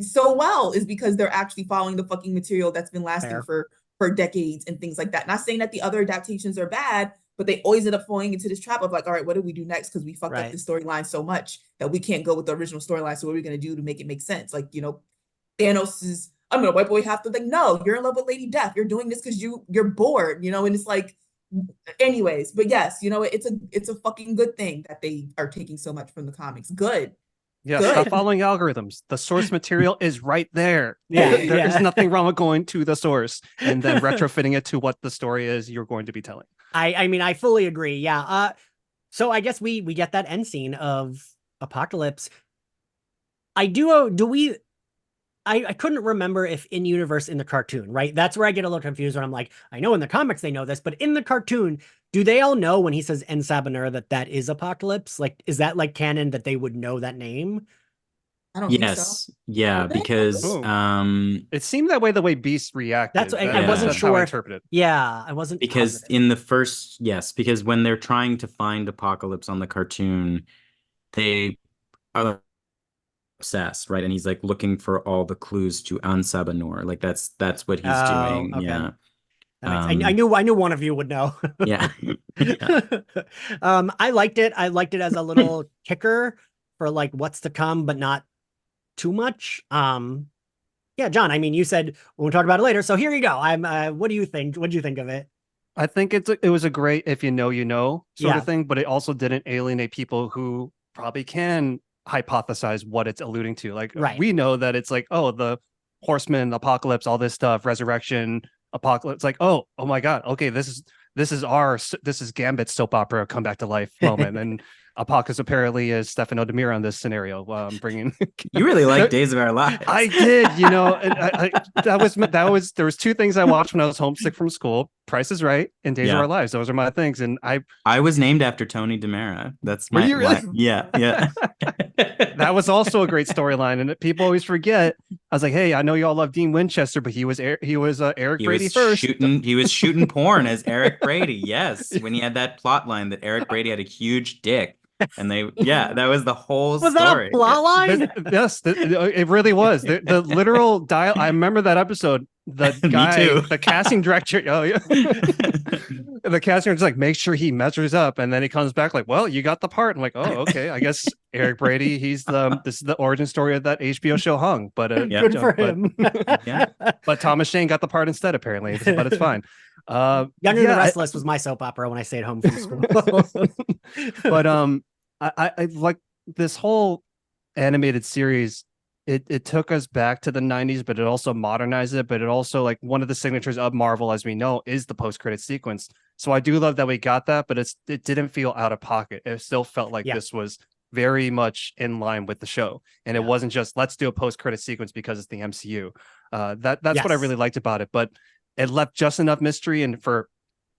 so well, is because they're actually following the fucking material that's been lasting for decades and things like that. Not saying that the other adaptations are bad, but they always end up falling into this trap of like, all right, what do we do next? Because we fucked up the storyline so much that we can't go with the original storyline. So what are we going to do to make it make sense? Like, Thanos is, I'm going to wipe away half the thing. No, you're in love with Lady Death. You're doing this because you're bored, and it's like, anyways, but yes, it's a fucking good thing that they are taking so much from the comics. Good. Yeah, stop following algorithms. The source material is right there. Yeah, there's nothing wrong with going to the source and then retrofitting it to what the story is you're going to be telling. I mean, I fully agree. Yeah. So I guess we get that end scene of Apocalypse. I couldn't remember if in universe in the cartoon, right? That's where I get a little confused when I'm like, I know in the comics they know this, but in the cartoon, do they all know when he says En Sabanur that is Apocalypse? Like, is that like canon that they would know that name? I don't think so. Yeah, because it seemed that way the way Beast reacted. I wasn't sure. How I interpreted. Yeah, I wasn't because positive. in the first, because when they're trying to find Apocalypse on the cartoon, they are obsessed, right? And he's like looking for all the clues to Ansabanor. Like that's what he's Oh, doing. okay. Yeah. That makes, I knew one of you would know. Yeah. Yeah. I liked it. I liked it as a little kicker for like what's to come, but not too much. Yeah, John, I mean, you said we'll talk about it later. So here you go. What do you think? What do you think of it? I think it was a great if you know sort Yeah. of thing, but it also didn't alienate people who probably can hypothesize what it's alluding to. Like Right. we know that it's like, oh, the horseman, apocalypse, all this stuff, resurrection, apocalypse. Like, oh my God, okay, this is Gambit's soap opera come back to life moment, and Apocalypse apparently is Stefano Di Mira on this scenario. Bringing You really like Days of Our Lives. I did, that was there was two things I watched when I was homesick from school: Price is Right and Days of Yeah. Our Lives. Those are my things, and I was named after Tony DiMera. That's Were my you really? yeah, yeah. That was also a great storyline, and people always forget. I was like, hey, I know you all love Dean Winchester, but he was Eric Brady first. He was shooting porn as Eric Brady. Yes, when he had that plot line that Eric Brady had a huge dick. And that was the whole Was story. that a plot line? Yes, it really was. The literal dial. I remember that episode. The guy, Me too. the casting director. Oh yeah, the casting director's like, make sure he measures up, and then he comes back like, well, you got the part. I'm like, oh, okay. I guess Eric Brady. This is the origin story of that HBO show Hung. But Good for him. Yeah. But Thomas Shane got the part instead, apparently. But it's fine. Younger than the Restless was my soap opera when I stayed home from school. But I like this whole animated series. It took us back to the 90s, but it also modernized it. But it also, like, one of the signatures of Marvel, as we know, is the post-credit sequence. So I do love that we got that, but it didn't feel out of pocket. It still felt like this was very much in line with the show. And it wasn't just, let's do a post-credit sequence because it's the MCU. That's what I really liked about it. But it left just enough mystery and for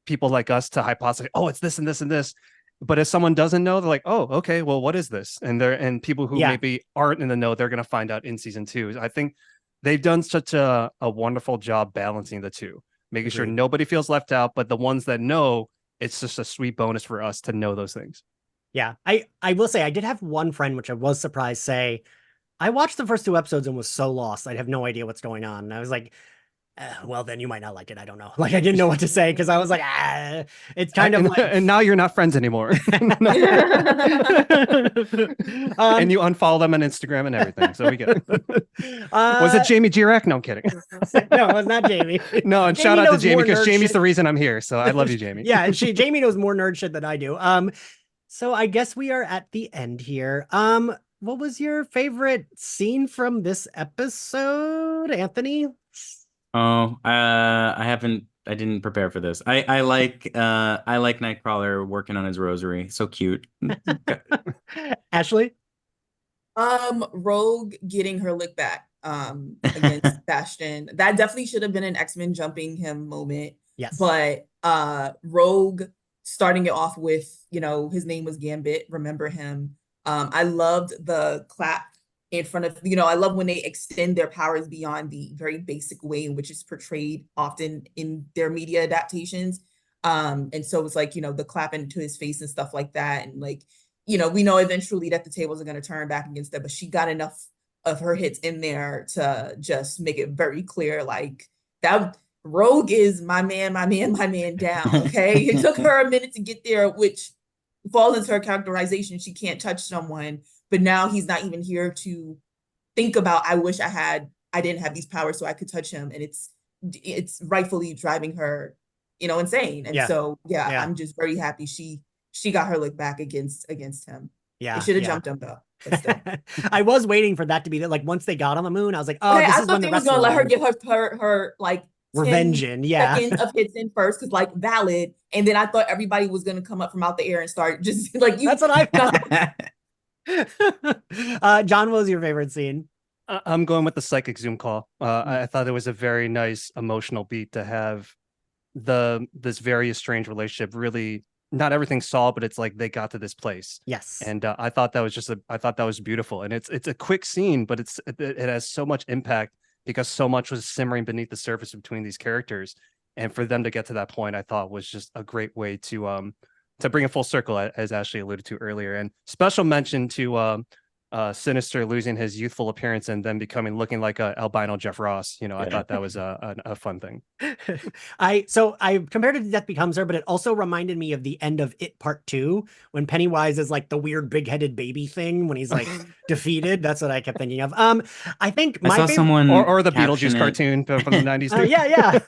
people like us to hypothesize, oh, it's this and this and this. But if someone doesn't know, they're like, oh, okay, well, what is this? And people who maybe aren't in the know, they're going to find out in season 2. I think they've done such a wonderful job balancing the two, making sure nobody feels left out. But the ones that know, it's just a sweet bonus for us to know those things. Yeah, I will say I did have one friend, which I was surprised, say, I watched the first 2 episodes and was so lost. I'd have no idea what's going on. And I was like, well, then you might not like it. I don't know. Like, I didn't know what to say because I was like, it's kind of like. And now you're not friends anymore. And you unfollow them on Instagram and everything. So we get it. Was it Jamie Girac? No, I'm kidding. No, it was not Jamie. No, and Jamie shout out to knows Jamie more because nerd Jamie's shit. the reason I'm here. So I love you, Jamie. Yeah, and Jamie knows more nerd shit than I do. So I guess we are at the end here. What was your favorite scene from this episode, Anthony? Oh, I didn't prepare for this. I like Nightcrawler working on his rosary. So cute. Ashley? Rogue getting her lick back against Bastion. That definitely should have been an X-Men jumping him moment. Yes. But Rogue starting it off with, his name was Gambit, remember him. I loved the clap in front of, I love when they extend their powers beyond the very basic way in which it's portrayed often in their media adaptations. And so it's like, the clapping to his face and stuff like that. And like, we know eventually that the tables are going to turn back against her, but she got enough of her hits in there to just make it very clear, like, that Rogue is my man down. Okay. It took her a minute to get there, which falls into her characterization. She can't touch someone, but now he's not even here to think about, I wish I didn't have these powers so I could touch him. And it's rightfully driving her, insane. And so, I'm just very happy she got her lick back against him. Yeah. It should have jumped him though. I was waiting for that to be that, like, once they got on the moon, I was like, oh, okay, this I is thought when they the was rest gonna let her them. get her like revenge in, seconds of hits in first, because like valid, and then I thought everybody was gonna come up from out the air and start just like you. That's what I thought. John, what was your favorite scene? I'm going with the psychic Zoom call. I thought it was a very nice emotional beat to have this very strange relationship. Really, not everything solved, but it's like they got to this place. Yes, and I thought that was beautiful. And it's a quick scene, but it has so much impact because so much was simmering beneath the surface between these characters. And for them to get to that point, I thought was just a great way to bring it full circle, as Ashley alluded to earlier. And special mention to Sinister losing his youthful appearance and then looking like a albino Jeff Ross. I thought that was a fun thing. I compared it to Death Becomes Her, but it also reminded me of the end of It Part 2 when Pennywise is like the weird big-headed baby thing when he's like defeated. That's what I kept thinking of. I think I saw someone or the caption Beetlejuice cartoon from the 90s. Yeah.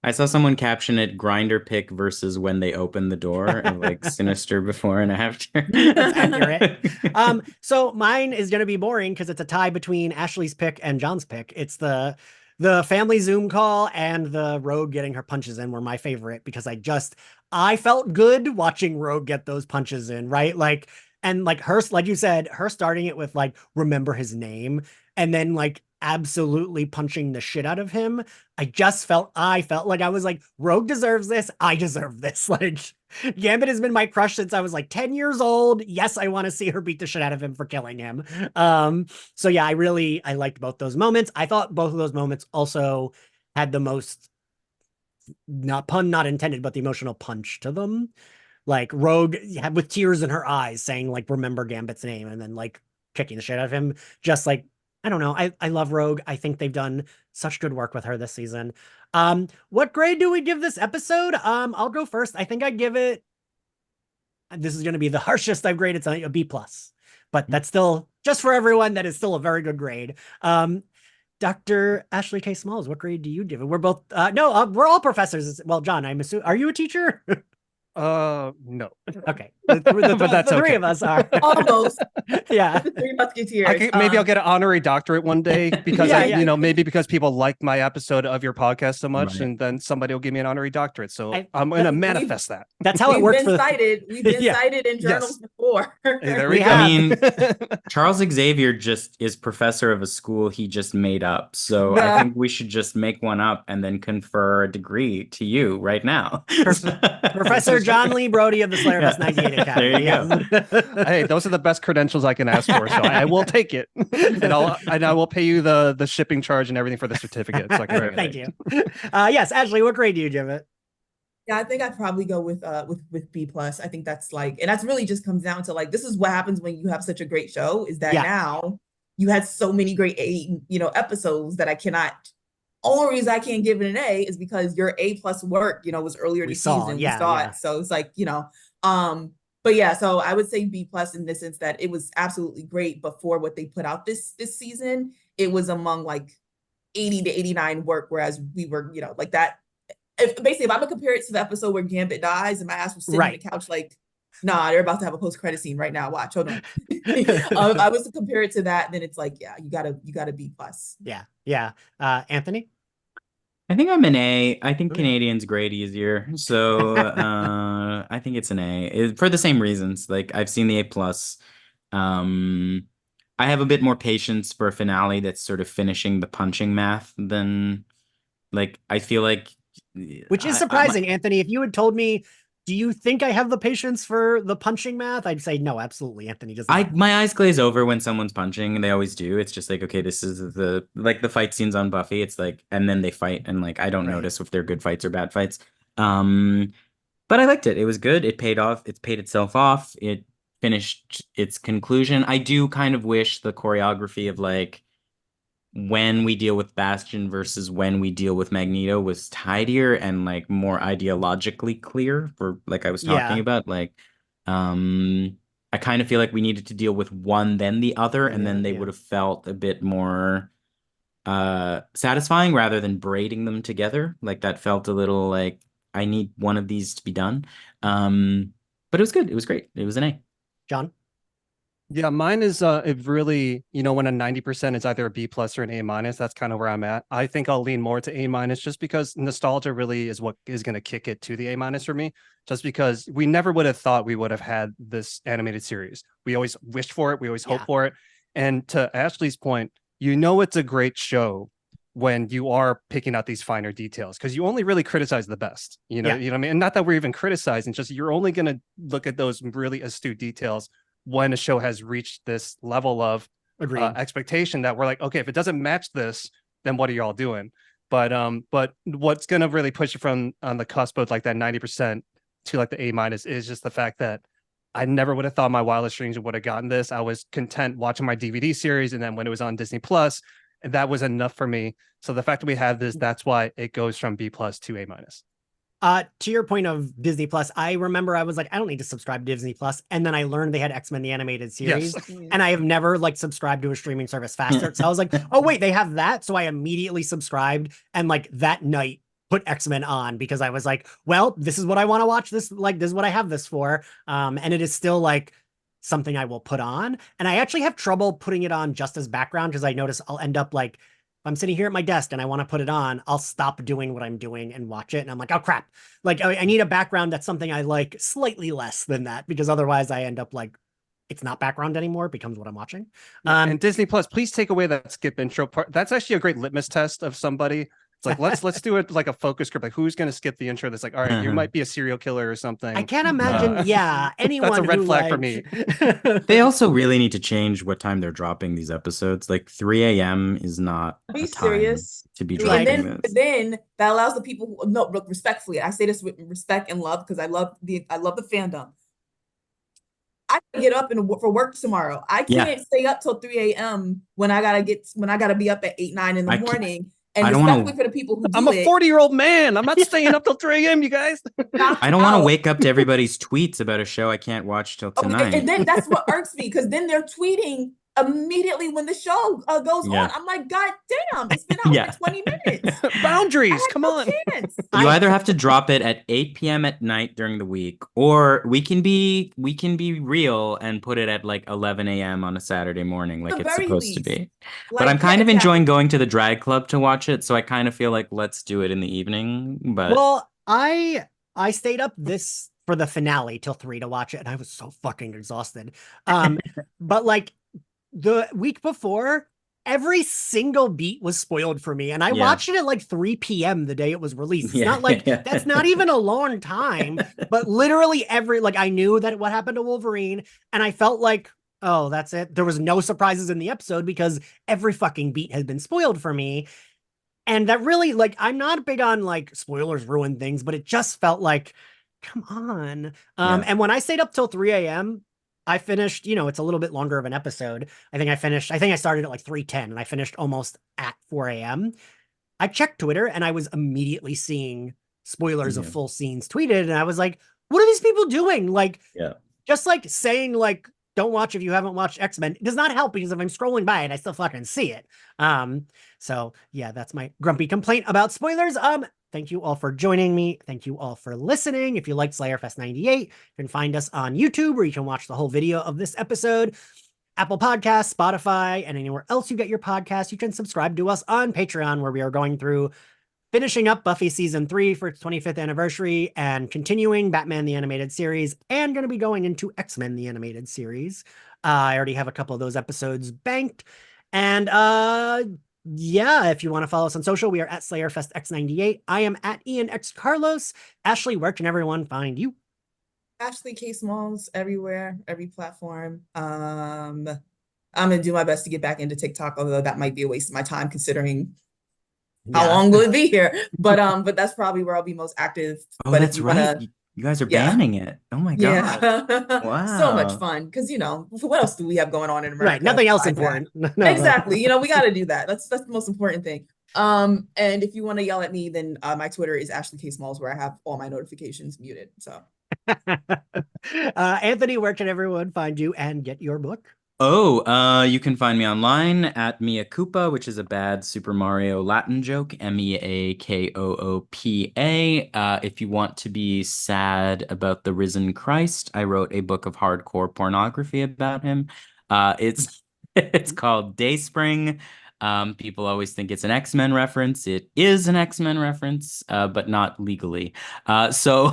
I saw someone caption it grinder pick versus when they open the door and like Sinister before and after. That's accurate. So mine is going to be boring because it's a tie between Ashley's pick and John's pick. It's the family Zoom call and the Rogue getting her punches in were my favorite because I felt good watching Rogue get those punches in, right? Like, and like her, like you said, her starting it with like, remember his name and then like absolutely punching the shit out of him. I felt like I was like, Rogue deserves this. I deserve this. Like Gambit has been my crush since I was like 10 years old. Yes, I want to see her beat the shit out of him for killing him. So yeah, I liked both those moments. I thought both of those moments also had the most, not pun not intended, but the emotional punch to them. Like Rogue with tears in her eyes saying like, remember Gambit's name, and then like kicking the shit out of him. Just like, I don't know. I love Rogue. I think they've done such good work with her this season. What grade do we give this episode? I'll go first. I think I give it, this is going to be the harshest I've graded. It's a B+, but that's still, just for everyone, that is still a very good grade. Dr. Ashley K. Smalls, what grade do you give it? We're both, we're all professors. Well, John, I'm assuming, are you a teacher? No. Okay. But that's the three okay. of us are. Almost. Yeah. The Three Musketeers. Maybe I'll get an honorary doctorate one day because Yeah. maybe because people like my episode of your podcast so much, Right. and then somebody will give me an honorary doctorate. So I'm going to we've- manifest that. That's how it works for We've been Yeah. cited in journals before. Hey, there We we go. have. I mean, Charles Xavier just is professor of a school he just made up. So I think we should just make one up and then confer a degree to you right now. Professor Jon Lee Brody of the Slayerfest 98 Academy. There you go. Hey, those are the best credentials I can ask for, so I will take it, and I will pay you the shipping charge and everything for the certificate. So I can Thank you. Yes, Ashley, what grade do you give it? Yeah, I think I'd probably go with B+. I think that's like, and that's really just comes down to like, this is what happens when you have such a great show, is that now you had so many great episodes that I cannot. Only reason I can't give it an A is because your A+ work, was earlier this season. We saw it. So it's like, but yeah, so I would say B+ in the sense that it was absolutely great, but for what they put out this season, it was among like 80 to 89 work, whereas we were, like that. If I'm gonna compare it to the episode where Gambit dies and my ass was sitting on the couch like, nah, they're about to have a post-credit scene right now. Watch, hold on. If I was to compare it to that, then it's like, yeah, you gotta B+. Yeah. Anthony? I think I'm an A. I think Canadians grade easier. So I think it's an A for the same reasons. Like I've seen the A+. I have a bit more patience for a finale that's sort of finishing the punching math than like I feel like, which is surprising. Anthony, if you had told me, do you think I have the patience for the punching math? I'd say no, absolutely. Anthony does not. My eyes glaze over when someone's punching, and they always do. It's just like, okay, this is the fight scenes on Buffy. It's like, and then they fight, and like I don't notice if they're good fights or bad fights. But I liked it. It was good. It paid off. It's paid itself off. It finished its conclusion. I do kind of wish the choreography of like when we deal with Bastion versus when we deal with Magneto was tidier and like more ideologically clear for like I was talking about. Like I kind of feel like we needed to deal with one then the other, and then they would have felt a bit more satisfying rather than braiding them together. Like that felt a little like I need one of these to be done. But it was good. It was great. It was an A. John? Yeah, mine is it really, when a 90% is either a B+ or an A-, that's kind of where I'm at. I think I'll lean more to A- just because nostalgia really is what is going to kick it to the A- for me, just because we never would have thought we would have had this animated series. We always wished for it, we always hoped for it. And to Ashley's point, it's a great show when you are picking out these finer details, because you only really criticize the best, you know what I mean? And not that we're even criticizing, just you're only going to look at those really astute details when a show has reached this level of expectation that we're like, okay, if it doesn't match this, then what are y'all doing? But what's going to really push you from on the cusp of like that 90% to like the A- is just the fact that I never would have thought my wildest dreams would have gotten this. I was content watching my DVD series, and then when it was on Disney Plus, that was enough for me. So the fact that we have this, that's why it goes from B+ to A-. To your point of Disney Plus, I remember I was like, I don't need to subscribe to Disney Plus, and then I learned they had X-Men the animated series, Yes. and I have never like subscribed to a streaming service faster. So I was like, oh wait, they have that. So I immediately subscribed, and like that night put X-Men on because I was like, well, this is what I want to watch. This is what I have this for. And it is still like something I will put on. And I actually have trouble putting it on just as background because I notice I'll end up like I'm sitting here at my desk and I want to put it on, I'll stop doing what I'm doing and watch it. And I'm like, oh crap. Like I need a background that's something I like slightly less than that because otherwise I end up like, it's not background anymore, it becomes what I'm watching. And Disney Plus, please take away that skip intro part. That's actually a great litmus test of somebody. It's like, let's do it like a focus group. Like who's going to skip the intro? That's like, all right, you might be a serial killer or something. I can't imagine. Anyone. That's a red flag for me. They also really need to change what time they're dropping these episodes. Like 3 a.m. is not Are you a time serious? to be And dropping this. then that allows the people who, no, look, respectfully, I say this with respect and love because I love the fandom. I can get up for work tomorrow. I can't stay up till 3 a.m. when I gotta be up at 8, 9 in the morning. And respectfully for the people who do I'm a 40-year-old man. I'm not staying up till 3 a.m., you guys. I don't want to wake up to everybody's tweets about a show I can't watch till tonight. And then that's what irks me because then they're tweeting immediately when the show goes on. I'm like, God damn, it's been out for 20 minutes. Boundaries, come on. You either have to drop it at 8 p.m. at night during the week, or we can be real and put it at like 11 a.m. on a Saturday morning, like it's supposed to be. But I'm kind of enjoying going to the drag club to watch it, so I kind of feel like let's do it in the evening. But well, I stayed up this for the finale till 3 to watch it, and I was so fucking exhausted. But like the week before, every single beat was spoiled for me. And I watched it at like 3 p.m. the day it was released. It's not like, that's not even a long time, but literally I knew that what happened to Wolverine. And I felt like, oh, that's it. There was no surprises in the episode because every fucking beat has been spoiled for me. And that really, like, I'm not big on like spoilers ruin things, but it just felt like, come on. And when I stayed up till 3 a.m., I finished, it's a little bit longer of an episode. I think I started at like 3:10 and I finished almost at 4 a.m. I checked Twitter and I was immediately seeing spoilers of full scenes tweeted. And I was like, what are these people doing? Like, just like saying like, don't watch if you haven't watched X-Men. It does not help because if I'm scrolling by it, I still fucking see it. So yeah, that's my grumpy complaint about spoilers. Thank you all for joining me. Thank you all for listening. If you liked Slayerfest 98, you can find us on YouTube where you can watch the whole video of this episode, Apple Podcasts, Spotify, and anywhere else you get your podcasts. You can subscribe to us on Patreon where we are going through finishing up Buffy season 3 for its 25th anniversary and continuing Batman the Animated Series and going to be going into X-Men the Animated Series. I already have a couple of those episodes banked. And if you want to follow us on social, we are at SlayerFestX98. I am at IanXCarlos. Ashley, where can everyone find you? Ashley K. Smalls everywhere, every platform. I'm gonna do my best to get back into TikTok, although that might be a waste of my time considering how long will it be here? But that's probably where I'll be most active. Oh, but that's right. You guys are banning it. Oh my god! Wow, so much fun because what else do we have going on in America? Right, nothing else important. No. Exactly. We got to do that. That's the most important thing. And if you want to yell at me, then my Twitter is Ashley K. Smalls, where I have all my notifications muted. So, Anthony, where can everyone find you and get your book? You can find me online at Mea Koopa, which is a bad Super Mario Latin joke, MEAKOOPA. If you want to be sad about the risen Christ, I wrote a book of hardcore pornography about him. It's called Dayspring. People always think it's an X-Men reference. It is an X-Men reference, but not legally. So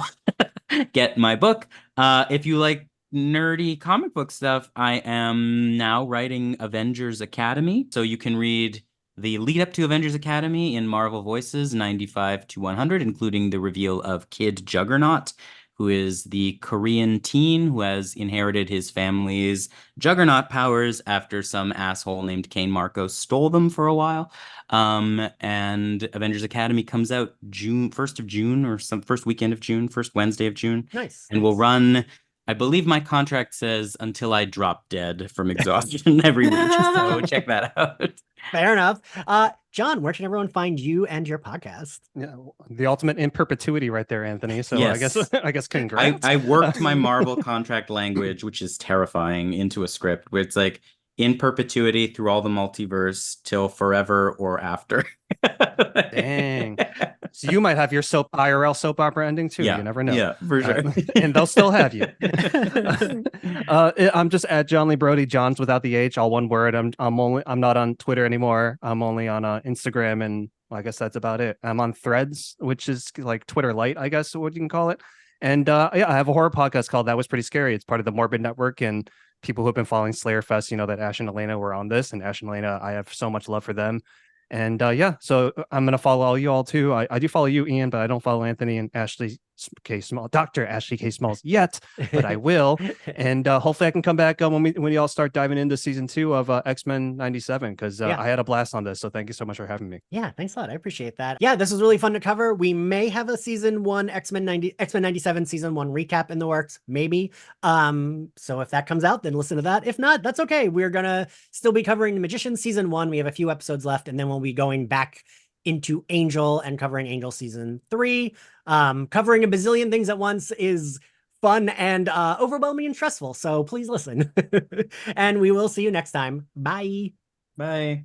get my book. If you like nerdy comic book stuff, I am now writing Avengers Academy. So you can read the lead up to Avengers Academy in Marvel Voices 95 to 100, including the reveal of Kid Juggernaut, who is the Korean teen who has inherited his family's Juggernaut powers after some asshole named Kane Marco stole them for a while. And Avengers Academy comes out June 1st of June or some first weekend of June, first Wednesday of June. Nice. And we'll run I believe my contract says until I drop dead from exhaustion every week. So check that out. Fair enough. John, where can everyone find you and your podcast? Yeah, the ultimate in perpetuity right there, Anthony. So Yes. I guess congrats. I worked my Marvel contract language, which is terrifying, into a script where it's like in perpetuity through all the multiverse till forever or after. Dang. So you might have your IRL soap opera ending too. Yeah, You never know. Yeah, for sure. And they'll still have you. I'm just at Jon Lee Brody. John's without the H, all one word. I'm not on Twitter anymore. I'm only on Instagram, and well, I guess that's about it. I'm on Threads, which is like Twitter Lite, I guess what you can call it. And yeah, I have a horror podcast called That Was Pretty Scary. It's part of the Morbid Network, and people who have been following Slayerfest, you know that Ash and Elena were on this, and Ash and Elena, I have so much love for them. And yeah, so I'm gonna follow all you all too. I do follow you, Ian, but I don't follow Anthony and Ashley K. Small, Dr. Ashley K. Smalls yet, but I will. And hopefully I can come back when we all start diving into season 2 of X-Men 97, because I had a blast on this. So thank you so much for having me. Yeah, thanks a lot. I appreciate that. Yeah, this was really fun to cover. We may have a season 1 X-Men 97 season 1 recap in the works, maybe. So if that comes out, then listen to that. If not, that's okay. We're gonna still be covering The Magician season 1. We have a few episodes left, and then we'll be going back into Angel and covering Angel season 3. Covering a bazillion things at once is fun and overwhelming and stressful. So please listen. And we will see you next time. Bye. Bye.